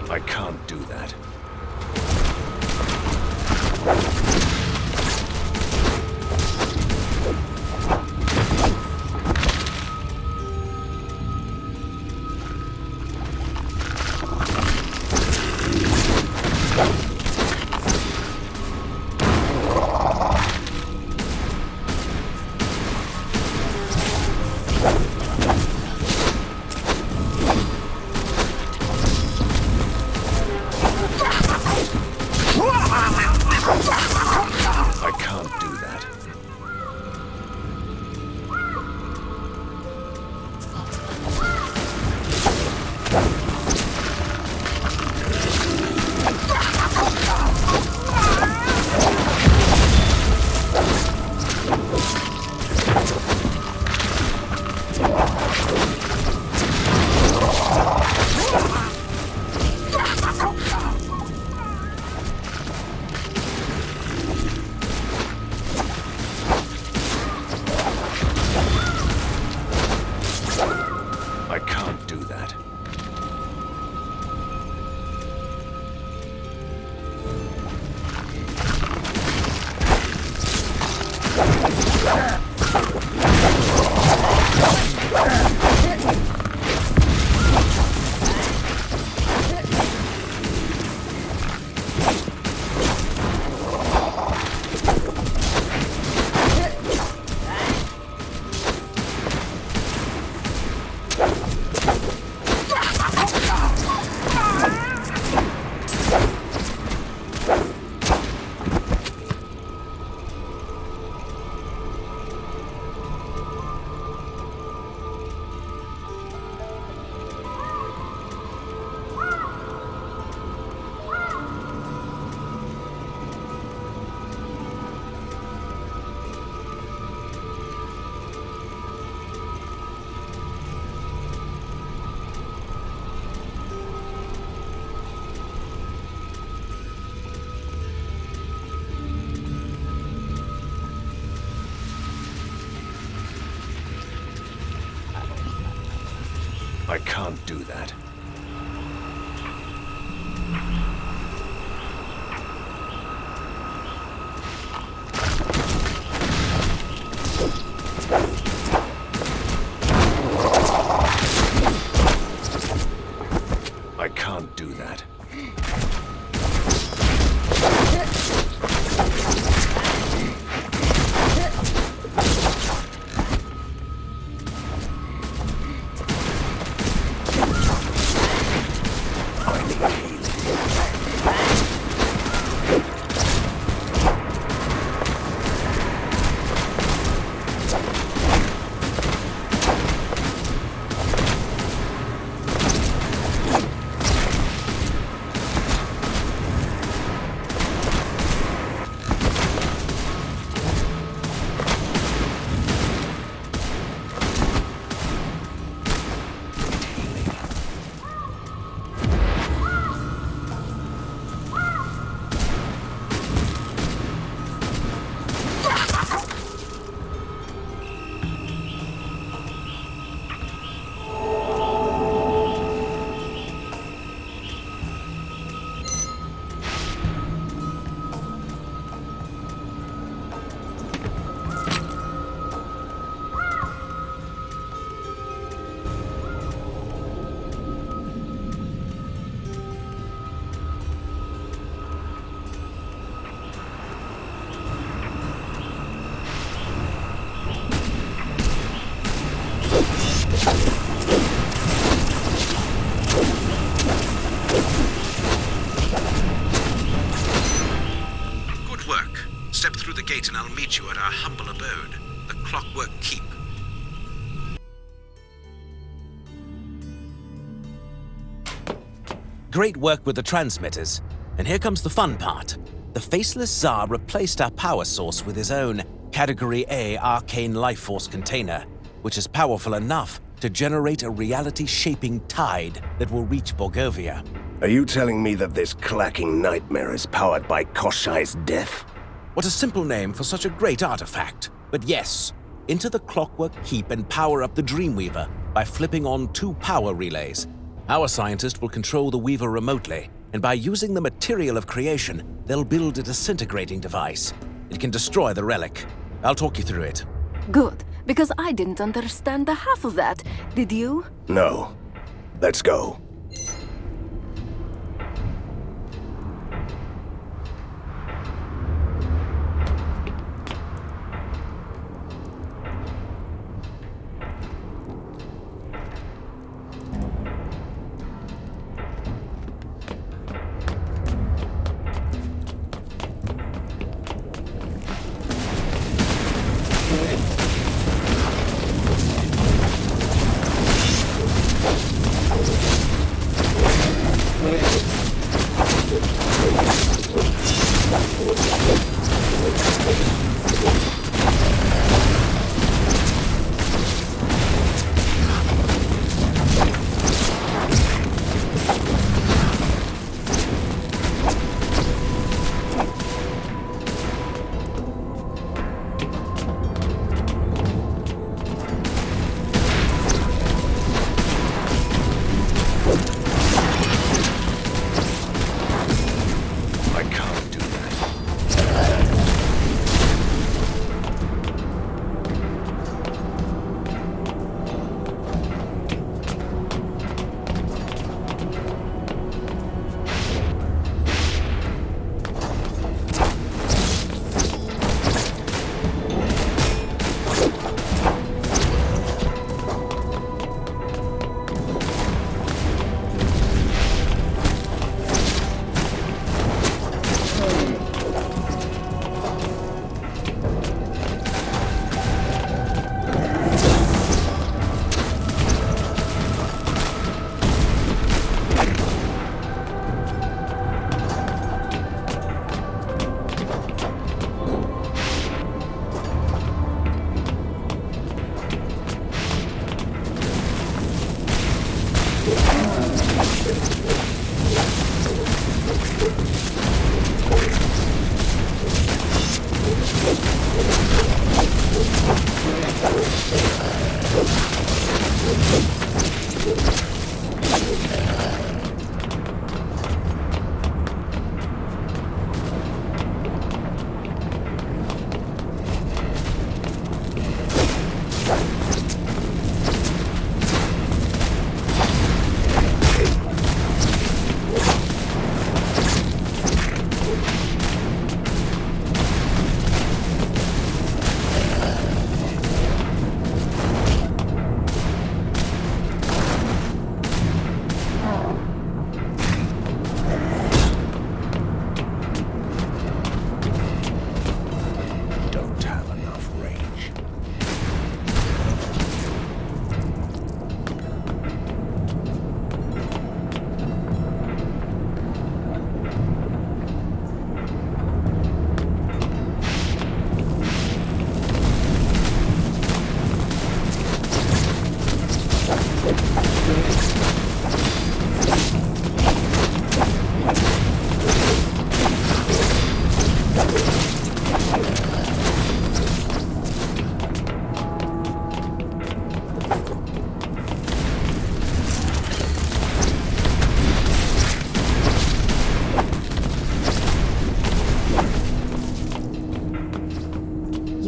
I can't do that. I can't do that. I can't do that. I can't do that. I can't do that. Step through the gate and I'll meet you at our humble abode, the Clockwork Keep. Great work with the transmitters. And here comes the fun part. The Faceless Tsar replaced our power source with his own Category A arcane life force container, which is powerful enough to generate a reality-shaping tide that will reach Borgovia. Are you telling me that this clacking nightmare is powered by Koshai's death? What a simple name for such a great artifact. But yes, into the Clockwork Keep and power up the Dreamweaver by flipping on 2 power relays. Our scientist will control the Weaver remotely, and by using the material of creation, they'll build a disintegrating device. It can destroy the relic. I'll talk you through it. Good, because I didn't understand the half of that. Did you? No. Let's go.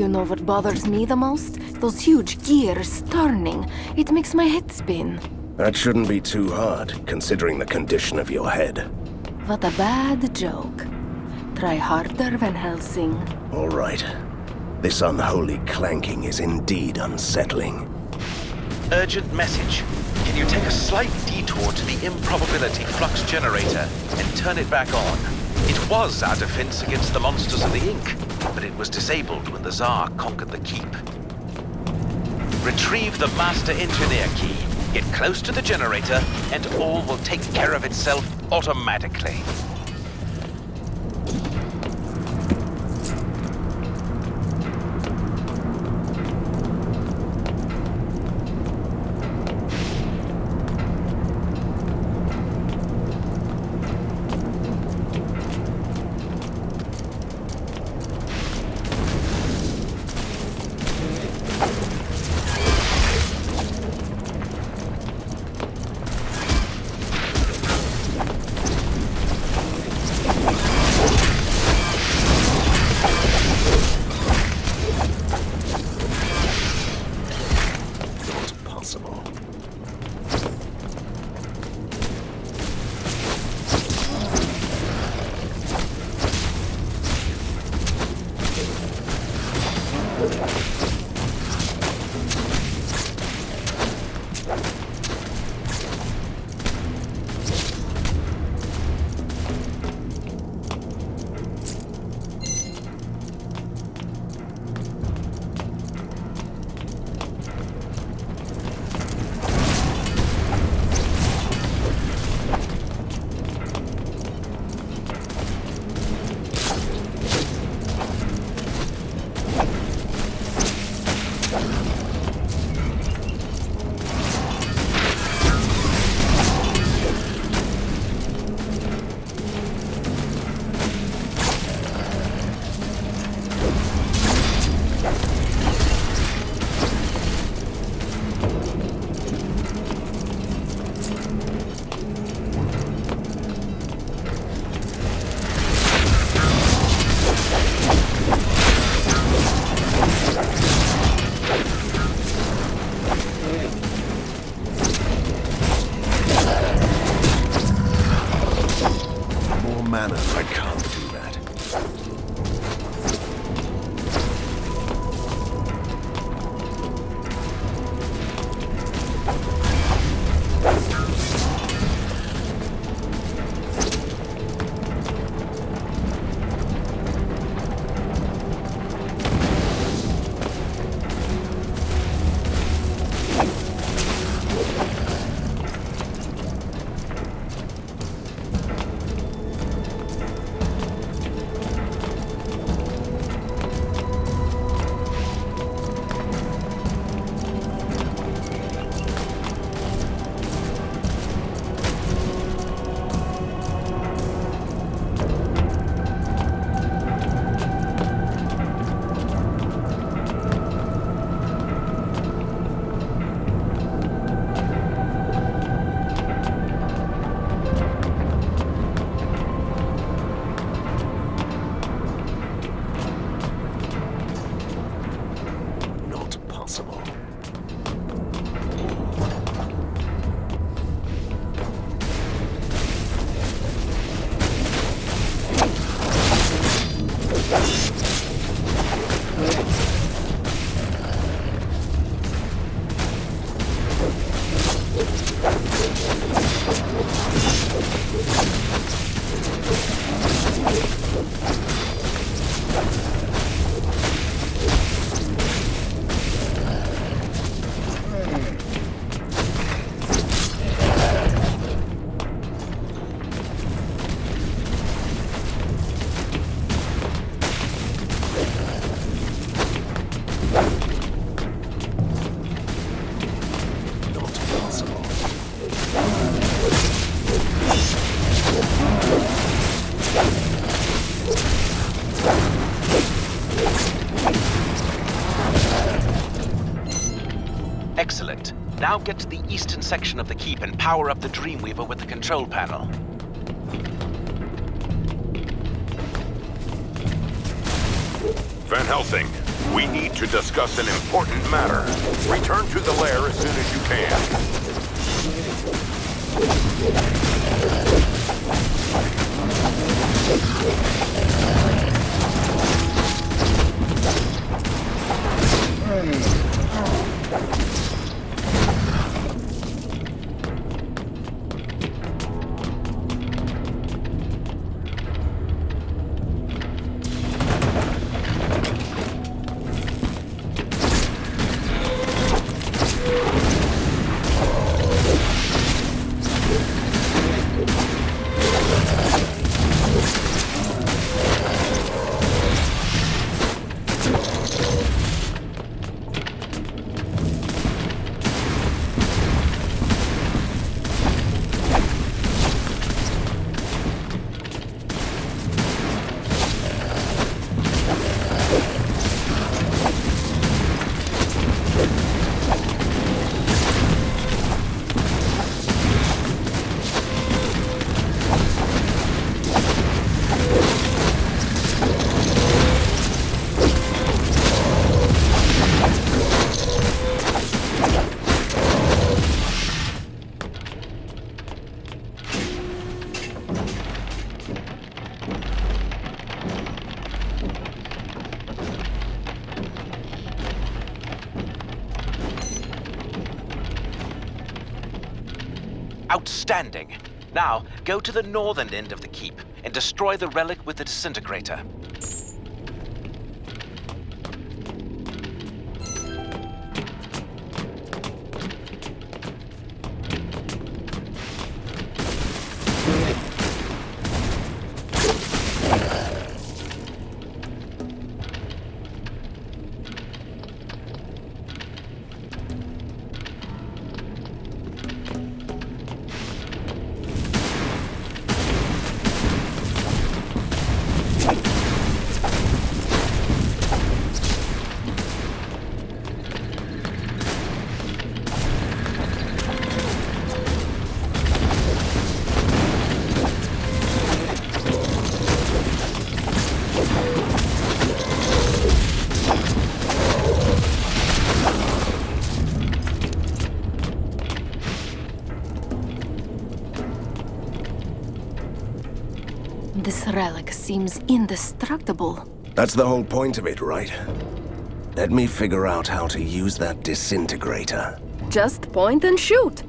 You know what bothers me the most? Those huge gears turning. It makes my head spin. That shouldn't be too hard, considering the condition of your head. What a bad joke. Try harder, Van Helsing. All right. This unholy clanking is indeed unsettling. Urgent message. Can you take a slight detour to the improbability flux generator and turn it back on? It was our defense against the monsters of the Ink, but it was disabled when the Tsar conquered the keep. Retrieve the master engineer key, get close to the generator, and all will take care of itself automatically. manners. I can't do that. Excellent. Now get to the eastern section of the keep and power up the Dreamweaver with the control panel. Van Helsing, we need to discuss an important matter. Return to the lair as soon as you Outstanding. Now, go to the northern end of the keep and destroy the relic with the disintegrator. This relic seems indestructible. That's the whole point of it, right? Let me figure out how to use that disintegrator. Just point and shoot.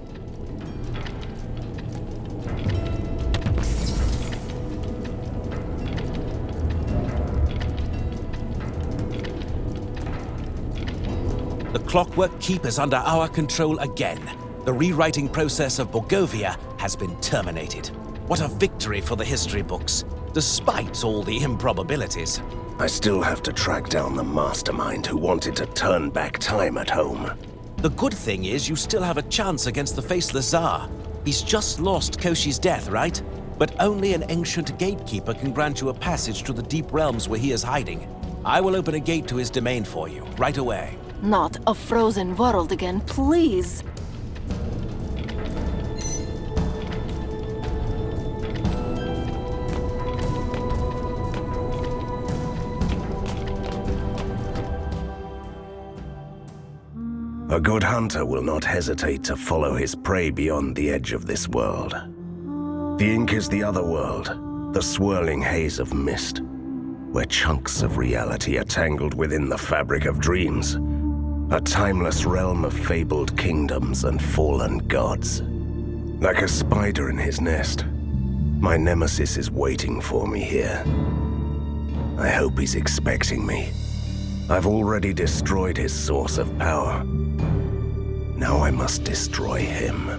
The Clockwork Keep is under our control again. The rewriting process of Borgovia has been terminated. What a victory for the history books, despite all the improbabilities. I still have to track down the mastermind who wanted to turn back time at home. The good thing is you still have a chance against the Faceless Tsar. He's just lost Koshi's death, right? But only an ancient gatekeeper can grant you a passage to the deep realms where he is hiding. I will open a gate to his domain for you, right away. Not a frozen world again, please. A good hunter will not hesitate to follow his prey beyond the edge of this world. The ink is the other world, the swirling haze of mist, where chunks of reality are tangled within the fabric of dreams. A timeless realm of fabled kingdoms and fallen gods. Like a spider in his nest, my nemesis is waiting for me here. I hope he's expecting me. I've already destroyed his source of power. Now I must destroy him.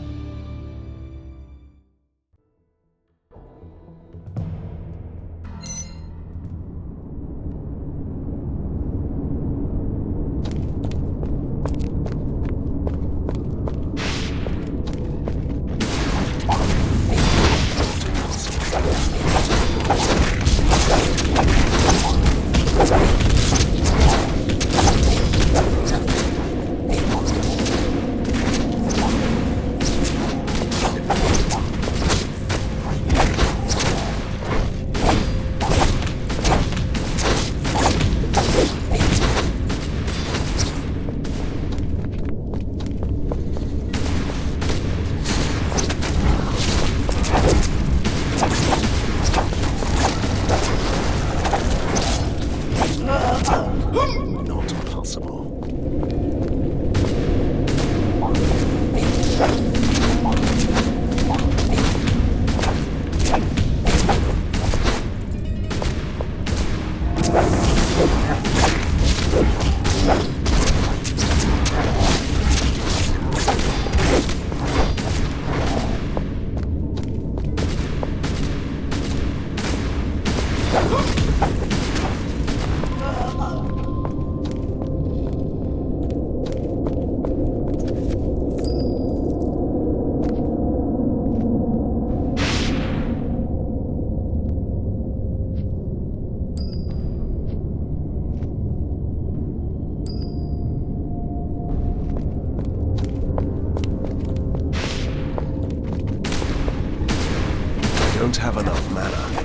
Don't have enough mana.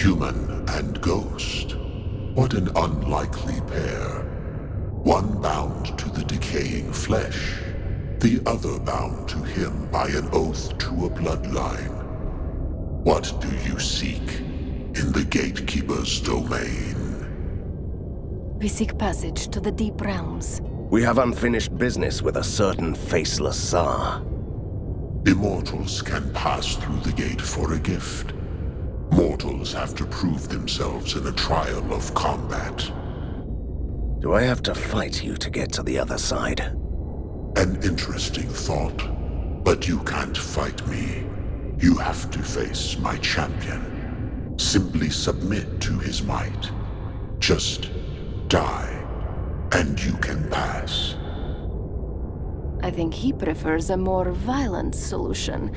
Human and ghost. What an unlikely pair. One bound to the decaying flesh, the other bound to him by an oath to a bloodline. What do you seek in the Gatekeeper's domain? We seek passage to the deep realms. We have unfinished business with a certain faceless Tsar. Immortals can pass through the gate for a gift. Mortals have to prove themselves in a trial of combat. Do I have to fight you to get to the other side? An interesting thought, but you can't fight me. You have to face my champion. Simply submit to his might. Just die, and you can pass. I think he prefers a more violent solution.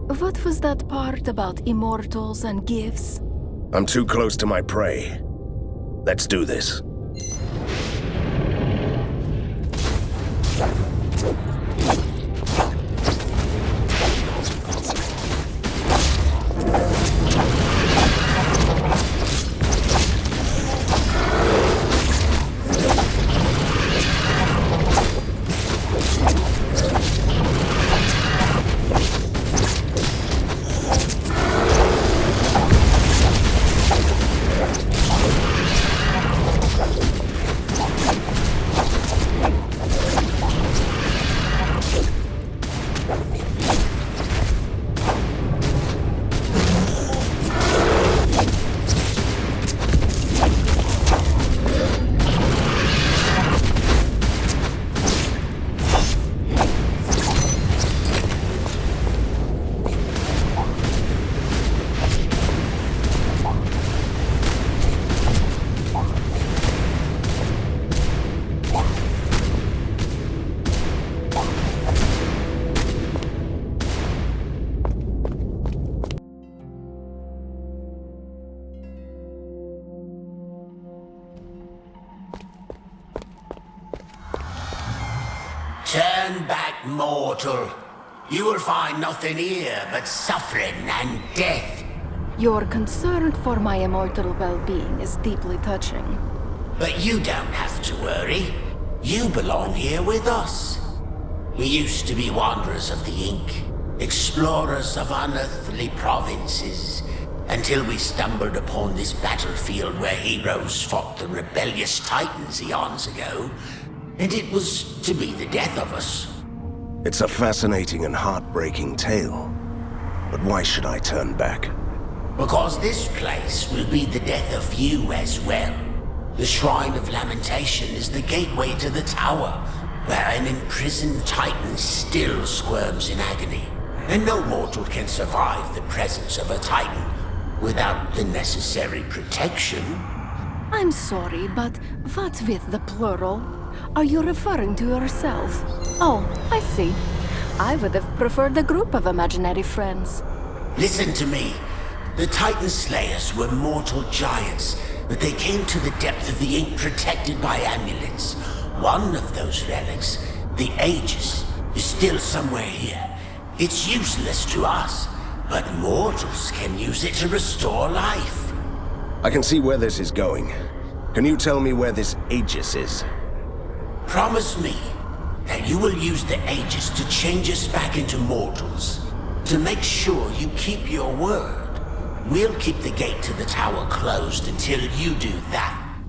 What was that part about immortals and gifts? I'm too close to my prey. Let's do this. Turn back, mortal. You will find nothing here but suffering and death. Your concern for my immortal well-being is deeply touching. But you don't have to worry. You belong here with us. We used to be wanderers of the Ink, explorers of unearthly provinces, until we stumbled upon this battlefield where heroes fought the rebellious Titans eons ago, and it was to be the death of us. It's a fascinating and heartbreaking tale. But why should I turn back? Because this place will be the death of you as well. The Shrine of Lamentation is the gateway to the tower, where an imprisoned Titan still squirms in agony. And no mortal can survive the presence of a Titan without the necessary protection. I'm sorry, but what with the plural? Are you referring to yourself? Oh, I see. I would have preferred a group of imaginary friends. Listen to me. The Titan Slayers were mortal giants, but they came to the depth of the Ink protected by amulets. One of those relics, the Aegis, is still somewhere here. It's useless to us, but mortals can use it to restore life. I can see where this is going. Can you tell me where this Aegis is? Promise me that you will use the Aegis to change us back into mortals. To make sure you keep your word. We'll keep the gate to the tower closed until you do that.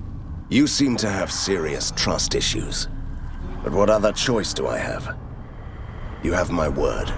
You seem to have serious trust issues. But what other choice do I have? You have my word.